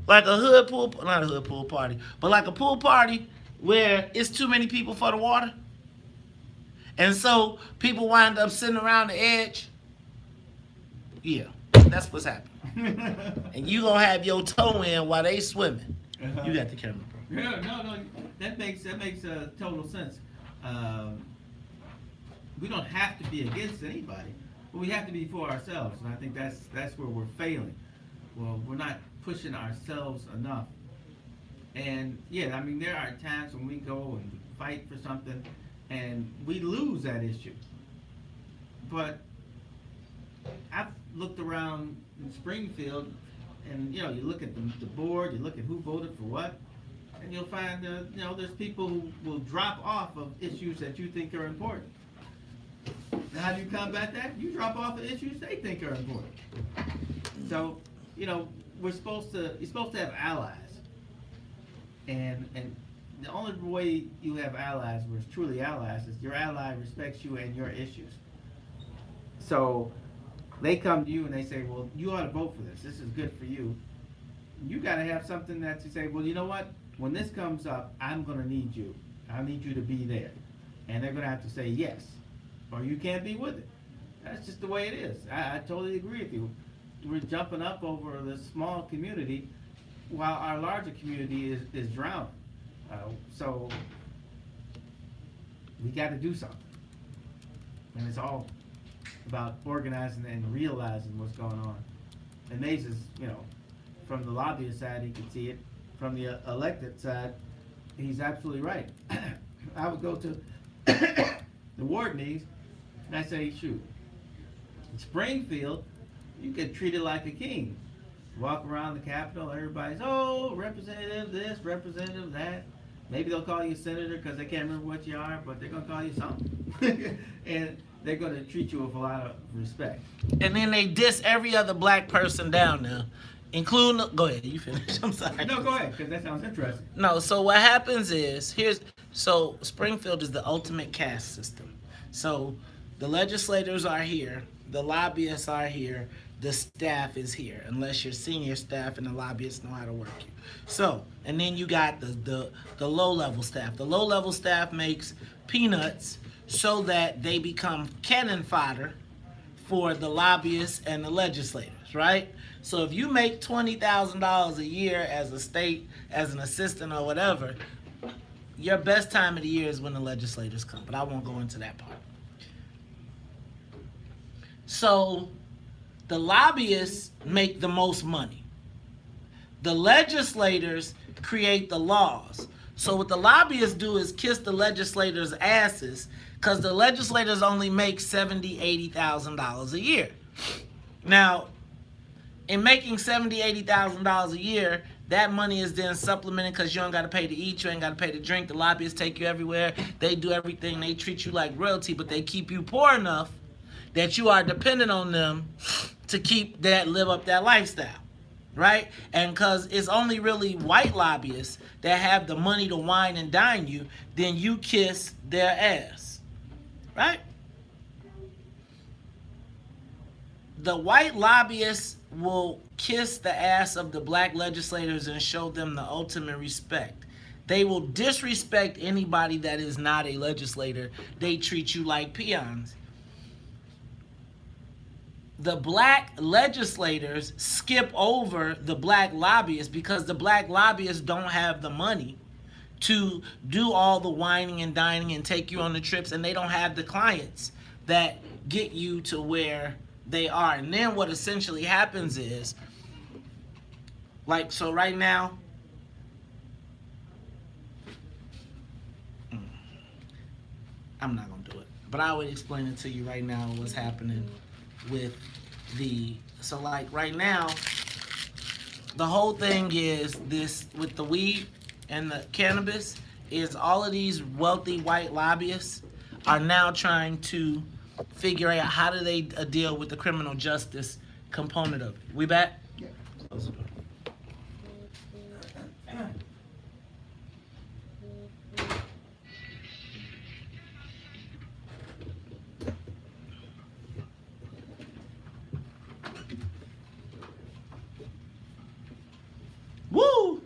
Like a hood pool, not a hood pool party, but like a pool party where it's too many people for the water. And so people wind up sitting around the edge. Yeah, that's what's happening. And you gonna have your toe in while they swimming. You got the camera, bro. Yeah, no, that makes total sense. We don't have to be against anybody, but we have to be for ourselves, and I think that's where we're failing. Well, we're not pushing ourselves enough. And yeah, I mean, there are times when we go and fight for something and we lose that issue. But I've looked around in Springfield And you look at the board, you look at who voted for what, and you'll find there's people who will drop off of issues that you think are important. Now, how do you combat that? You drop off of issues they think are important. So, you're supposed to have allies, and the only way you have allies, where it's truly allies, is your ally respects you and your issues. So they come to you and they say, well, you ought to vote for this. This is good for you. You got to have something that you say, well, you know what? When this comes up, I'm going to need you. I need you to be there. And they're going to have to say yes, or you can't be with it. That's just the way it is. I totally agree with you. We're jumping up over this small community while our larger community is drowning. So we got to do something. And it's all about organizing and realizing what's going on. And Mays is, from the lobbyist side, he can see it. From the elected side, he's absolutely right. I would go to the ward meetings and I say, shoot, in Springfield, you get treated like a king. Walk around the Capitol, everybody's, representative this, representative that. Maybe they'll call you senator because they can't remember what you are, but they're going to call you something. And they're going to treat you with a lot of respect. And then they diss every other black person down there, including... Go ahead, you finish. I'm sorry. No, go ahead, because that sounds interesting. No, so what happens is, so Springfield is the ultimate caste system. So the legislators are here, the lobbyists are here, the staff is here, unless you're senior staff and the lobbyists know how to work you. So, and then you got the low-level staff. The low-level staff makes peanuts so that they become cannon fodder for the lobbyists and the legislators, right? So if you make $20,000 a year as a state, as an assistant or whatever, your best time of the year is when the legislators come, but I won't go into that part. So the lobbyists make the most money. The legislators create the laws. So what the lobbyists do is kiss the legislators' asses because the legislators only make $70,000, $80,000 a year. Now, in making $70,000, $80,000 a year, that money is then supplemented because you don't got to pay to eat, you ain't got to pay to drink. The lobbyists take you everywhere. They do everything. They treat you like royalty, but they keep you poor enough that you are dependent on them to live up that lifestyle, right? And because it's only really white lobbyists that have the money to wine and dine you, then you kiss their ass, right? The white lobbyists will kiss the ass of the black legislators and show them the ultimate respect. They will disrespect anybody that is not a legislator. They treat you like peons. The black legislators skip over the black lobbyists because the black lobbyists don't have the money to do all the whining and dining and take you on the trips, and they don't have the clients that get you to where they are. And then what essentially happens is, so right now, I'm not going to do it, but I would explain it to you right now what's happening with so right now, the whole thing is this with the weed and the cannabis is all of these wealthy white lobbyists are now trying to figure out how do they deal with the criminal justice component of it. We back? Yeah. Woo!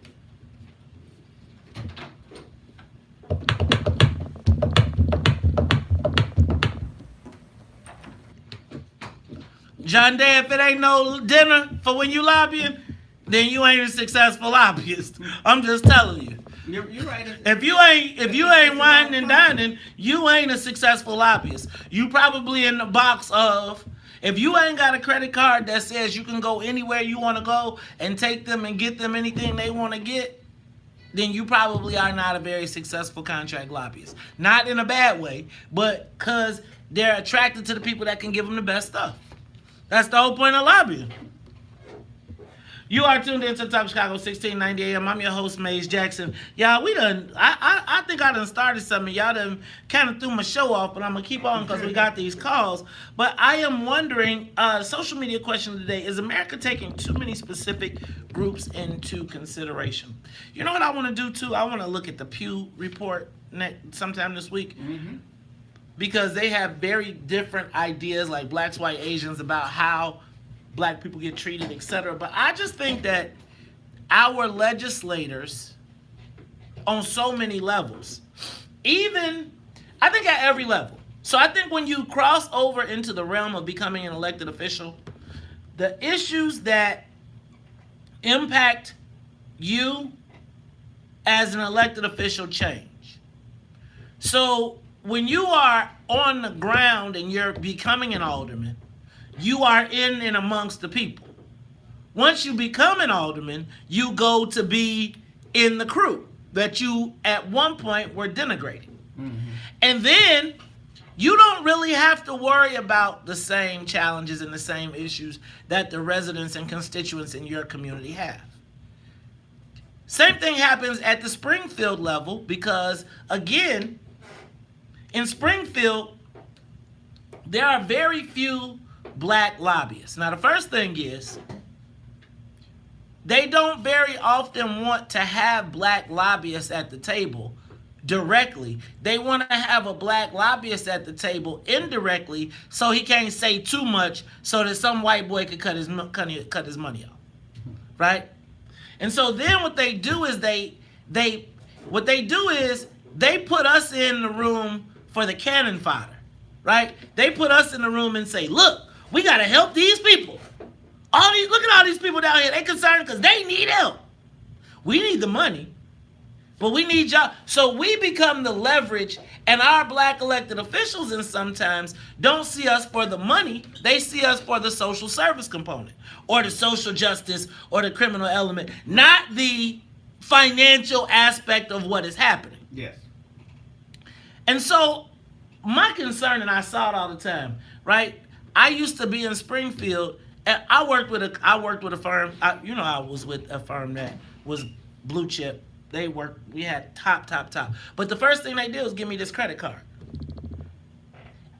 John Day, if it ain't no dinner for when you lobbying, then you ain't a successful lobbyist. I'm just telling you. You're right. If you ain't whining and dining, you ain't a successful lobbyist. You probably in the box of, if you ain't got a credit card that says you can go anywhere you want to go and take them and get them anything they want to get, then you probably are not a very successful contract lobbyist. Not in a bad way, but because they're attracted to the people that can give them the best stuff. That's the whole point of lobbying. You are tuned into the Talk of Chicago 1690 AM. I'm your host, Maze Jackson. Y'all, I think I done started something. Y'all done kind of threw my show off, but I'm going to keep on because we got these calls. But I am wondering, social media question today, is America taking too many specific groups into consideration? You know what I want to do, too? I want to look at the Pew report sometime this week. Mm-hmm. Because they have very different ideas, like blacks, white, Asians, about how black people get treated, etc. But I just think that our legislators, on so many levels, I think at every level. So I think when you cross over into the realm of becoming an elected official, the issues that impact you as an elected official change. So when you are on the ground and you're becoming an alderman, you are in and amongst the people. Once you become an alderman, you go to be in the crew that you at one point were denigrating. Mm-hmm. And then you don't really have to worry about the same challenges and the same issues that the residents and constituents in your community have. Same thing happens at the Springfield level because, again, in Springfield, there are very few black lobbyists. Now, the first thing is, they don't very often want to have black lobbyists at the table directly. They want to have a black lobbyist at the table indirectly so he can't say too much so that some white boy could cut his money off, right? And so then what they do is they put us in the room for the cannon fodder, right? They put us in the room and say, look, we got to help these people. Look at all these people down here. They concerned because they need help. We need the money, but we need y'all. So we become the leverage, and our black elected officials and sometimes don't see us for the money. They see us for the social service component or the social justice or the criminal element, not the financial aspect of what is happening. Yes. And so my concern, and I saw it all the time, right? I used to be in Springfield, and I worked with a firm. I was with a firm that was blue chip. We had top. But the first thing they did was give me this credit card.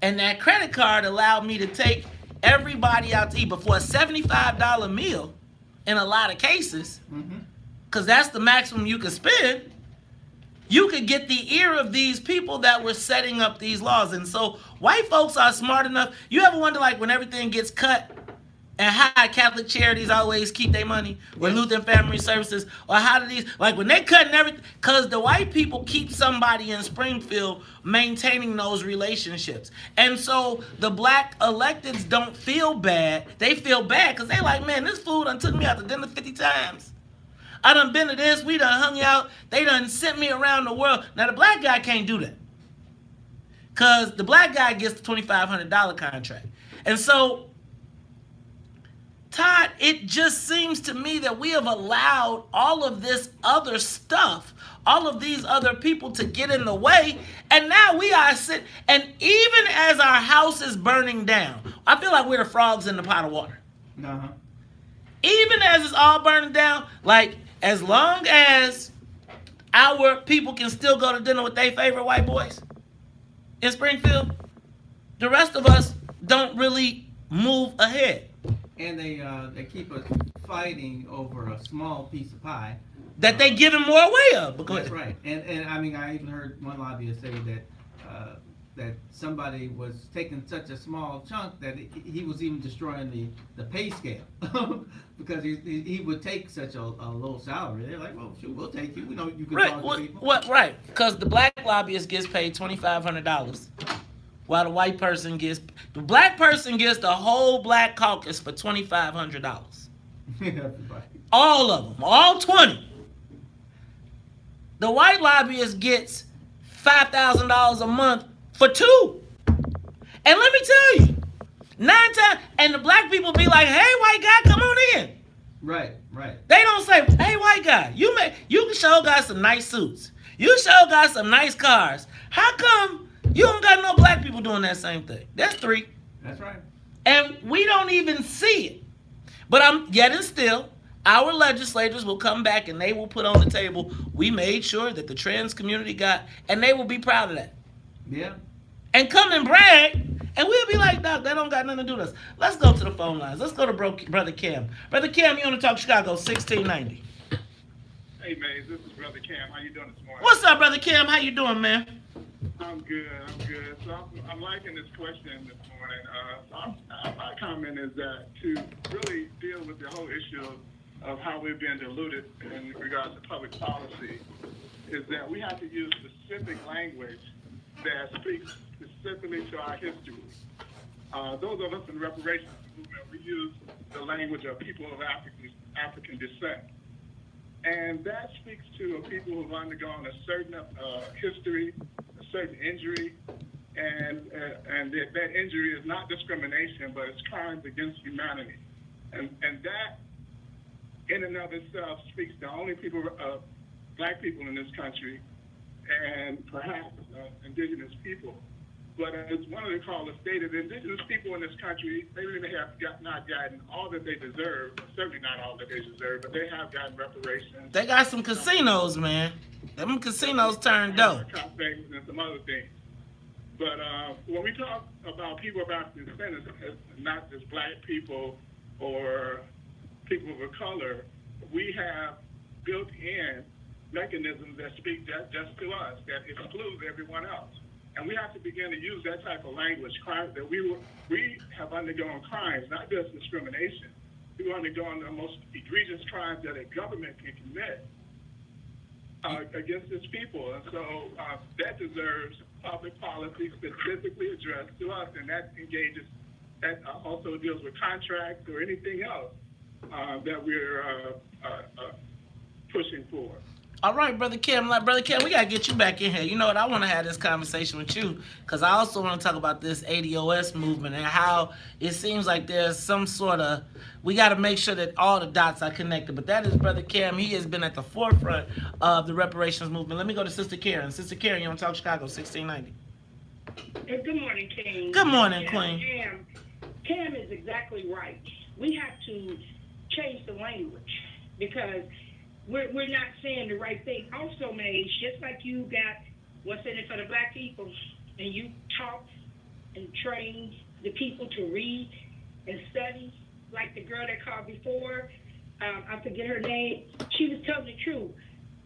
And that credit card allowed me to take everybody out to eat. But for a $75 meal, in a lot of cases, because that's the maximum you could spend, you could get the ear of these people that were setting up these laws. And so white folks are smart enough. You ever wonder, like, when everything gets cut and how Catholic charities always keep their money, or Lutheran Family Services, or how do these, like, when they cutting everything, because the white people keep somebody in Springfield maintaining those relationships. And so the black electeds don't feel bad. They feel bad because they like, man, this fool done took me out to dinner 50 times. I done been to this, we done hung out, they done sent me around the world. Now, the black guy can't do that. Because the black guy gets the $2,500 contract. And so, Todd, it just seems to me that we have allowed all of this other stuff, all of these other people to get in the way, and now we are sitting, and even as our house is burning down, I feel like we're the frogs in the pot of water. Uh-huh. Even as it's all burning down, like, as long as our people can still go to dinner with their favorite white boys in Springfield, the rest of us don't really move ahead. And they keep us fighting over a small piece of pie that they give him more away of. That's right. And I mean, I even heard one lobbyist say that that somebody was taking such a small chunk that he was even destroying the pay scale because he would take such a low salary. They're like, well, shoot, we'll take you. We know you can talk to people. Right, because the black lobbyist gets paid $2,500, while the white person gets, the black person gets the whole black caucus for $2,500. Everybody. All of them, all 20. The white lobbyist gets $5,000 a month for 2. And let me tell you, 9 times, and the black people be like, hey, white guy, come on in. Right. They don't say, hey, white guy, you sure got some nice suits. You sure got some nice cars. How come you don't got no black people doing that same thing? That's 3. That's right. And we don't even see it. But yet and still, Our legislators will come back and they will put on the table, we made sure that the trans community got, and they will be proud of that. Yeah. And come and brag, and we'll be like, Doc, that don't got nothing to do with us. Let's go to the phone lines. Let's go to Brother Cam. Brother Cam, you on the Talk Chicago, 1690. Hey, Maze, this is Brother Cam. How you doing this morning? What's up, Brother Cam? How you doing, man? I'm good. So I'm liking this question this morning. My comment is that to really deal with the whole issue of how we've been diluted in regards to public policy is that we have to use specific language that speaks specifically to our history. Those of us in the reparations movement, we use the language of people of African descent. And that speaks to people who've undergone a certain history, a certain injury, and that injury is not discrimination, but it's crimes against humanity. And that, in and of itself, speaks to only people, black people in this country, and perhaps indigenous people. But as one of the callers stated, indigenous people in this country, they really have not gotten all that they deserve, certainly not all that they deserve, but they have gotten reparations. They got some casinos, man. Them casinos turned dope. And some other things. But when we talk about people of African descent, it's not just black people or people of color. We have built in mechanisms that speak just to us, that exclude everyone else. And we have to begin to use that type of language, crimes that we have undergone crimes, not just discrimination. We've undergone the most egregious crimes that a government can commit against its people. And so that deserves public policy specifically addressed to us, and that also deals with contracts or anything else that we're pushing for. All right, Brother Kim, we got to get you back in here. You know what? I want to have this conversation with you because I also want to talk about this ADOS movement and how it seems like there's some sort of, we got to make sure that all the dots are connected. But that is Brother Cam. He has been at the forefront of the reparations movement. Let me go to Sister Karen. Sister Karen, you on Talk Chicago, 1690. Good morning, King. Good morning, Queen. Cam is exactly right. We have to change the language because we're not saying the right thing. Also, Maze, just like you got what's in it for the black people, and you taught and trained the people to read and study, like the girl that called before, I forget her name, she was telling the truth.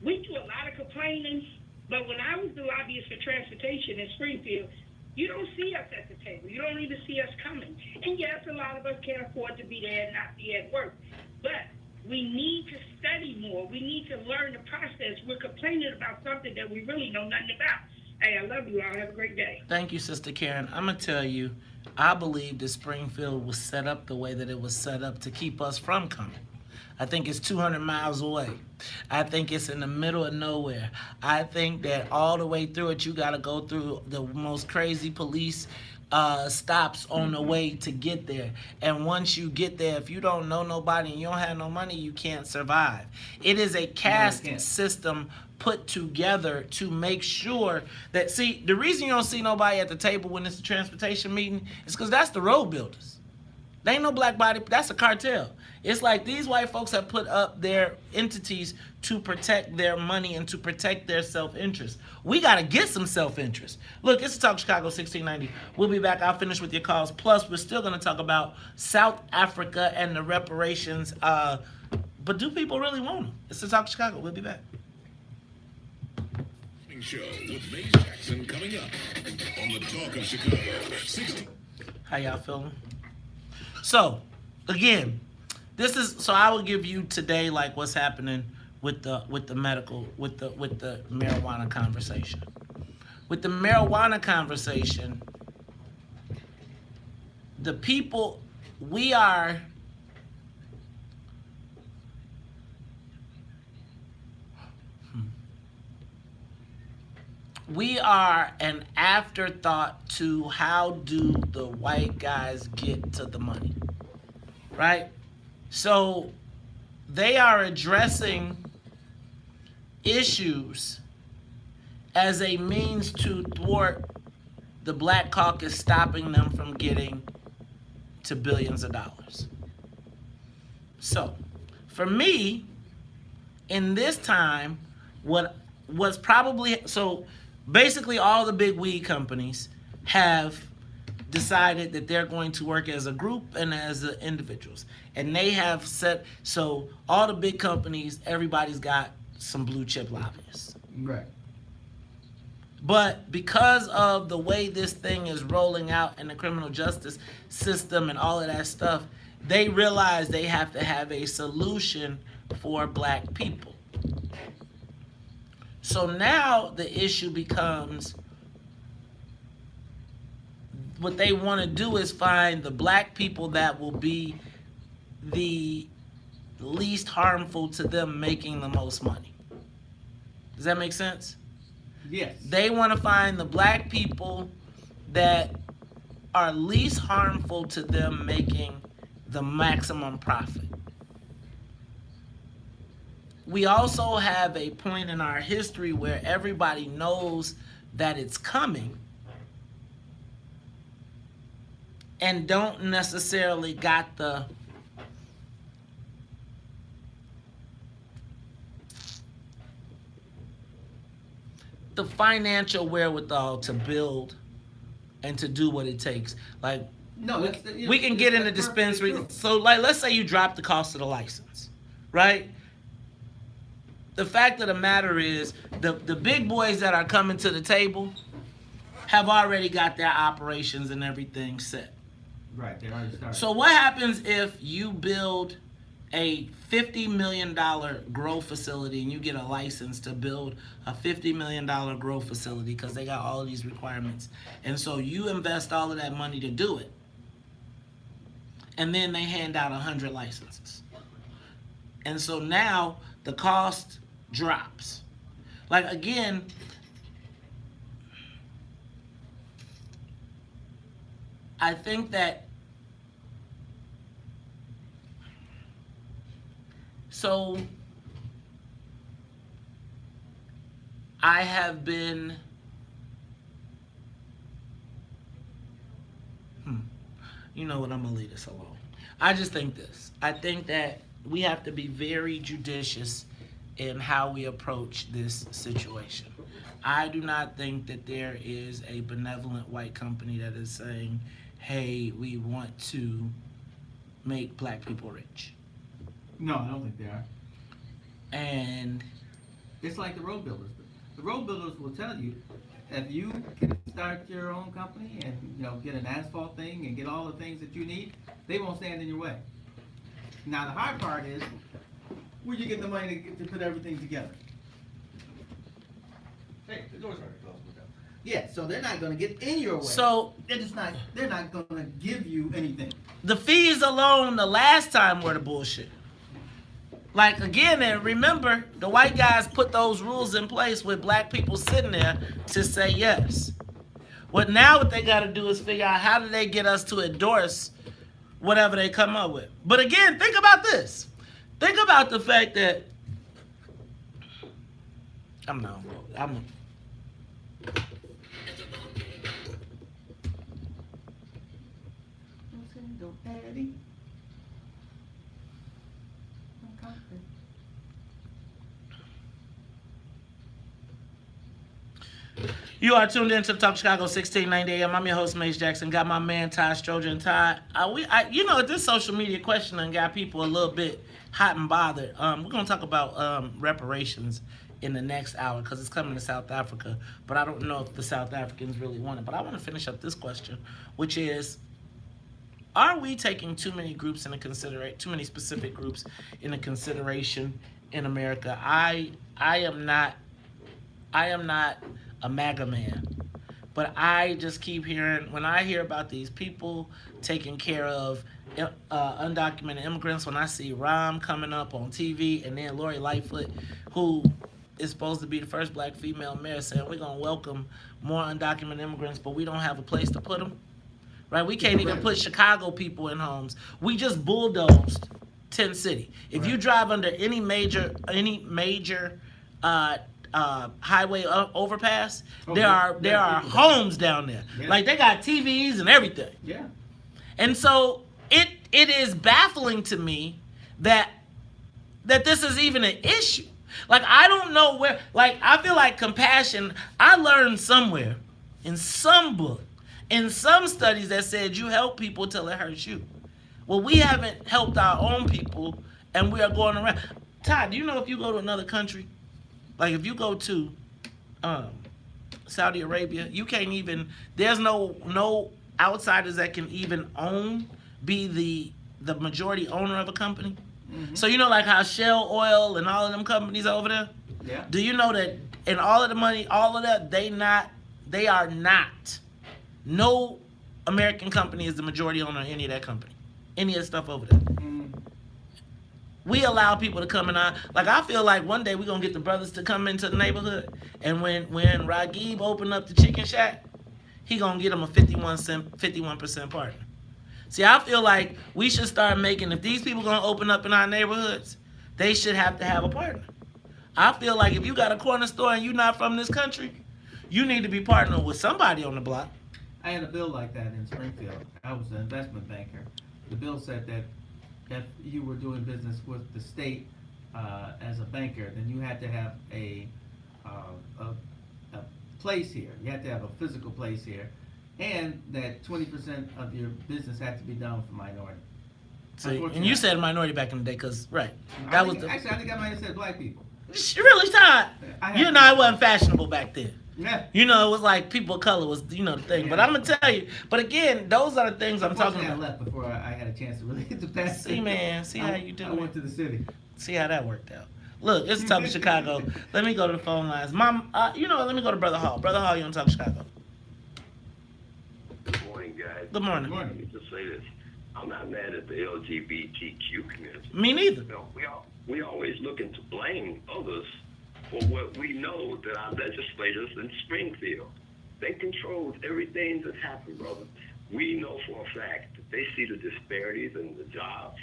We do a lot of complaining, but when I was the lobbyist for transportation in Springfield, you don't see us at the table. You don't even see us coming. And yes, a lot of us can't afford to be there and not be at work. But we need to study more. We need to learn the process. We're complaining about something that we really know nothing about. Hey, I love you all. Have a great day. Thank you, Sister Karen. I'm going to tell you, I believe that Springfield was set up the way that it was set up to keep us from coming. I think it's 200 miles away. I think it's in the middle of nowhere. I think that all the way through it, you got to go through the most crazy police stops on the way to get there. And once you get there, if you don't know nobody and you don't have no money, you can't survive. It is a caste system put together to make sure that, see, the reason you don't see nobody at the table when it's a transportation meeting is because that's the road builders. They ain't no black body, that's a cartel. It's like these white folks have put up their entities to protect their money and to protect their self-interest. We got to get some self-interest. Look, it's Talk Chicago 1690. We'll be back. I'll finish with your calls. Plus, we're still going to talk about South Africa and the reparations. But do people really want them? It's the Talk Chicago. We'll be back. Show with Maze Jackson coming up on the Talk of Chicago 16. How y'all feeling? So, again, so I will give you today like what's happening with the marijuana conversation. With the marijuana conversation, the people, we are an afterthought to how do the white guys get to the money, right? So they are addressing issues as a means to thwart the Black Caucus, stopping them from getting to billions of dollars. So For me, in this time, what was probably, so basically all the big weed companies have decided that they're going to work as a group and as individuals. And they have set, so all the big companies, everybody's got some blue chip lobbyists. Right. But because of the way this thing is rolling out in the criminal justice system and all of that stuff, they realize they have to have a solution for black people. So now the issue becomes, what they want to do is find the black people that will be the least harmful to them making the most money. Does that make sense? Yes. They want to find the black people that are least harmful to them making the maximum profit. We also have a point in our history where everybody knows that it's coming and don't necessarily got the financial wherewithal to build and to do what it takes. Like, No, we can get into dispensary. So, like, let's say you drop the cost of the license, right? The fact of the matter is, the big boys that are coming to the table have already got their operations and everything set. Right, they already started. So what happens if you build a $50 million grow facility and you get a license to build a $50 million grow facility because they got all of these requirements, and so you invest all of that money to do it, and then they hand out 100 licenses, and so now the cost drops. Like, again, I think that, so I have been, you know what, I'm gonna leave this alone. I just think this. I think that we have to be very judicious in how we approach this situation. I do not think that there is a benevolent white company that is saying, hey, we want to make black people rich. No, I don't think they are. And it's like the road builders. The road builders will tell you, if you can start your own company and, you know, get an asphalt thing and get all the things that you need, they won't stand in your way. Now the hard part is, where you get the money to put everything together? Hey, the door's already closed. Yeah, so they're not going to get in your way. So they're not going to give you anything. The fees alone the last time were the bullshit. Like, again, and remember, the white guys put those rules in place with black people sitting there to say yes. What they got to do is figure out how do they get us to endorse whatever they come up with. But again, think about this. Think about the fact that you are tuned in to the Talk Chicago 1690 AM. I'm your host, Mace Jackson. Got my man, Ty Strojan. Ty, this social media question done got people a little bit hot and bothered. We're going to talk about reparations in the next hour because it's coming to South Africa. But I don't know if the South Africans really want it. But I want to finish up this question, which is, are we taking too many groups into consideration, too many specific groups into consideration in America? I am not a MAGA man, but I just keep hearing, when I hear about these people taking care of undocumented immigrants, when I see Rahm coming up on TV and then Lori Lightfoot, who is supposed to be the first black female mayor, saying we're going to welcome more undocumented immigrants, but we don't have a place to put them, right? We can't even put Chicago people in homes. We just bulldozed 10 City. If you drive under any major highway overpass, there are homes down there. Yeah. Like, they got TVs and everything. Yeah. And so it is baffling to me that that this is even an issue. Like, I don't know where, like, I feel like compassion, I learned somewhere, in some book, in some studies that said you help people till it hurts you. Well, we haven't helped our own people, and we are going around. Todd, do you know if you go to another country, like if you go to Saudi Arabia, you can't even, there's no outsiders that can even be the majority owner of a company. Mm-hmm. So you know like how Shell Oil and all of them companies over there? Yeah. Do you know that in all of the money, all of that, they are not. No American company is the majority owner of any of that company. Any of the stuff over there. Mm. We allow people to come in our, like I feel like one day we're gonna get the brothers to come into the neighborhood, and when Ragib opened up the chicken shack, he gonna get them a 51% partner. See, I feel like we should start making, if these people gonna open up in our neighborhoods, they should have to have a partner. I feel like if you got a corner store and you're not from this country, you need to be partnering with somebody on the block. I had a bill like that in Springfield. I was an investment banker. The bill said that if you were doing business with the state as a banker, then you had to have a place here. You had to have a physical place here, and that 20% of your business had to be done for minority. So, and you said minority back in the day, cause right, I think I might have said black people. Really, Todd? You know, it wasn't fashionable back then. Yeah. You know, it was like people of color was, you know, the thing. Yeah. But I'm gonna tell you. But again, those are the things I'm talking about. I left before I had a chance to really get to pass. See, man, see how you do. I went to the city. See how that worked out. Look, it's Talk Chicago. Let me go to the phone lines. Mom, you know, let me go to Brother Hall. Brother Hall, you on Talk Chicago? Good morning, guys. Good morning. Good morning. Let me just say this. I'm not mad at the LGBTQ community. Me neither. No, we always looking to blame others for what we know that our legislators in Springfield, they control everything that's happened, brother. We know for a fact that they see the disparities in the jobs.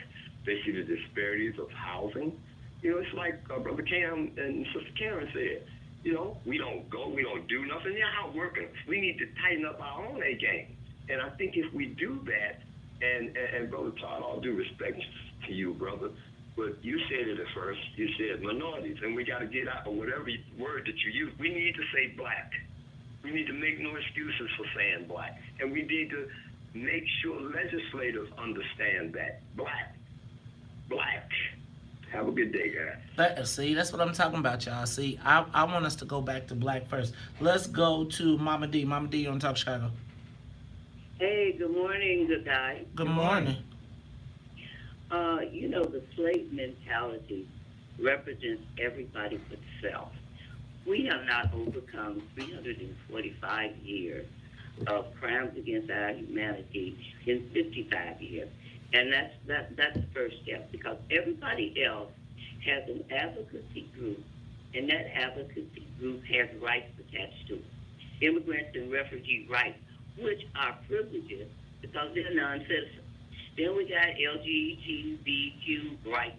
They see the disparities of housing. You know, it's like Brother Cam and Sister Karen said, you know, we don't do nothing. They're out working. We need to tighten up our own A game. And I think if we do that, and Brother Todd, all due respect to you, brother, but you said it at first. You said minorities, and we got to get out of whatever word that you use. We need to say black. We need to make no excuses for saying black. And we need to make sure legislators understand that. Black. Have a good day, guys. See, that's what I'm talking about, y'all. See, I want us to go back to black first. Let's go to Mama D. Mama D, you on Talk Chicago? Hey, good morning, good guy. Good morning. You know, the slave mentality represents everybody but self. We have not overcome 345 years of crimes against our humanity in 55 years. And that's the first step, because everybody else has an advocacy group, and that advocacy group has rights attached to it. Immigrants and refugee rights, which are privileges because they're non-citizens. Then we got LGBTQ rights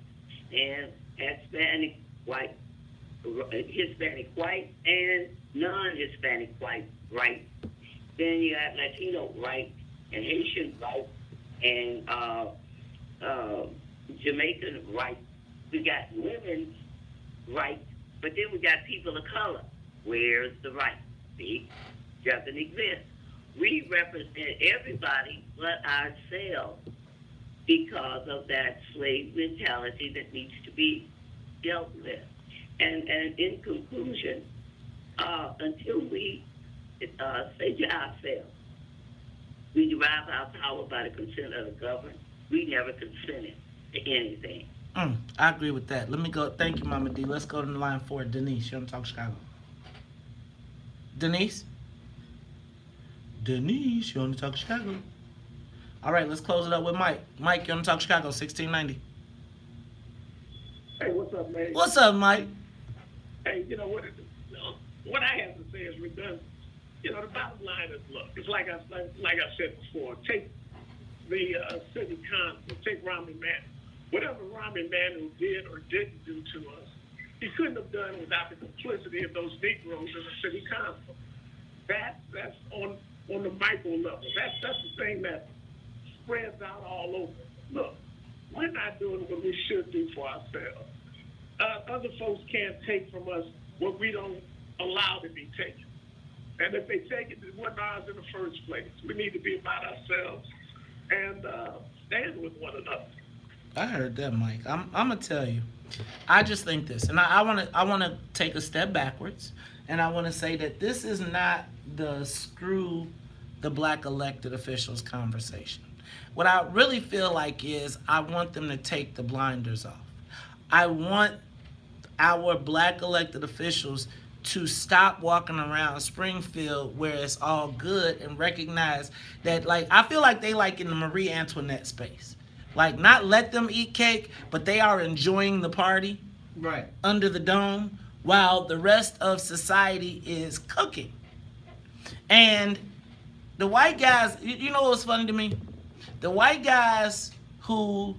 and Hispanic white, and non-Hispanic white rights. Then you got Latino rights and Haitian rights and Jamaican rights. We got women's rights, but then we got people of color. Where's the right? See, doesn't exist. We represent everybody but ourselves because of that slave mentality that needs to be dealt with. And in conclusion, until we say to ourselves, we derive our power by the consent of the government, we never consented to anything. I agree with that. Let me go. Thank you, Mama D. Let's go to the line for Denise. You want to Talk Chicago? Denise? Denise, you want to Talk Chicago? All right, let's close it up with Mike. Mike, you want to Talk Chicago? 1690. Hey, what's up, man? What's up, Mike? Hey, you know what I have to say is redundant. You know, the bottom line is, look, it's like I said before. Take the city council, take Rami Mann. Whatever Rami Mann did or didn't do to us, he couldn't have done without the complicity of those Negroes in the city council. That's on the micro level. That's the thing that spreads out all over. Look, we're not doing what we should do for ourselves. other folks can't take from us what we don't allow to be taken. And if they take it, it wasn't ours in the first place. We need to be about ourselves and stand with one another. I heard that, Mike. I'm gonna tell you. I just think this, and I wanna take a step backwards, and I wanna say that this is not the screw the black elected officials conversation. What I really feel like is I want them to take the blinders off. I want our black elected officials to stop walking around Springfield where it's all good and recognize that, like, I feel like they like in the Marie Antoinette space. Like, not let them eat cake, but they are enjoying the party Right. under the dome while the rest of society is cooking. And the white guys, you know what's funny to me? The white guys who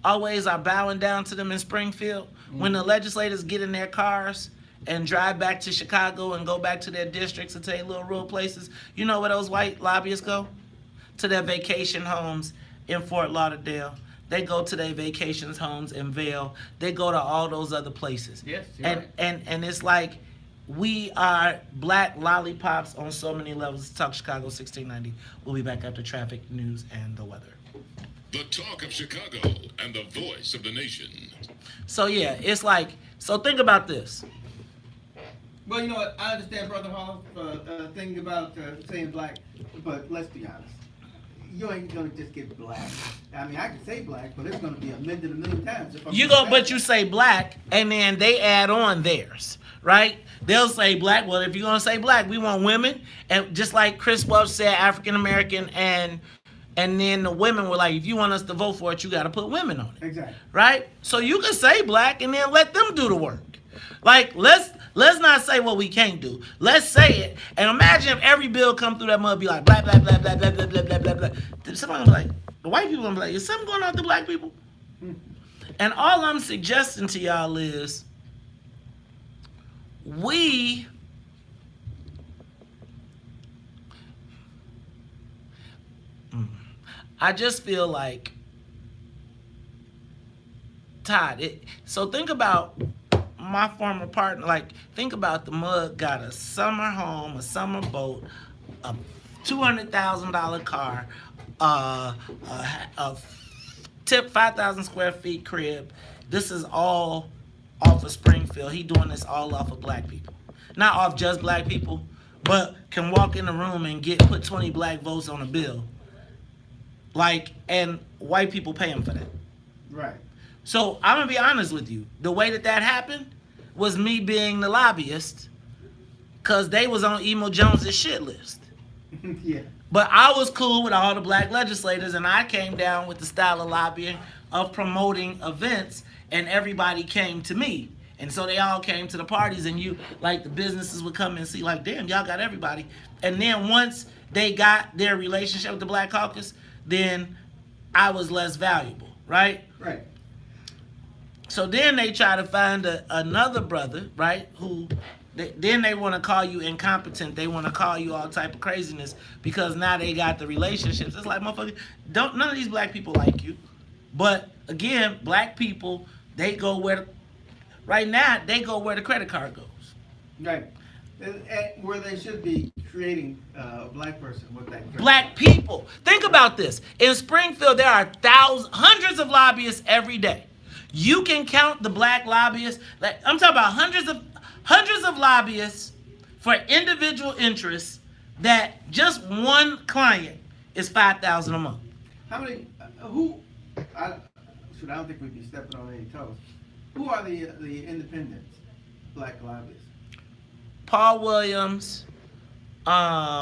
always are bowing down to them in Springfield, when the legislators get in their cars and drive back to Chicago and go back to their districts and to their little rural places, you know where those white lobbyists go? To their vacation homes in Fort Lauderdale. They go to their vacation homes in Vail. They go to all those other places. Yes, and it's like we are black lollipops on so many levels. Talk Chicago 1690. We'll be back after traffic, news, and the weather. The talk of Chicago and the voice of the nation. So yeah, it's like, so think about this. Well, you know what? I understand Brother Hall's thing about saying black, but let's be honest. You ain't gonna just get black. I mean, I can say black, but it's gonna be amended a million times. If I'm But you say black, and then they add on theirs, right? They'll say black. Well, if you're gonna say black, we want women, and just like Chris Welch said, African American, and then the women were like, if you want us to vote for it, you got to put women on it. Exactly. Right? So you can say black and then let them do the work. Like, let's not say what we can't do. Let's say it. And imagine if every bill come through that mud be like, blah, blah, blah, blah, blah, blah, blah, blah, blah, blah. Somebody gonna be like, the white people gonna be like, is something going on with the black people? And all I'm suggesting to y'all is, I just feel like, Todd, so think about my former partner, like, think about the mug got a summer home, a summer boat, a $200,000 car, a tip 5,000 square feet crib. This is all off of Springfield. He doing this all off of black people. Not off just black people, but can walk in the room and put 20 black votes on a bill. Like, and white people pay him for that. Right. So I'm gonna be honest with you. The way that happened was me being the lobbyist, cause they was on Emo Jones's shit list. Yeah. But I was cool with all the black legislators, and I came down with the style of lobbying of promoting events, and everybody came to me. And so they all came to the parties, and the businesses would come and see, like, damn, y'all got everybody. And then once they got their relationship with the Black Caucus, then I was less valuable, right? Right. So then they try to find another brother, right, who then they want to call you incompetent. They want to call you all type of craziness because now they got the relationships. It's like, motherfucker, none of these black people like you. But again, black people, they go where the credit card goes. Right. Where they should be creating a black person with that. Black people. Think about this. In Springfield, there are hundreds of lobbyists every day. You can count the black lobbyists. Like, I'm talking about hundreds of lobbyists for individual interests that just one client is $5,000 a month. How many? I don't think we'd be stepping on any toes. Who are the independents, black lobbyists? Paul Williams, Ron.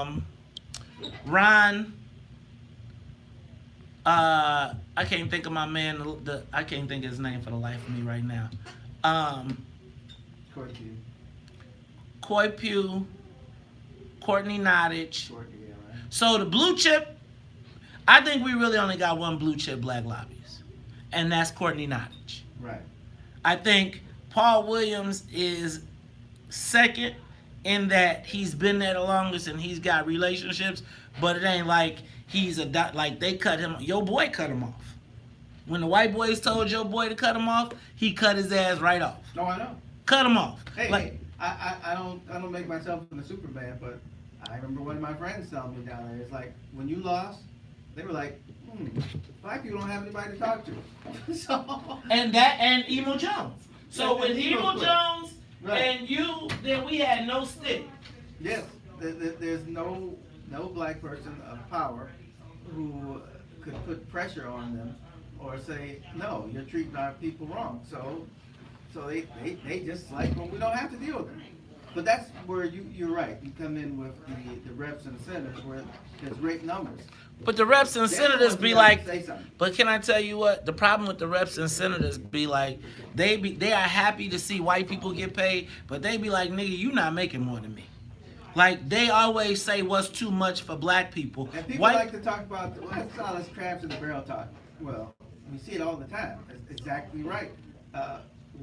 I can't think of my man. I can't think of his name for the life of me right now. Coy Pugh, Courtney Nottage. So the blue chip, I think we really only got one blue chip black lobbyist, and that's Courtney Nottage. Right. I think Paul Williams is second in that he's been there the longest and he's got relationships, but it ain't like he's they cut him. Your boy cut him off. When the white boys told your boy to cut him off, he cut his ass right off. No, I know. Cut him off. Hey, like, hey, I don't make myself into Superman, but I remember one of my friends telling me down there, it's like, when you lost, they were like, black people don't have anybody to talk to. So, and Emo Jones. So with Emo Jones and you, then we had no stick. Yes, there's no black person of power who could put pressure on them or say, no, you're treating our people wrong. So they just like, well, we don't have to deal with them. But that's where you're right. You come in with the reps and senators where there's great numbers. But the reps and senators be like, but can I tell you what? The problem with the reps and senators be like, they are happy to see white people get paid, but they be like, nigga, you not making more than me. Like, they always say what's too much for black people. And people like to talk about, well, that's all this crabs in the barrel talk. Well, we see it all the time. That's exactly right.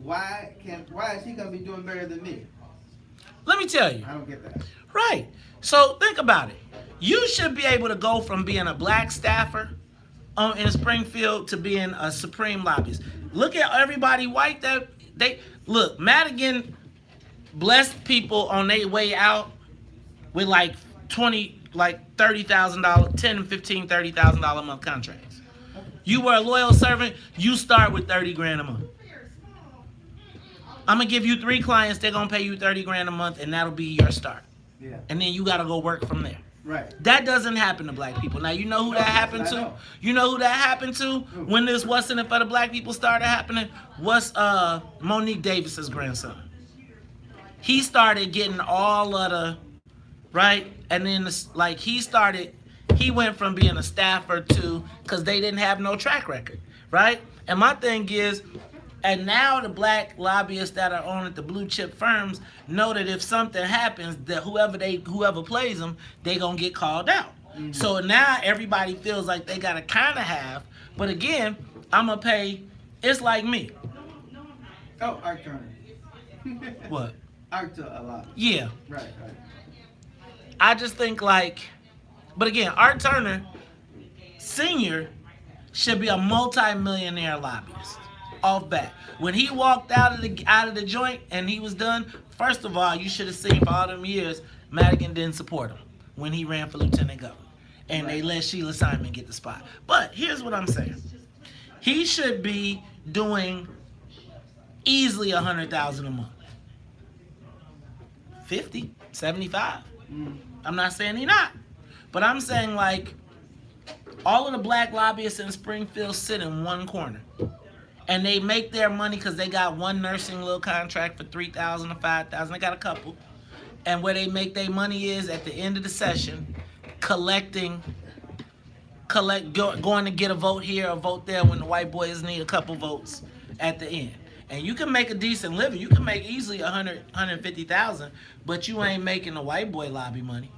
Why is he going to be doing better than me? Let me tell you. I don't get that. Right. So think about it. You should be able to go from being a black staffer in Springfield to being a supreme lobbyist. Look at everybody white that look. Madigan blessed people on their way out with like $30,000, $10, $15, $30,000 a month contracts. You were a loyal servant. You start with $30,000 a month. I'm gonna give you 3 clients. They're gonna pay you $30,000 a month, and that'll be your start. Yeah. And then you gotta go work from there. Right. That doesn't happen to black people. Now you know who that happened to. You know who that happened to when this wasn't it for the black people started happening. What's Monique Davis's grandson? He started getting all of the right, and then he went from being a staffer to because they didn't have no track record, right? And my thing is. And now the black lobbyists that are on at the blue chip firms know that if something happens, that whoever plays them, they gonna get called out. Mm-hmm. So now everybody feels like they gotta kind of have. But again, I'm gonna pay. It's like me. Oh, Art Turner. What? Art a lot. Yeah. Right. I just think like, but again, Art Turner, Sr. should be a multi-millionaire lobbyist. Off bat. When he walked out of the joint and he was done, first of all, you should have seen for all them years, Madigan didn't support him when he ran for lieutenant governor. And they let Sheila Simon get the spot. But here's what I'm saying. He should be doing easily $100,000 a month. 50, 75. I'm not saying he not. But I'm saying like all of the black lobbyists in Springfield sit in one corner. And they make their money because they got one nursing little contract for $3,000 or $5,000. They got a couple. And where they make their money is at the end of the session, going to get a vote here, a vote there when the white boys need a couple votes at the end. And you can make a decent living. You can make easily $150,000, but you ain't making the white boy lobby money.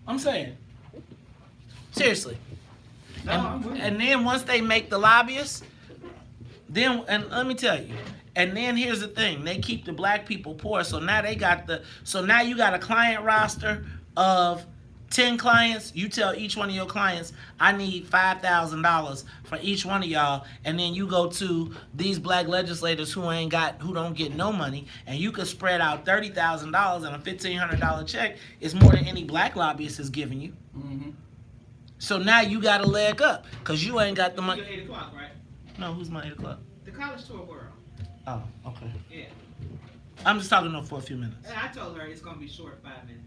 I'm saying. Seriously. And then once they make the lobbyists, then, and let me tell you, and then here's the thing, they keep the black people poor, so now you got a client roster of 10 clients. You tell each one of your clients, I need $5,000 for each one of y'all, and then you go to these black legislators who don't get no money, and you could spread out $30,000 and a $1,500 check is more than any black lobbyist is giving you. Mm-hmm. So now you got a leg up, because you ain't got the money. You're 8 o'clock, right? No, who's my 8 o'clock? The college tour world. Oh, okay. Yeah. I'm just talking for a few minutes. And I told her it's going to be short, 5 minutes.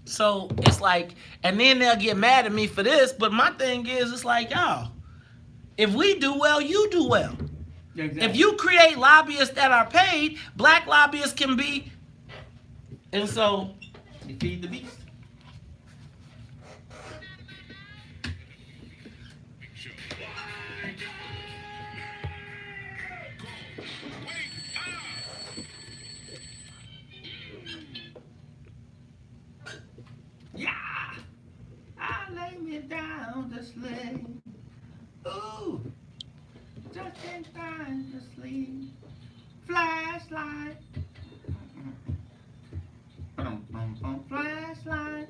So it's like, and then they'll get mad at me for this, but my thing is, it's like, y'all, if we do well, you do well. Exactly. If you create lobbyists that are paid, black lobbyists can be, and so you feed the beast. Yeah, I lay me down to sleep. Ooh, Nothing trying to sleep. Flashlight. Flashlight.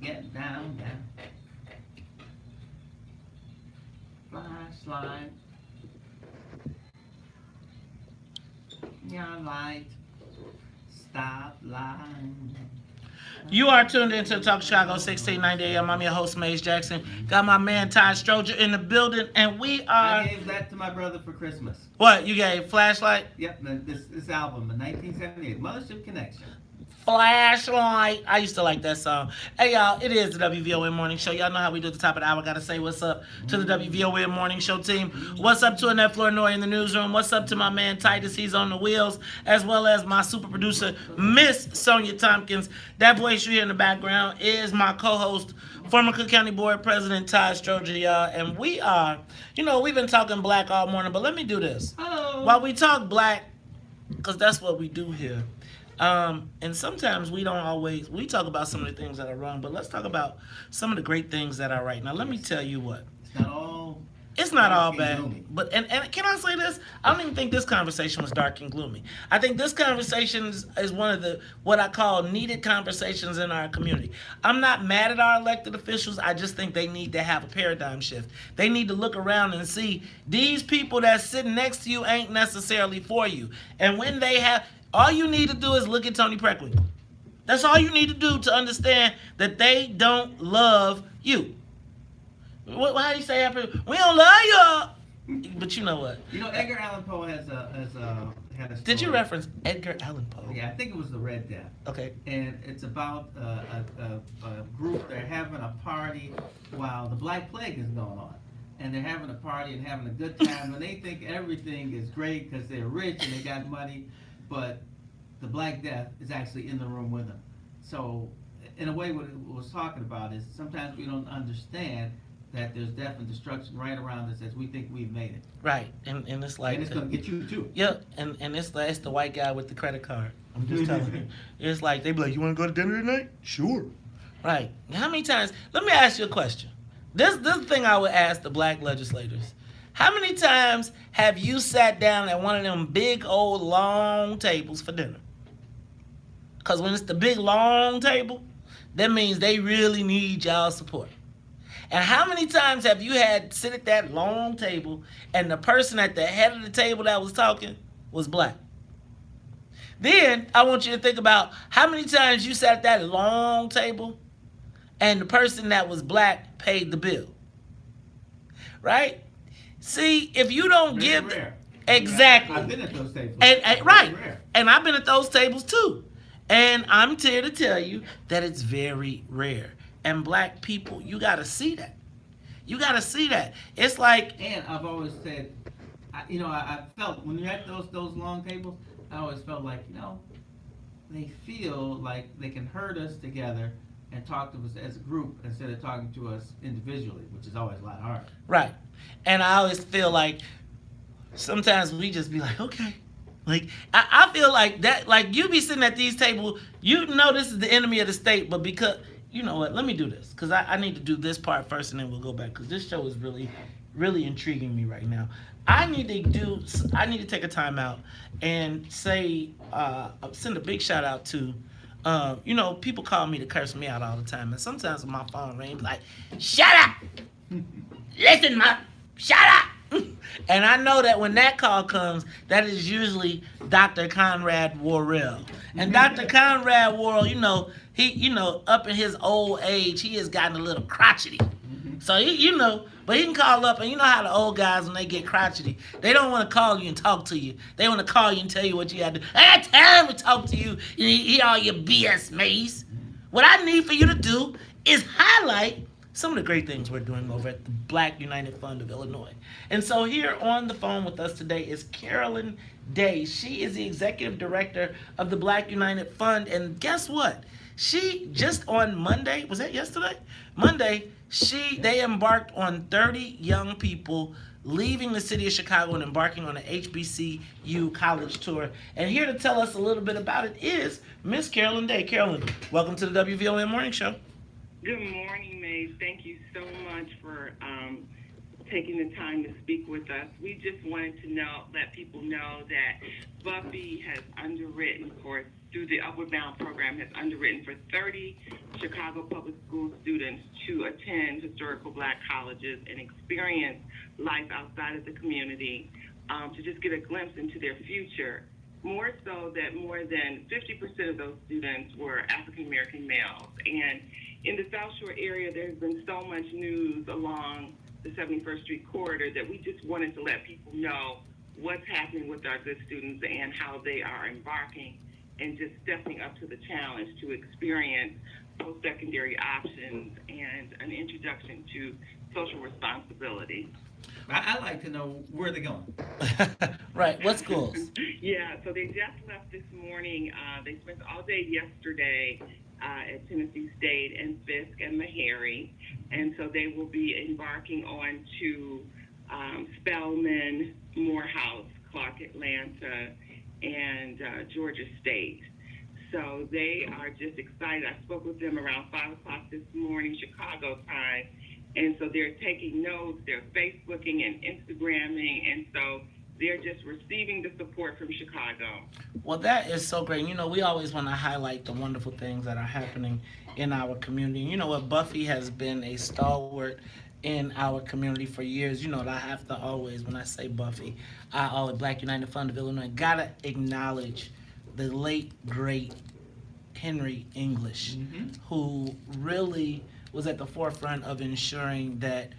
Get down, down. Flashlight. Your light. Stop line. You are tuned into Talk Chicago 1690 AM. I'm your host, Maze Jackson. Got my man Ty Stroger in the building, and we are. I gave that to my brother for Christmas. What? You gave Flashlight? Yep, this album, the 1978 Mothership Connection. Flashlight. I used to like that song. Hey, y'all, it is the WVON Morning Show. Y'all know how we do at the top of the hour. Gotta say what's up to the WVON Morning Show team. What's up to Annette Flournoy in the newsroom? What's up to my man Titus? He's on the wheels, as well as my super producer, Miss Sonia Tompkins. That voice you hear in the background is my co-host, former Cook County Board President Ty Stroger, y'all. And we are, we've been talking black all morning, but let me do this. While we talk black, because that's what we do here. And sometimes we talk about some of the things that are wrong, but let's talk about some of the great things that are right. Now, let me tell you what. It's not all bad. Gloomy. But and can I say this? I don't even think this conversation was dark and gloomy. I think this conversation is one of the what I call needed conversations in our community. I'm not mad at our elected officials. I just think they need to have a paradigm shift. They need to look around and see these people that's sitting next to you ain't necessarily for you. And when they have, all you need to do is look at Tony Preckwinkle. That's all you need to do to understand that they don't love you. How do you say that? We don't love you. But you know what? Edgar Allan Poe had a story. Did you reference Edgar Allan Poe? Yeah, I think it was The Red Death. Okay. And it's about a group. They're having a party while the Black Plague is going on. And they're having a party and having a good time. And they think everything is great because they're rich and they got money. But the Black Death is actually in the room with them. So, in a way, what it was talking about is sometimes we don't understand that there's death and destruction right around us as we think we've made it. Right, and it's like... And it's going to get you, too. Yeah, and it's the white guy with the credit card. I'm just telling you. It's like, they be like, you want to go to dinner tonight? Sure. Right. How many times... Let me ask you a question. This is the thing I would ask the black legislators. How many times have you sat down at one of them big old long tables for dinner? Because when it's the big long table, that means they really need y'all's support. And how many times have you had to sit at that long table and the person at the head of the table that was talking was black? Then I want you to think about how many times you sat at that long table and the person that was black paid the bill. Right? See, if you don't give... Rare. Exactly. I've been at those tables. And right. And I've been at those tables too. And I'm here to tell you that it's very rare. And black people, you got to see that. You got to see that. It's like... And I've always said, I felt, when you're at those long tables, I always felt like, they feel like they can herd us together and talk to us as a group instead of talking to us individually, which is always a lot harder. Right. And I always feel like sometimes we just be like, okay. Like, I feel like that, like you be sitting at these tables, this is the enemy of the state, but because... You know what? Let me do this because I need to do this part first and then we'll go back because this show is really, really intriguing me right now. I need to take a time out and say, send a big shout out to, people call me to curse me out all the time. And sometimes when my phone rings, like, shut up! Listen, shut up! And I know that when that call comes, that is usually Dr. Conrad Worrell. And Dr. Conrad Worrell, he, up in his old age, he has gotten a little crotchety. So, but he can call up, and you know how the old guys, when they get crotchety, they don't want to call you and talk to you. They want to call you and tell you what you got to do. I got time to talk to you and hear all your BS, Maze. What I need for you to do is highlight some of the great things we're doing over at the Black United Fund of Illinois. And so here on the phone with us today is Carolyn Day. She is the executive director of the Black United Fund. And guess what? She just on Monday, was that yesterday? Monday, They embarked on 30 young people leaving the city of Chicago and embarking on an HBCU college tour. And here to tell us a little bit about it is Miss Carolyn Day. Carolyn, welcome to the WVON Morning Show. Good morning, Maze. Thank you so much for taking the time to speak with us. We just wanted to let people know that Buffy has underwritten through the Upward Bound program, has underwritten for 30 Chicago public school students to attend historical Black colleges and experience life outside of the community, to just get a glimpse into their future. More so that more than 50% of those students were African American males. And in the South Shore area, there's been so much news along the 71st Street corridor that we just wanted to let people know what's happening with our good students and how they are embarking and just stepping up to the challenge to experience post-secondary options and an introduction to social responsibility. I'd like to know where they're going. Right, what schools? Yeah, so they just left this morning. They spent all day yesterday at Tennessee State and Fisk and Meharry. And so they will be embarking on to Spelman, Morehouse, Clark Atlanta, and Georgia State. So they are just excited. I spoke with them around 5 o'clock this morning, Chicago time. And so they're taking notes, they're Facebooking and Instagramming, and so they're just receiving the support from Chicago. Well, that is so great. You know, we always want to highlight the wonderful things that are happening in our community. You know what, Buffy has been a stalwart in our community for years. You know what, I have to always, when I say Buffy, I always, Black United Fund of Illinois, gotta acknowledge the late, great Henry English, who really was at the forefront of ensuring that,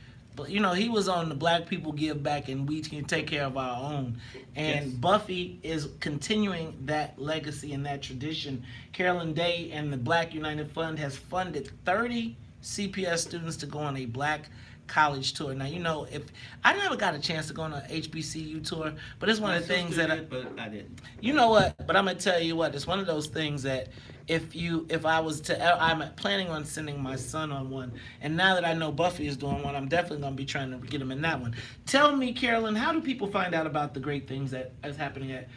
you know, he was on the Black People Give Back and we can take care of our own. And yes, Buffy is continuing that legacy and that tradition. Carolyn Day and the Black United Fund has funded 30 CPS students to go on a Black college tour. Now, you know, if I never got a chance to go on an HBCU tour, but it's one of the things that but I didn't. You know what? But I'm gonna tell you what. It's one of those things that if I was to, I'm planning on sending my son on one. And now that I know Buffy is doing one, I'm definitely gonna be trying to get him in that one. Tell me, Carolyn, how do people find out about the great things that is happening at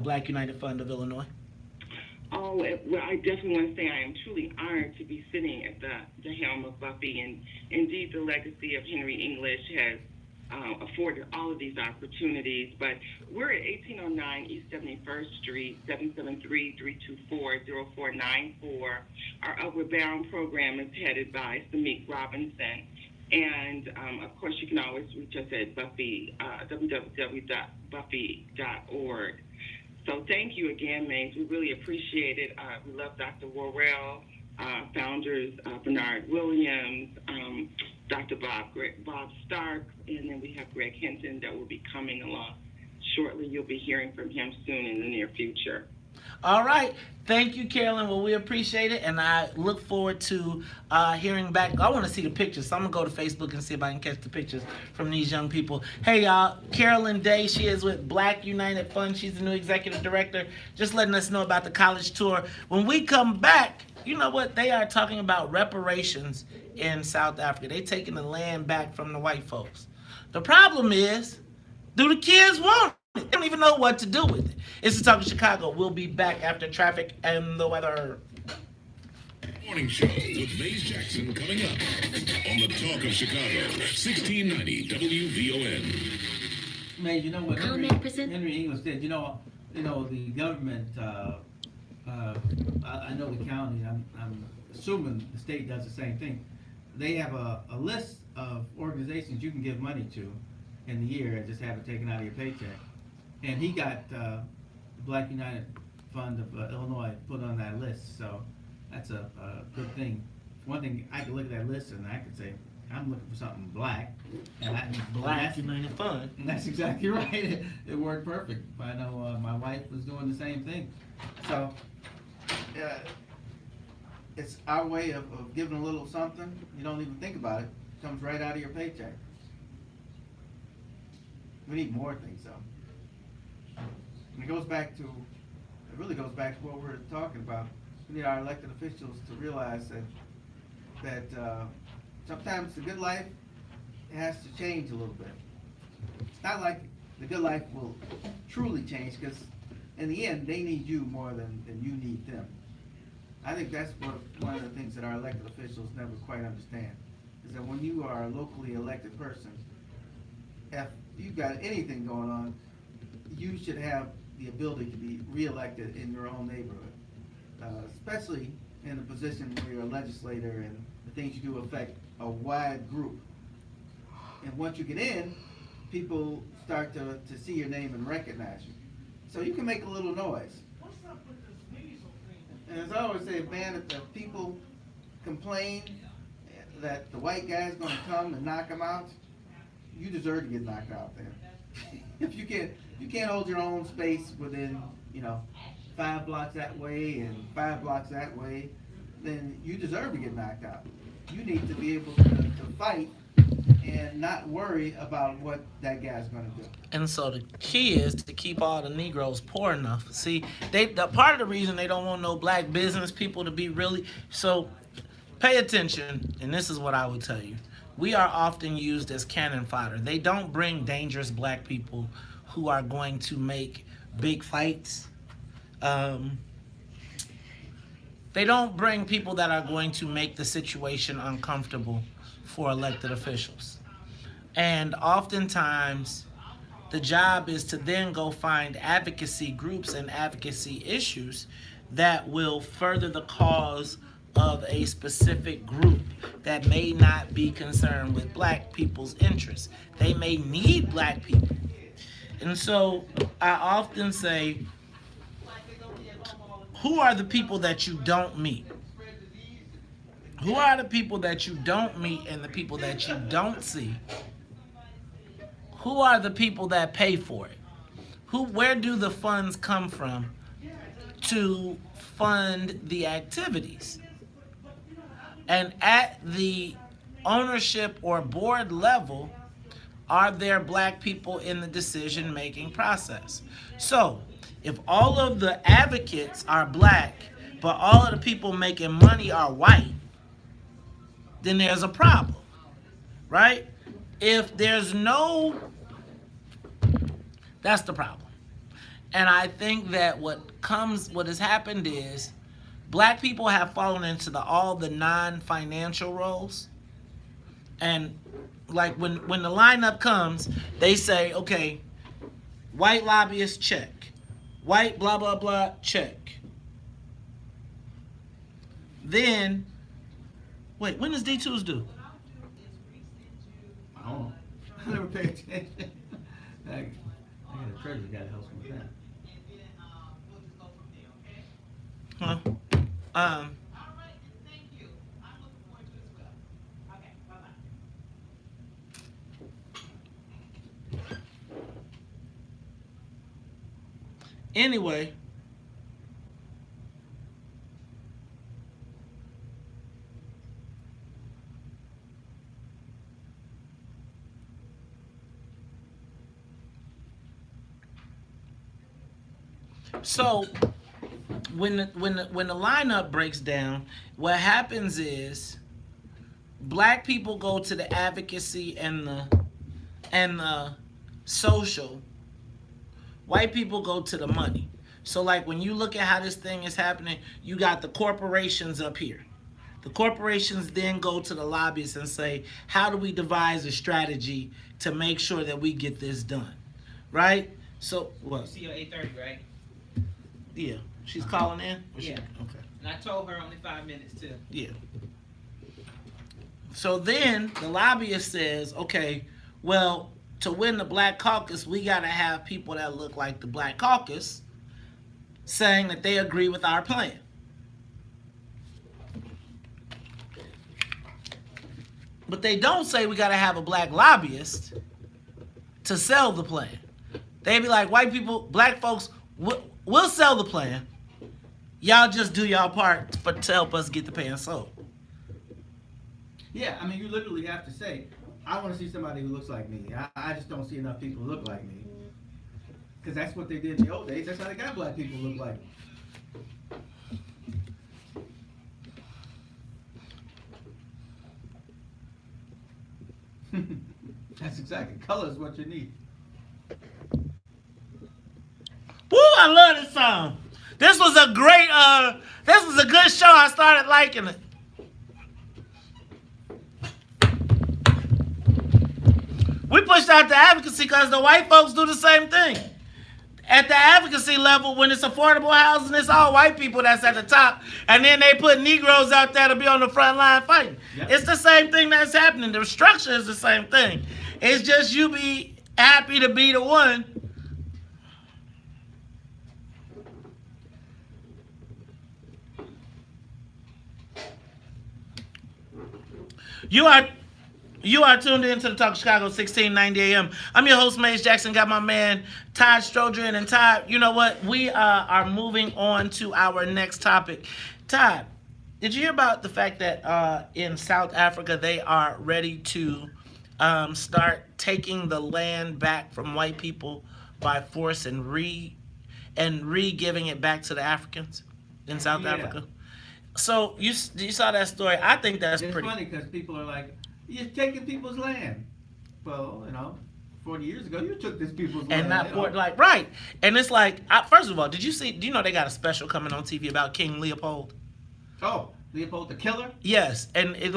Black United Fund of Illinois? Oh, well, I definitely want to say I am truly honored to be sitting at the helm of Buffy, and indeed the legacy of Henry English has afforded all of these opportunities. But we're at 1809 East 71st Street, 773-324-0494. Our Upward Bound program is headed by Samik Robinson. And, of course, you can always reach us at Buffy, www.buffy.org. So thank you again, Maze. We really appreciate it. We love Dr. Worrell, founders Bernard Williams, Dr. Bob Stark, and then we have Greg Hinton that will be coming along shortly. You'll be hearing from him soon in the near future. All right. Thank you, Carolyn. Well, we appreciate it, and I look forward to hearing back. I want to see the pictures, so I'm going to go to Facebook and see if I can catch the pictures from these young people. Hey, y'all, Carolyn Day, she is with Black United Fund. She's the new executive director, just letting us know about the college tour. When we come back, you know what? They are talking about reparations in South Africa. They're taking the land back from the white folks. The problem is, do the kids want it? They don't even know what to do with it. It's the Talk of Chicago. We'll be back after traffic and the weather. Morning Show with Maze Jackson coming up on the Talk of Chicago, 1690 WVON. Maze, you know what Henry English did? You know the government. I know the county. I'm assuming the state does the same thing. They have a list of organizations you can give money to in the year and just have it taken out of your paycheck. And he got the Black United Fund of Illinois put on that list, so that's a good thing. One thing, I could look at that list and I could say, I'm looking for something black. And Black United Fund. And that's exactly right. It worked perfect. I know my wife was doing the same thing. So it's our way of giving a little something. You don't even think about it. It comes right out of your paycheck. We need more things, though. And it really goes back to what we're talking about. We need our elected officials to realize that sometimes the good life has to change a little bit. It's not like the good life will truly change, because in the end, they need you more than you need them. I think that's one of the things that our elected officials never quite understand, is that when you are a locally elected person, if you've got anything going on, you should have the ability to be reelected in your own neighborhood, especially in a position where you're a legislator and the things you do affect a wide group. And once you get in, people start to see your name and recognize you. So you can make a little noise. And as I always say, man, if the people complain that the white guy's going to come and knock them out, you deserve to get knocked out there. If you can't hold your own space within, 5 blocks that way and 5 blocks that way, then you deserve to get knocked out. You need to be able to fight and not worry about what that guy's going to do. And so the key is to keep all the Negroes poor enough. See, the part of the reason they don't want no black business people to be really, so pay attention, and this is what I would tell you. We are often used as cannon fodder. They don't bring dangerous black people who are going to make big fights. They don't bring people that are going to make the situation uncomfortable for elected officials. And oftentimes, the job is to then go find advocacy groups and advocacy issues that will further the cause of a specific group that may not be concerned with black people's interests. They may need black people. And so I often say, who are the people that you don't meet? Who are the people that you don't meet and the people that you don't see? Who are the people that pay for it? Where do the funds come from to fund the activities? And at the ownership or board level, are there black people in the decision-making process? So, if all of the advocates are black, but all of the people making money are white, then there's a problem, right? If there's no, that's the problem. And I think that what has happened is black people have fallen into all the non-financial roles. And like when the lineup comes, they say, okay, white lobbyist, check. White blah, blah, blah, check. Then, wait, when does D2s do? I don't know. I never pay attention. I got a treasury guy that helps me with that. Huh? Anyway, so when the lineup breaks down, what happens is black people go to the advocacy and the social. White people go to the money. So like when you look at how this thing is happening, you got the corporations up here. The corporations then go to the lobbyists and say, how do we devise a strategy to make sure that we get this done? Right? So what? You see her 8:30, right? Yeah. She's calling in? Yeah. Okay. And I told her only 5 minutes too. Yeah. So then the lobbyist says, okay, well, to win the Black Caucus, we got to have people that look like the Black Caucus saying that they agree with our plan. But they don't say we got to have a black lobbyist to sell the plan. They be like, white people, black folks, we'll sell the plan. Y'all just do y'all part to help us get the plan sold. Yeah, I mean, you literally have to say, I want to see somebody who looks like me. I just don't see enough people who look like me. Because that's what they did in the old days. That's how they got black people who look like them. That's exactly. Color is what you need. Woo, I love this song. This was a great, this was a good show. I started liking it. We pushed out the advocacy because the white folks do the same thing. At the advocacy level, when it's affordable housing, it's all white people that's at the top. And then they put Negroes out there to be on the front line fighting. Yep. It's the same thing that's happening. The structure is the same thing. It's just you be happy to be the one. You are tuned in to the Talk of Chicago, 1690 AM. I'm your host, Maze Jackson. Got my man, Todd Stroger. And Todd, you know what? We are moving on to our next topic. Todd, did you hear about the fact that in South Africa, they are ready to start taking the land back from white people by force and re-giving it back to the Africans in South Africa? So you saw that story. I think that's it's pretty funny because people are like, you're taking people's land. Well, 40 years ago, you took this people's land. And not for right. And it's like, first of all, do you know they got a special coming on TV about King Leopold? Oh, Leopold the killer? Yes, and it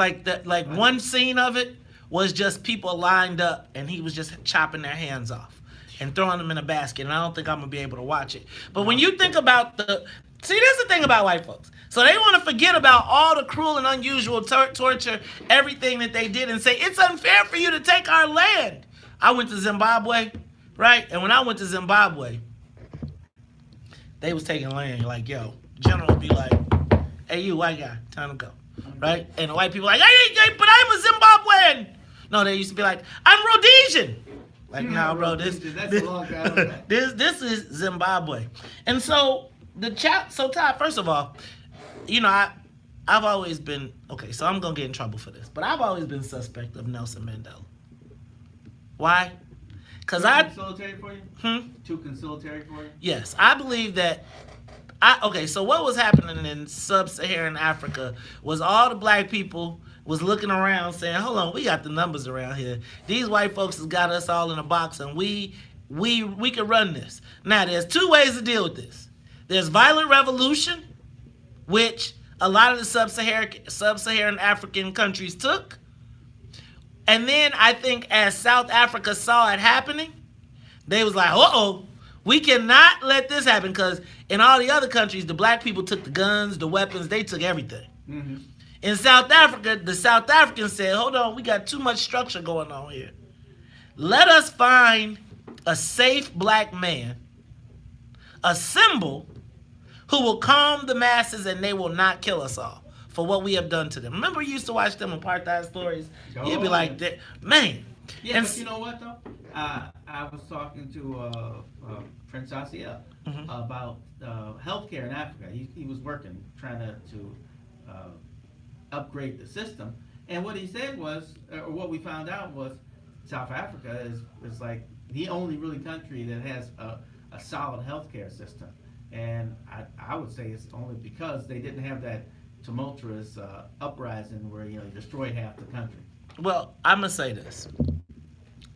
one scene of it was just people lined up and he was just chopping their hands off and throwing them in a basket. And I don't think I'm gonna be able to watch it. But when you think about see, that's the thing about white folks. So they want to forget about all the cruel and unusual torture, everything that they did, and say, it's unfair for you to take our land. I went to Zimbabwe, right? And when I went to Zimbabwe, they was taking land. Like, yo, general would be like, hey, you white guy, time to go, right? And the white people like, hey, but I'm a Zimbabwean. No, they used to be like, I'm Rhodesian. Like, nah, bro, this is Zimbabwe. And so so Todd, first of all, I've always been, okay, so I'm going to get in trouble for this, but I've always been suspect of Nelson Mandela. Why? Because conciliatory for you? Too conciliatory for you? Yes, I believe that, so what was happening in sub-Saharan Africa was all the black people was looking around saying, hold on, we got the numbers around here. These white folks has got us all in a box and we can run this. Now, there's two ways to deal with this. There's violent revolution, which a lot of the sub-Saharan African countries took. And then I think as South Africa saw it happening, they was like, uh-oh, we cannot let this happen, because in all the other countries, the black people took the guns, the weapons, they took everything. Mm-hmm. In South Africa, the South Africans said, hold on, we got too much structure going on here. Let us find a safe black man, a symbol who will calm the masses and they will not kill us all for what we have done to them. Remember, you used to watch them apartheid stories? You'd be like, man. Yeah, but you know what, though? I was talking to Prince Asiel about healthcare in Africa. He was working, trying to upgrade the system. And what he said was, or what we found out was, South Africa is like the only really country that has a solid healthcare system. And I would say it's only because they didn't have that tumultuous uprising where you destroyed half the country. Well, I'm gonna say this.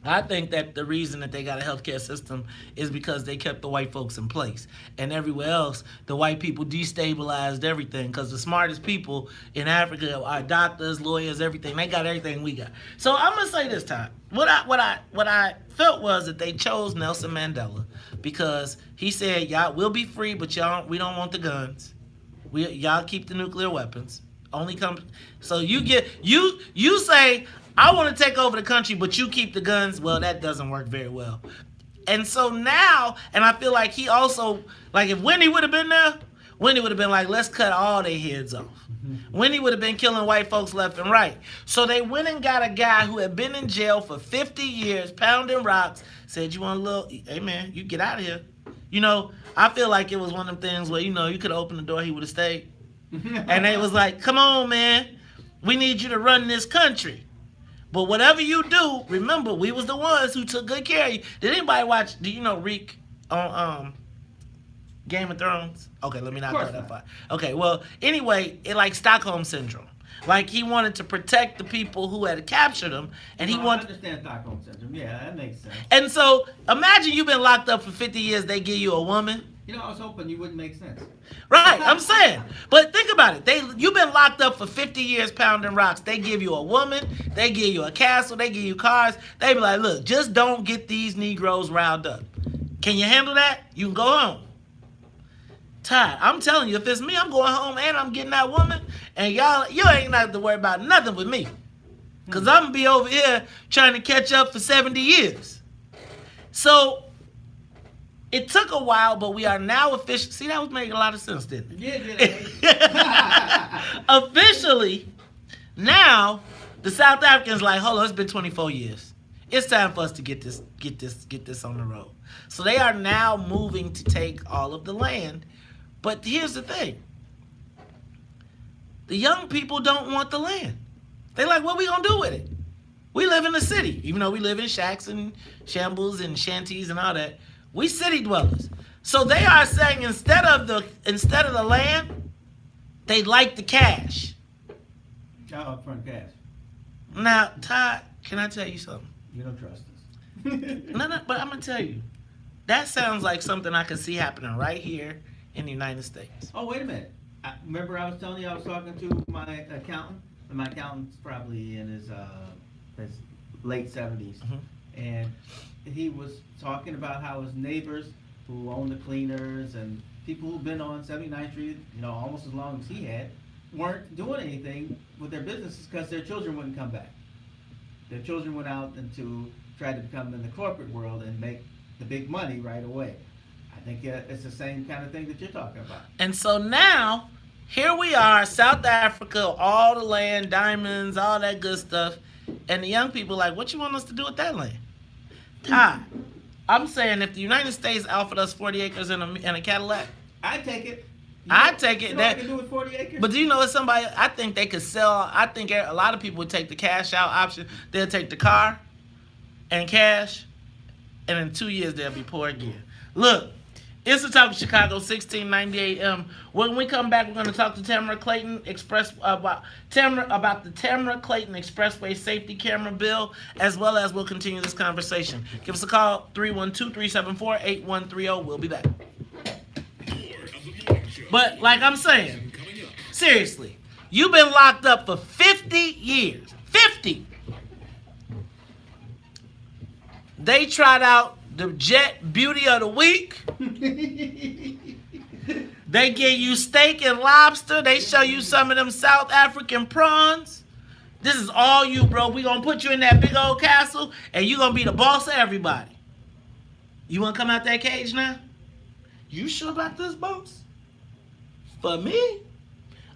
I think that the reason that they got a healthcare system is because they kept the white folks in place. And everywhere else, the white people destabilized everything, because the smartest people in Africa are doctors, lawyers, everything. They got everything we got. So I'm going to say this time. What I felt was that they chose Nelson Mandela because he said, y'all, we'll be free, but we don't want the guns. Y'all keep the nuclear weapons. So you say, I want to take over the country, but you keep the guns. Well, that doesn't work very well. And so now, and I feel like he also, like if Winnie would have been there, Winnie would have been like, let's cut all their heads off. Winnie would have been killing white folks left and right. So they went and got a guy who had been in jail for 50 years, pounding rocks, said, you want a little, hey man, you get out of here. I feel like it was one of them things where, you could have opened the door, he would have stayed. And they was like, come on, man, we need you to run this country. But whatever you do, remember, we was the ones who took good care of you. Did anybody watch, do you know Reek on Game of Thrones? Okay, let me not go that far. Okay, well, anyway, it like Stockholm Syndrome. Like he wanted to protect the people who had captured him, and he I wanted. understand Stockholm syndrome. Yeah, that makes sense. And so imagine you've been locked up for 50 years. They give you a woman. You know, I was hoping you wouldn't make sense. Right, I'm saying. But think about it. You've been locked up for 50 years pounding rocks. They give you a woman. They give you a castle. They give you cars. They be like, look, just don't get these Negroes riled up. Can you handle that? You can go home. Todd, I'm telling you, if it's me, I'm going home and I'm getting that woman. And you ain't have to worry about nothing with me. Because I'm going to be over here trying to catch up for 70 years. So it took a while, but we are now officially. See, that was making a lot of sense, didn't it? Yeah. Officially, now the South Africans like, hold on, it's been 24 years. It's time for us to get this on the road. So they are now moving to take all of the land. But here's the thing: the young people don't want the land. They like, what we gonna do with it? We live in the city, even though we live in shacks and shambles and shanties and all that. We city dwellers. So they are saying instead of the land, they like the cash. Upfront cash. Now, Todd, can I tell you something? You don't trust us. No, but I'm gonna tell you. That sounds like something I can see happening right here in the United States. Oh, wait a minute. Remember I was telling you I was talking to my accountant? And my accountant's probably in his late 70s. Mm-hmm. And he was talking about how his neighbors who own the cleaners and people who've been on 79th Street, almost as long as he had, weren't doing anything with their businesses because their children wouldn't come back. Their children went out and to try to become in the corporate world and make the big money right away. I think it's the same kind of thing that you're talking about. And so now, here we are, South Africa, all the land, diamonds, all that good stuff. And the young people are like, what you want us to do with that land? Todd, I'm saying if the United States offered us 40 acres and a Cadillac, I'd take it. I'd take it. You know what I can do with 40 acres? But do you know what somebody, I think they could sell, I think a lot of people would take the cash out option. They'll take the car and cash, and in 2 years they'll be poor again. Look, it's the Talk of Chicago, 1690 AM. When we come back, we're going to talk to Tamara Clayton about the Tamara Clayton Expressway Safety Camera Bill, as well as we'll continue this conversation. Give us a call, 312-374-8130. We'll be back. But like I'm saying, seriously, you've been locked up for 50 years. 50! They tried out the Jet Beauty of the Week. They give you steak and lobster. They show you some of them South African prawns. This is all you, bro. We gonna put you in that big old castle, and you gonna be the boss of everybody. You wanna come out that cage now? You sure about this, boss? For me?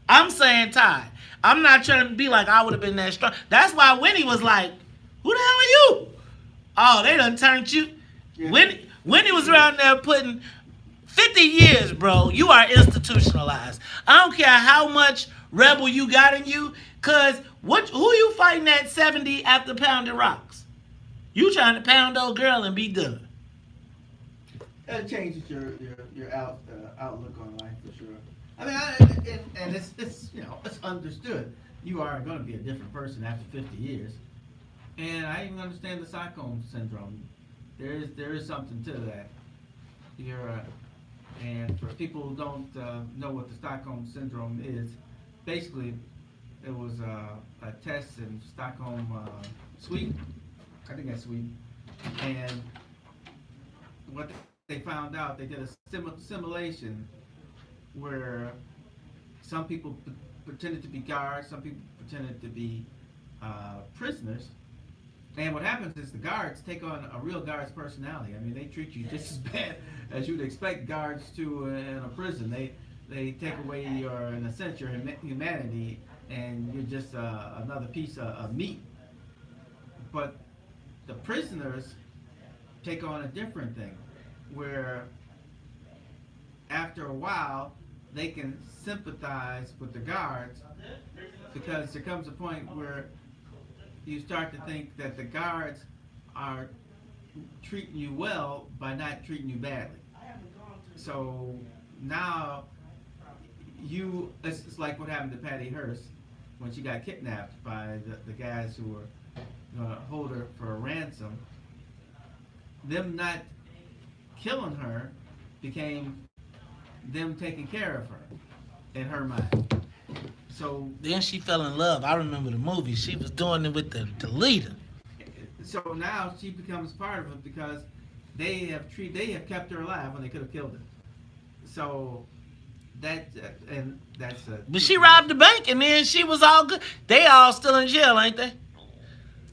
I'm saying, Ty, I'm not trying to be like I would have been that strong. That's why Winnie was like, who the hell are you? Oh, they done turned you. Yeah. Winnie was around there putting 50 years, bro. You are institutionalized. I don't care how much rebel you got in you, cause who you fighting at 70 after pounding rocks? You trying to pound old girl and be done. That changes your outlook on life for sure. I mean, and it's it's understood. You are going to be a different person after 50 years. And I even understand the Stockholm syndrome. There is something to that. And for people who don't know what the Stockholm syndrome is, basically it was a test in Stockholm, Sweden. I think that's Sweden. And what they found out, they did a simulation where some people pretended to be guards, some people pretended to be prisoners. And what happens is the guards take on a real guard's personality. I mean, they treat you just as bad as you'd expect guards to in a prison. They take away your, in a sense, your humanity, and you're just another piece of meat. But the prisoners take on a different thing, where after a while they can sympathize with the guards, because there comes a point where you start to think that the guards are treating you well by not treating you badly. So now it's like what happened to Patty Hearst. when she got kidnapped by the guys who were going to hold her for a ransom. Them not killing her became them taking care of her in her mind. So then she fell in love. I remember the movie. She was doing it with the leader. So now she becomes part of it because they have kept her alive when they could have killed her. So that's But she robbed the bank and then she was all good. They all still in jail, ain't they?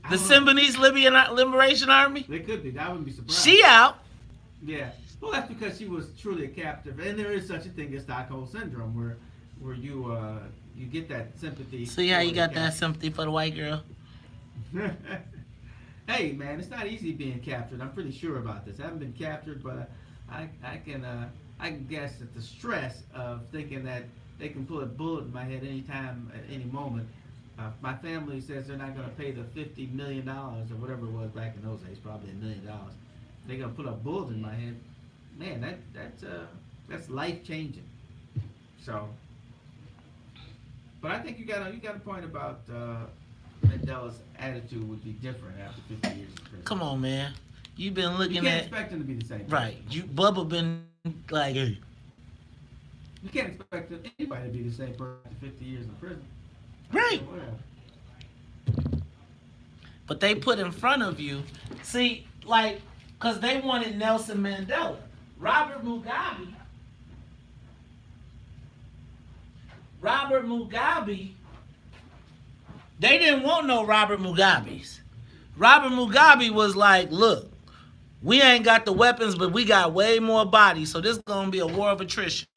The Symbionese Libyan Liberation Army? They could be. I wouldn't be surprised. She out. Yeah. Well, that's because she was truly a captive, and there is such a thing as Stockholm syndrome, where you get that sympathy. See how you got that sympathy for the white girl? Hey, man, it's not easy being captured. I'm pretty sure about this. I haven't been captured, but I can guess at the stress of thinking that they can pull a bullet in my head anytime, at any moment. My family says they're not going to pay the $50 million or whatever it was back in those days, probably $1 million. They're going to put a bullet in my head. Man, that's life changing. So, but I think you got a point about Mandela's attitude would be different after 50 years in prison. Come on, man. You've been looking You can't at expect him to be the same. right. Bubba been like, hey. You can't expect anybody to be the same person after 50 years in prison. Right. So, But they put in front of you, see, like, because they wanted Nelson Mandela. Robert Mugabe, they didn't want no Robert Mugabes. Robert Mugabe was like, look, we ain't got the weapons, but we got way more bodies, so this is going to be a war of attrition.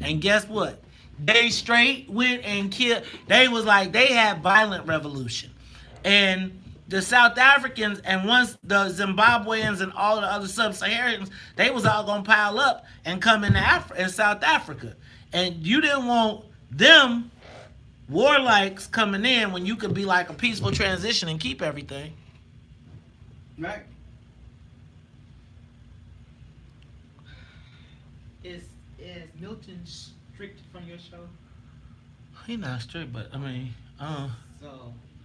And guess what? They straight went and killed. They was like, they had violent revolution. And the South Africans and once the Zimbabweans and all the other sub-Saharians, they was all going to pile up and come in South Africa. And you didn't want them warlikes coming in when you could be like a peaceful transition and keep everything. right. Is Milton strict from your show? He not strict, but I mean, So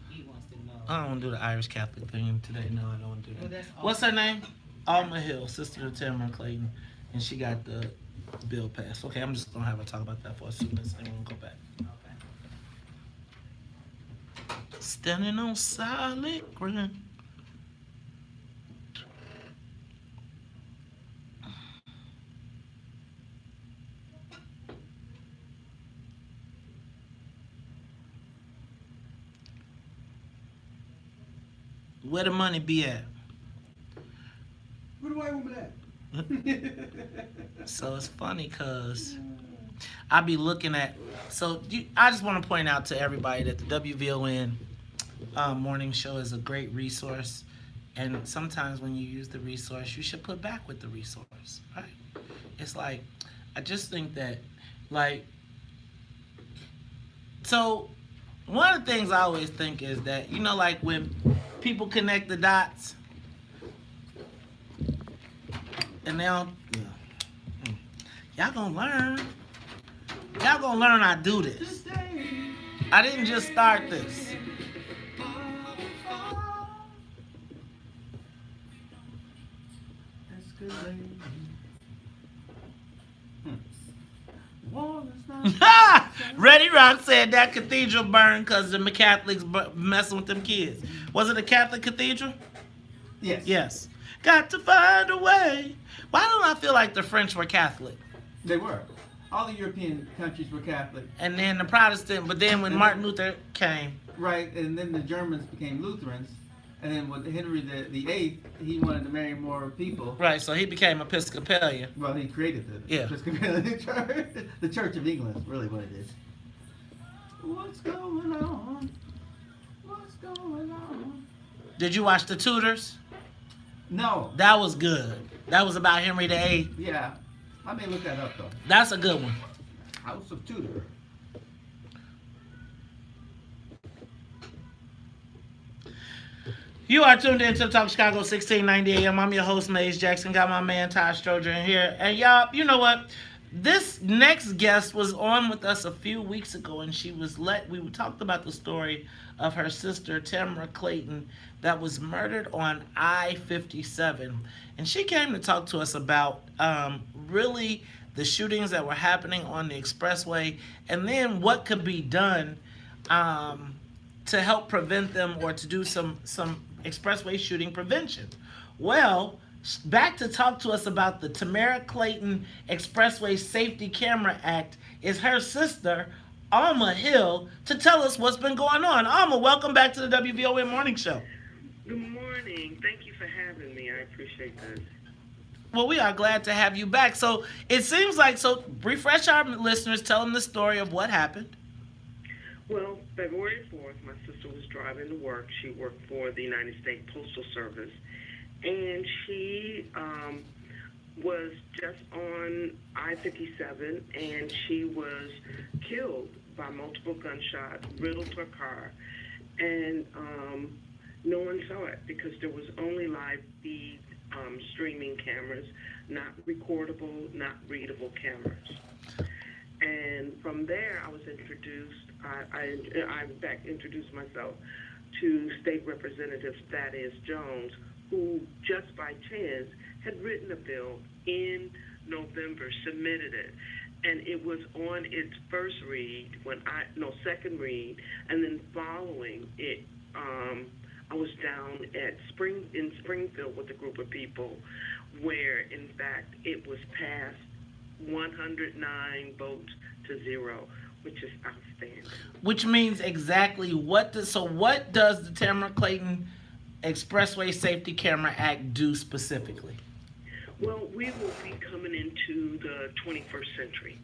he wants to know. I don't want to do the Irish Catholic thing today. No, I don't want to do Well, that. that's What's her name? Alma Hill, sister of Tamara Clayton, and she got the bill passed. Okay, I'm just gonna have her talk about that for a few minutes, and we'll go back. Okay. Standing on solid ground. Where the money be at? Where the white woman at? So it's funny because I be looking at. I just want to point out to everybody that the WVON morning show is a great resource, and sometimes when you use the resource, you should put back with the resource, right? It's like, I just think that, like, so one of the things I always think is that, you know, like when people connect the dots and they don't, y'all gonna learn. Y'all gonna learn I do this. I didn't just start this. Reddy Rock said that cathedral burned because the Catholics messing with them kids. Was it a Catholic cathedral? Yes. Yes. Got to find a way. Why don't I feel like the French were Catholic? They were. All the European countries were Catholic. And then the Protestant, but then when Martin Luther came. Right, and then the Germans became Lutherans. And then with Henry the VIII, he wanted to marry more people. Right, so he became Episcopalian. Well, he created the Episcopalian Church. The Church of England is really what it is. What's going on? What's going on? Did you watch The Tudors? No. That was good. That was about Henry VIII. Yeah. I may look that up, though. That's a good one. House of Tudor. You are tuned into the Talk Chicago 1690 AM. I'm your host, Maze Jackson. Got my man, Ty Stroger, in here. And y'all, you know what? This next guest was on with us a few weeks ago, and we talked about the story of her sister, Tamara Clayton, that was murdered on I-57. And she came to talk to us about really the shootings that were happening on the expressway, and then what could be done to help prevent them, or to do some expressway shooting prevention. Well, back to talk to us about the Tamara Clayton Expressway Safety Camera Act is her sister, Alma Hill, to tell us what's been going on. Alma, welcome back to the WVON Morning Show. Good morning. Thank you for having me. I appreciate this. Well, we are glad to have you back. So it seems like, so refresh our listeners, tell them the story of what happened. Well, February 4th, my sister was driving to work. She worked for the United States Postal Service. And she was just on I-57, and she was killed by multiple gunshots, riddled her car. And no one saw it because there was only live feed streaming cameras, not recordable, not readable cameras. And from there, I was introduced, I in fact introduced myself to State Representative Thaddeus Jones, who just by chance had written a bill in November, submitted it, and it was on its first read second read, and then following it, I was down at Springfield with a group of people, where in fact it was passed 109 votes to 0, which is outstanding. Which means exactly what does the Tamara Clayton Expressway Safety Camera Act do specifically? Well, we will be coming into the 21st century.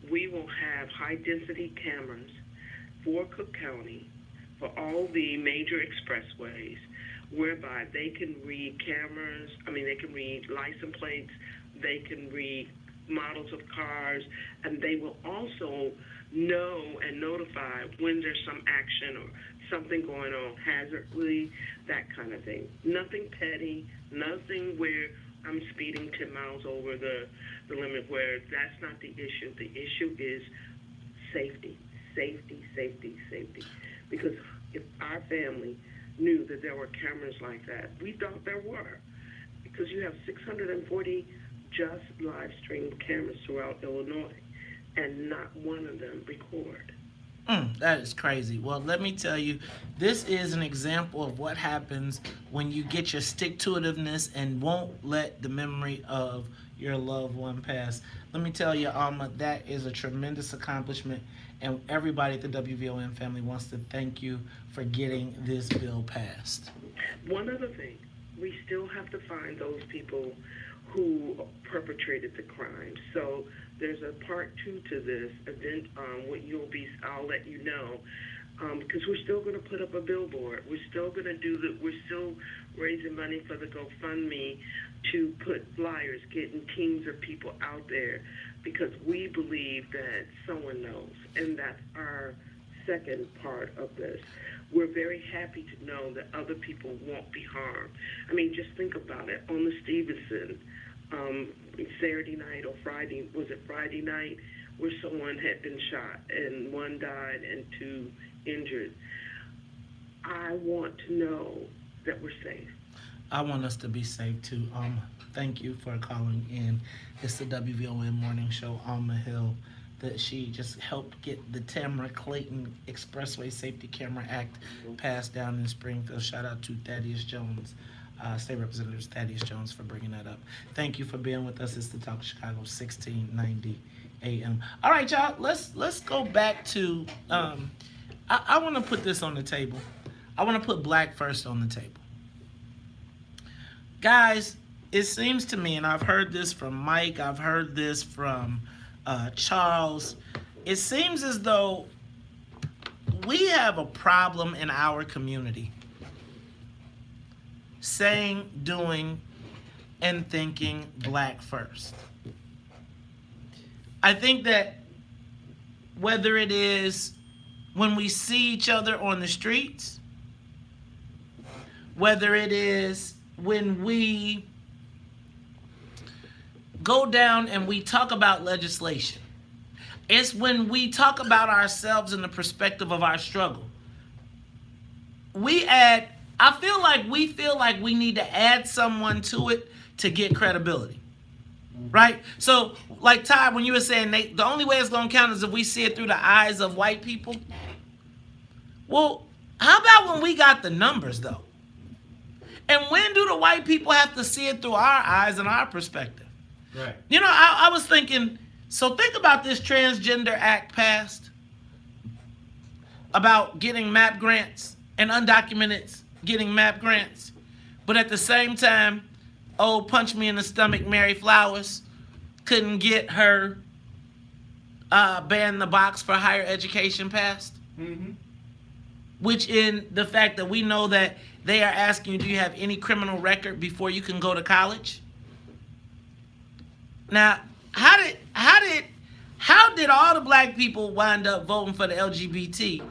We will have high-density cameras for Cook County, for all the major expressways, whereby they can read they can read license plates, they can read models of cars, and they will also know and notify when there's some action or something going on, hazardly, that kind of thing. Nothing petty, nothing where I'm speeding 10 miles over the limit, where that's not the issue. The issue is safety, safety, safety, safety. Because if our family knew that there were cameras like that, we thought there were. Because you have 640 just live streamed cameras throughout Illinois, and not one of them record. That is crazy. Well, let me tell you, this is an example of what happens when you get your stick-to-itiveness and won't let the memory of your loved one pass. Let me tell you, Alma, that is a tremendous accomplishment, and everybody at the WVON family wants to thank you for getting this bill passed. One other thing, we still have to find those people who perpetrated the crime. So there's a part 2 to this event. I'll let you know, because we're still going to put up a billboard. We're still going to we're still raising money for the GoFundMe to put flyers, getting teams of people out there, because we believe that someone knows, and that's our second part of this. We're very happy to know that other people won't be harmed. I mean, just think about it. On the Stevenson, Saturday night or Friday, was it Friday night, where someone had been shot and 1 died and 2 injured. I want to know that we're safe. I want us to be safe too. Thank you for calling in. It's the WVON Morning Show. Alma Hill, that she just helped get the Tamara Clayton Expressway Safety Camera Act passed down in Springfield. Shout out to Thaddeus Jones, State Representative Thaddeus Jones, for bringing that up. Thank you for being with us. It's the Talk of Chicago, 1690 AM. All right, y'all, let's go back to, I want to put this on the table. I want to put black first on the table. Guys, it seems to me, and I've heard this from Mike, I've heard this from Charles, it seems as though we have a problem in our community saying, doing, and thinking black first. I think that whether it is when we see each other on the streets, whether it is when we go down and we talk about legislation. It's when we talk about ourselves in the perspective of our struggle. I feel like we need to add someone to it to get credibility. Right? So, like Todd, when you were saying the only way it's going to count is if we see it through the eyes of white people. Well, how about when we got the numbers, though? And when do the white people have to see it through our eyes and our perspective? Right. You know, I was thinking, so think about this Transgender Act passed about getting MAP grants and undocumented getting MAP grants. But at the same time, punch me in the stomach, Mary Flowers couldn't get her ban the box for higher education passed. Mm-hmm. Which in the fact that we know that they are asking you, do you have any criminal record before you can go to college? Now, how did all the black people wind up voting for the LGBT,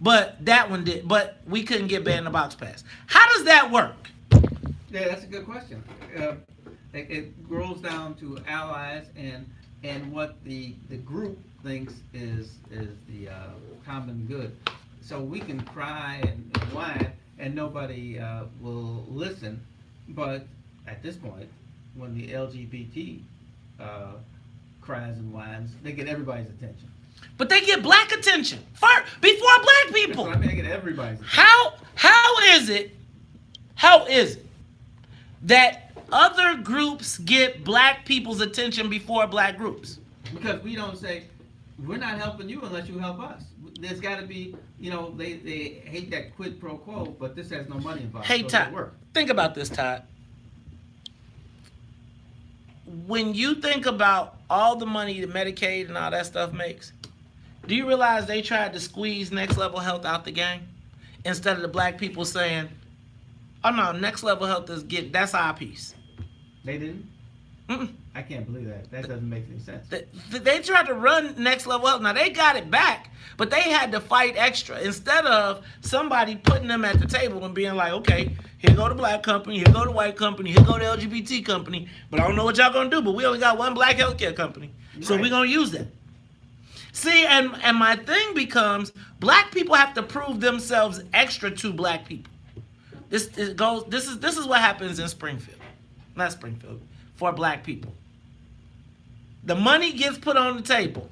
but that one did, but we couldn't get ban the box passed? How does that work? Yeah, that's a good question. It grows down to allies and what the group thinks is the common good. So we can cry and whine and nobody will listen. But at this point, when the LGBT cries and whines, they get everybody's attention. But they get black attention before black people. That's what I mean, they get everybody's attention. How is it that other groups get black people's attention before black groups? Because we don't say, we're not helping you unless you help us. There's got to be, they hate that quid pro quo, but this has no money involved. Hey, so Todd, think about this, Todd. When you think about all the money that Medicaid and all that stuff makes, do you realize they tried to squeeze Next Level Health out the game? Instead of the black people saying, oh no, Next Level Health that's our piece. They didn't? Mm-mm. I can't believe that. That doesn't make any sense. They tried to run Next Level Health. Now, they got it back, but they had to fight extra. Instead of somebody putting them at the table and being like, okay, here go the black company, here go the white company, here go the LGBT company, but I don't know what y'all going to do, but we only got one black healthcare company, so we're going to use that. See, and my thing becomes, black people have to prove themselves extra to black people. This is what happens in Springfield. Not Springfield, for black people. The money gets put on the table.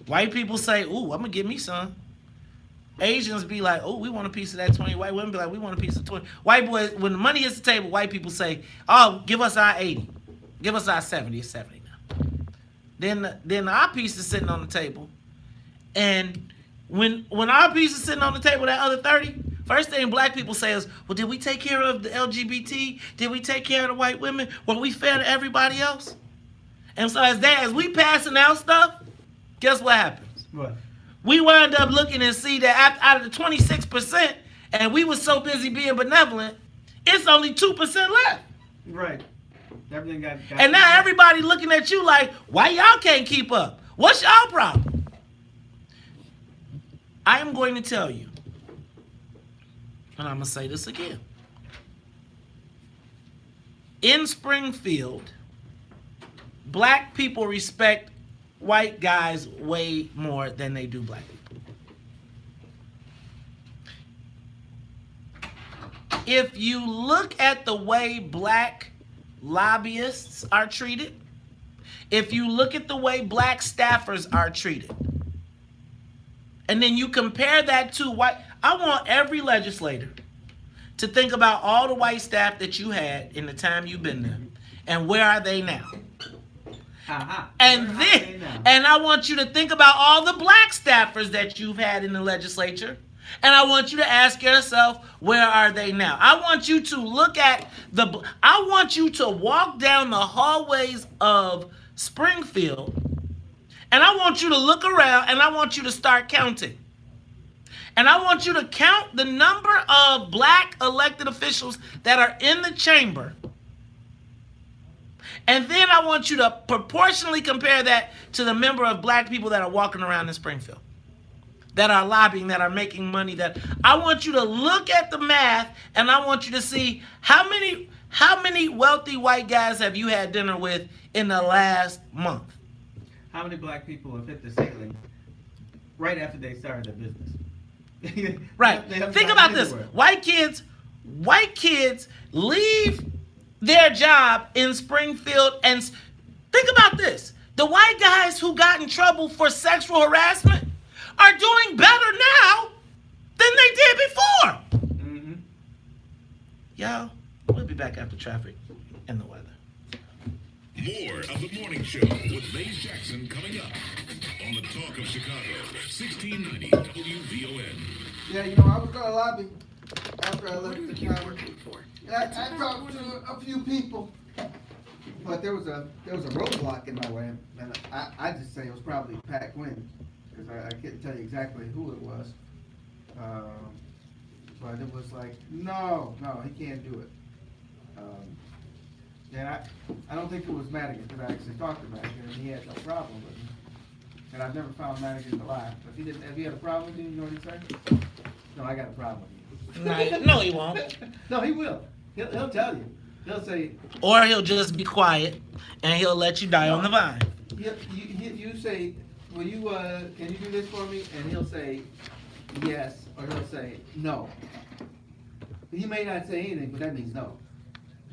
White people say, ooh, I'm going to get me some. Asians be like, oh, we want a piece of that 20. White women be like, we want a piece of 20. White boys, when the money hits the table, white people say, oh, give us our 80. Give us our 70. It's 70 now. Then our piece is sitting on the table. And when our piece is sitting on the table, that other 30, first thing black people say is, well, did we take care of the LGBT? Did we take care of the white women? Were we fair to everybody else? And so as we passing out stuff, guess what happens? What? We wind up looking and see that out of the 26%, and we were so busy being benevolent, it's only 2% left. Right. Everything got and now everybody looking at you like, why y'all can't keep up? What's y'all problem? I am going to tell you, and I'm going to say this again. In Springfield, black people respect white guys way more than they do black people. If you look at the way black lobbyists are treated, if you look at the way black staffers are treated, and then you compare that to white, I want every legislator to think about all the white staff that you had in the time you've been there, and where are they now? And I want you to think about all the black staffers that you've had in the legislature, and I want you to ask yourself, where are they now? I want you to I want you to walk down the hallways of Springfield, and I want you to look around, and I want you to start counting. And I want you to count the number of black elected officials that are in the chamber. And then I want you to proportionally compare that to the number of black people that are walking around in Springfield, that are lobbying, that are making money. That I want you to look at the math, and I want you to see how many How many wealthy white guys have you had dinner with in the last month? How many black people have hit the ceiling right after they started their business? Right. They haven't Think gotten about this. anywhere. White kids leave their job in Springfield and think about this. The white guys who got in trouble for sexual harassment are doing better now than they did before. Mm-hmm. Y'all, we'll be back after traffic and the weather. More of the morning show with Maze Jackson coming up on the Talk of Chicago, 1690 WVON. Yeah, you know, I was going to lobby after I left the county. I talked to a few people, but there was a roadblock in my way, and I just say it was probably Pat Quinn, because I couldn't tell you exactly who it was. But it was like, no, he can't do it. And I don't think it was Madigan, because I actually talked to Madigan, and he had no problem with me. And I've never found Madigan to lie. But if he had a problem with you, you know what he'd say? No, I got a problem with you. No, he won't. No, he will. He'll tell you. He'll say... Or he'll just be quiet, and he'll let you die on the vine. You say, will you, can you do this for me? And he'll say yes, or he'll say no. He may not say anything, but that means no.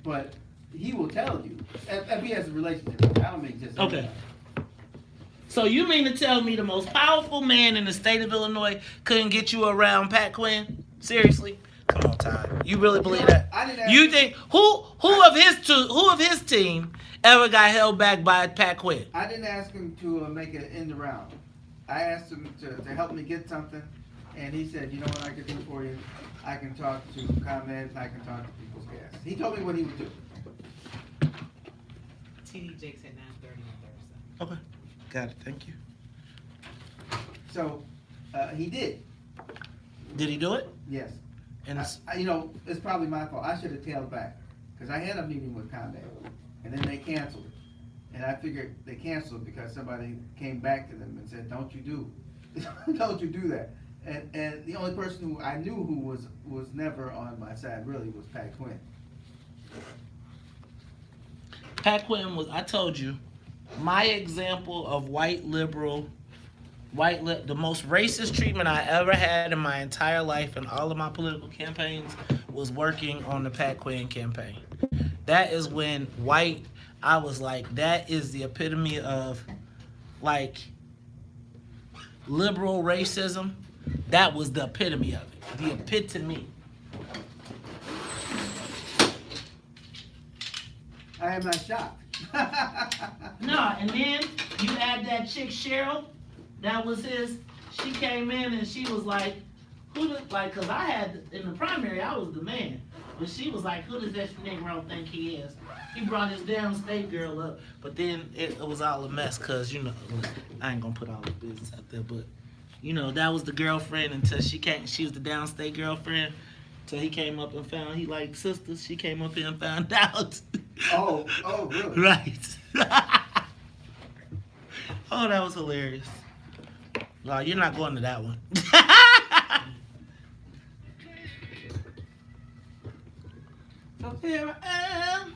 But he will tell you if he has a relationship. I don't mean just Okay. So you mean to tell me the most powerful man in the state of Illinois couldn't get you around Pat Quinn? Seriously? Come on, Todd. You really believe that? You think who of his team ever got held back by Pat Quinn? I didn't ask him to make it in the round. I asked him to help me get something, and he said, you know what I can do for you? I can talk to ComEd, and I can talk to People's Gas. He told me what he would do. TD Jakes at 9:30 on Thursday. Okay. Got it. Thank you. So, he did. Did he do it? Yes. And you know, it's probably my fault. I should have tailed back, because I had a meeting with ComEd, and then they canceled it. And I figured they canceled because somebody came back to them and said, don't you do that. And the only person who I knew who was never on my side really was Pat Quinn. Pat Quinn was, I told you, my example of the most racist treatment I ever had in my entire life and all of my political campaigns was working on the Pat Quinn campaign. That is when I was like, that is the epitome of, like, liberal racism. That was the epitome of it. The epitome. I am not shocked. No, and then you add that chick Cheryl, that was his. She came in and she was like, cause I had, in the primary, I was the man. But she was like, who does that Negro think he is? He brought his downstate girl up, but then it was all a mess, cause, you know, I ain't gonna put all the business out there, but, you know, that was the girlfriend until she was the downstate girlfriend. Till he came up and found he liked sisters. She came up here and found out. Oh, really? Right. Oh, that was hilarious. No, you're not going to that one. So here I am.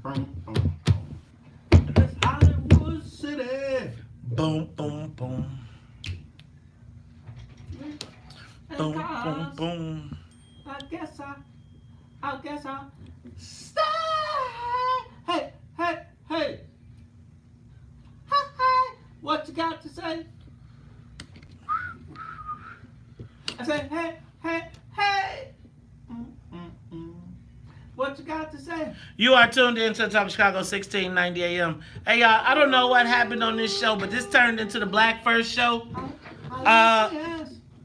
Boom, boom, boom. This Hollywood City. Boom, boom, boom. Boom, boom, boom. I guess I'll stay. Hey. Hey, what you got to say? I said, hey. What you got to say? You are tuned in to the Talk of Chicago, 1690 AM. Hey, y'all, I don't know what happened on this show, but this turned into the Black First show.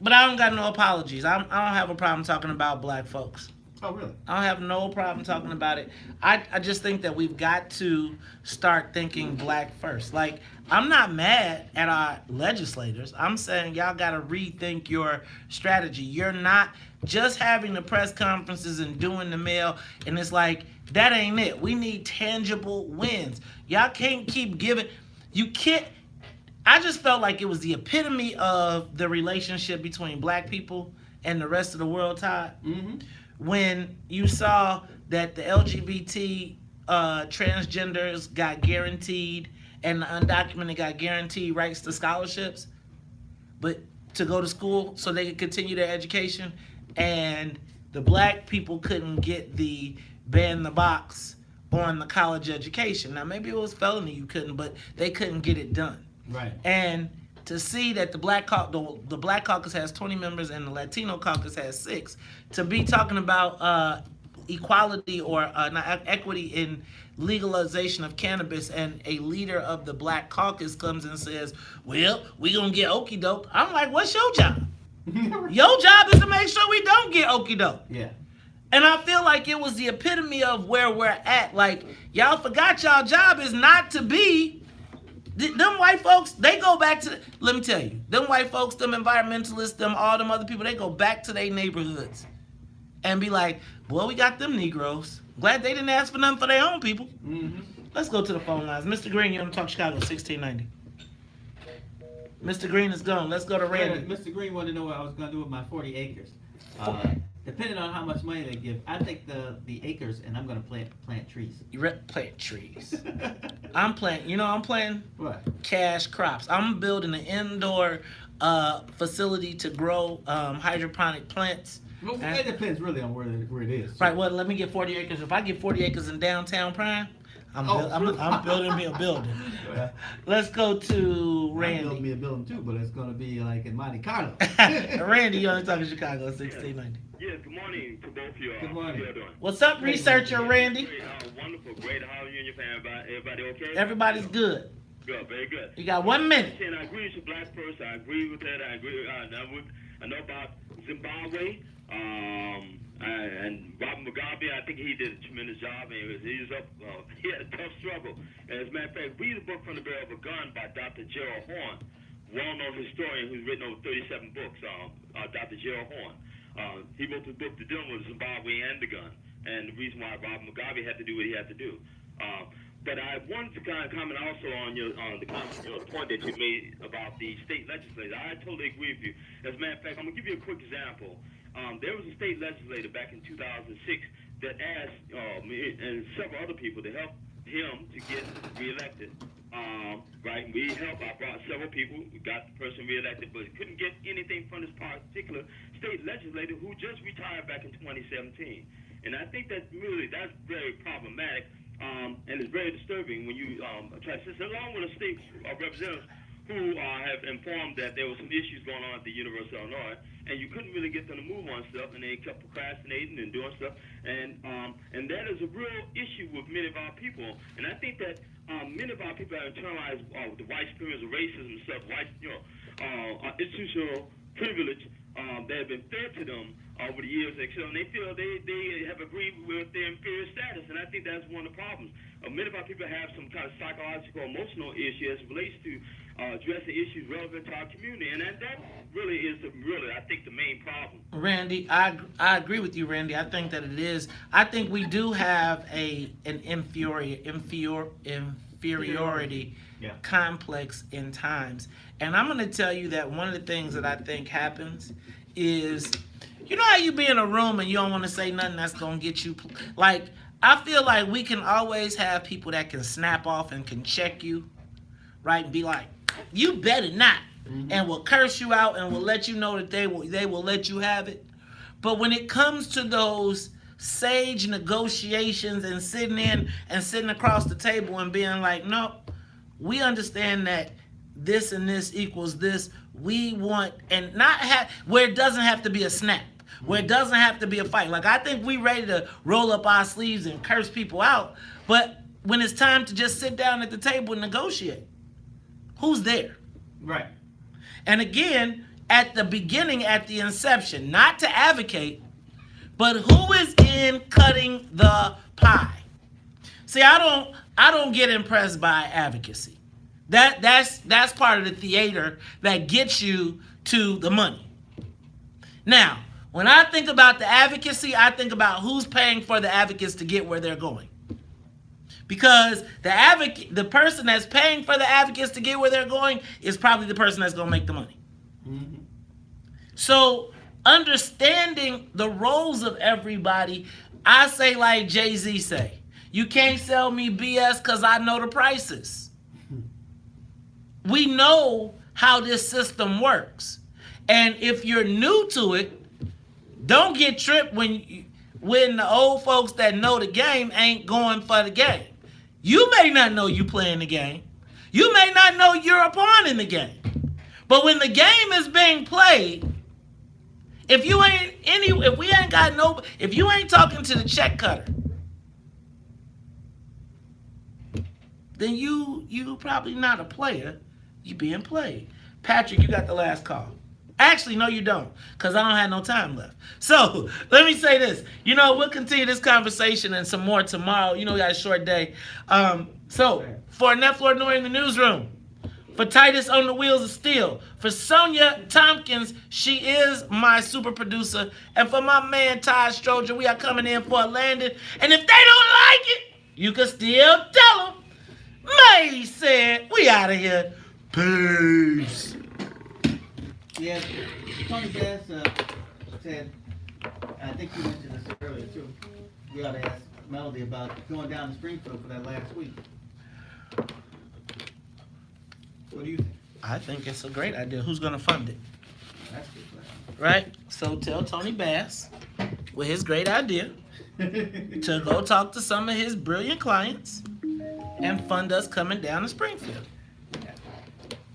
But I don't got no apologies. I don't have a problem talking about black folks. Oh, really? I don't have no problem talking about it. I just think that we've got to start thinking black first. Like, I'm not mad at our legislators. I'm saying y'all got to rethink your strategy. You're not just having the press conferences and doing the mail, and it's like, that ain't it. We need tangible wins. Y'all can't keep giving. You can't. I just felt like it was the epitome of the relationship between black people and the rest of the world, Todd. Mm-hmm. When you saw that the LGBT transgenders got guaranteed and the undocumented got guaranteed rights to scholarships, but to go to school so they could continue their education, and the black people couldn't get the ban the box on the college education. Now maybe it was felony you couldn't, but they couldn't get it done. Right. And to see that the Black Caucus has 20 members and the Latino Caucus has 6, to be talking about equality or not equity in legalization of cannabis, and a leader of the Black Caucus comes and says, well, we gonna get okie doke. I'm like, what's your job? Your job is to make sure we don't get okie doke. Yeah. And I feel like it was the epitome of where we're at. Like, y'all forgot y'all job is not to be, them white folks, they go back to, let me tell you, them white folks, them environmentalists, them all them other people, they go back to their neighborhoods and be like, well, we got them Negroes. Glad they didn't ask for nothing for their own people. Mm-hmm. Let's go to the phone lines. Mr. Green, you're on Talk Chicago, 1690. Mr. Green is gone. Let's go to Randy. Mr. Green wanted to know what I was going to do with my 40 acres. Depending on how much money they give, I take the acres and I'm going to plant trees. Plant trees. I'm planting what? Cash crops. I'm building an indoor facility to grow hydroponic plants. Well, it depends really on where it is. Right. Well, let me get 40 acres. If I get 40 acres in downtown Prime, I'm building me a building. Let's go to Randy. I'm building me a building too, but it's going to be like in Monte Carlo. Randy, you're on Talking Chicago, 1690. Yes, good morning to both of you. Good morning. How you doing? What's up, researcher Randy? Great, wonderful, great. How are you and your family? Everybody okay? Everybody's good. Good, very good. You got 1 minute. I agree with your black person. I agree with that. I agree. I know about Zimbabwe. And Robert Mugabe, I think he did a tremendous job, and he had a tough struggle. And as a matter of fact, read a book from the Barrel of a Gun by Dr. Gerald Horne, well-known historian who's written over 37 books. Dr. Gerald Horne. He wrote the book, The Dealing with Zimbabwe and the Gun, and the reason why Robert Mugabe had to do what he had to do. But I wanted to kind of comment also on the point that you made about the state legislature. I totally agree with you. As a matter of fact, I'm going to give you a quick example. There was a state legislator back in 2006 that asked me and several other people to help him to get reelected. Right? We helped. I brought several people. We got the person reelected, but couldn't get anything from this particular state legislator who just retired back in 2017. And I think that's very problematic. And it's very disturbing when you try to sit along with a state representative who have informed that there were some issues going on at the University of Illinois, and you couldn't really get them to move on stuff, and they kept procrastinating and doing stuff, and that is a real issue with many of our people. And I think that many of our people have internalized the white experience of racism and stuff, institutional privilege that have been fed to them over the years, and they feel they have agreed with their inferior status, and I think that's one of the problems. Many of our people have some kind of psychological, emotional issue as it relates to addressing issues relevant to our community, and that really is I think the main problem. Randy, I agree with you, Randy. I think that it is. I think we do have an inferiority complex in times, and I'm going to tell you that one of the things that I think happens is, you know how you be in a room and you don't want to say nothing that's going to get you, like, I feel like we can always have people that can snap off and can check you, right, and be like, you better not, and will curse you out and will let you know that they will let you have it. But when it comes to those sage negotiations and sitting across the table and being like, no, we understand that this and this equals this. We want, and not have, where it doesn't have to be a snap, where it doesn't have to be a fight. Like, I think we ready to roll up our sleeves and curse people out, but when it's time to just sit down at the table and negotiate, who's there? Right. And again, at the beginning, at the inception, not to advocate, but who is in cutting the pie? See, I don't get impressed by advocacy. That's part of the theater that gets you to the money. Now, when I think about the advocacy, I think about who's paying for the advocates to get where they're going. Because the person that's paying for the advocates to get where they're going is probably the person that's going to make the money. Mm-hmm. So understanding the roles of everybody, I say like Jay-Z say, you can't sell me BS because I know the prices. We know how this system works. And if you're new to it, don't get tripped when the old folks that know the game ain't going for the game. You may not know you playing the game. You may not know you're a pawn in the game. But when the game is being played, if you ain't talking to the check cutter, then you probably not a player. You being played. Patrick, you got the last call. Actually, no, you don't, because I don't have no time left. So let me say this. We'll continue this conversation and some more tomorrow. We got a short day. So for Annette Flournoy in the newsroom, for Titus on the wheels of steel, for Sonia Tompkins, she is my super producer, and for my man Todd Stroger, we are coming in for a landing. And if they don't like it, you can still tell them. May said, we out of here. Peace. Yeah, Tony Bass said, I think you mentioned this earlier too, we ought to ask Melody about going down to Springfield for that last week. What do you think? I think it's a great idea. Who's going to fund it? That's good. Right? So tell Tony Bass, with his great idea, to go talk to some of his brilliant clients and fund us coming down to Springfield.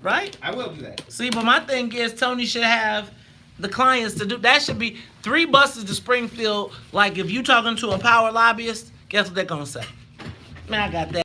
Right? I will do that. See, but my thing is Tony should have the clients to do. That should be 3 buses to Springfield. Like if you talking to a power lobbyist, guess what they're going to say? Man, I got that.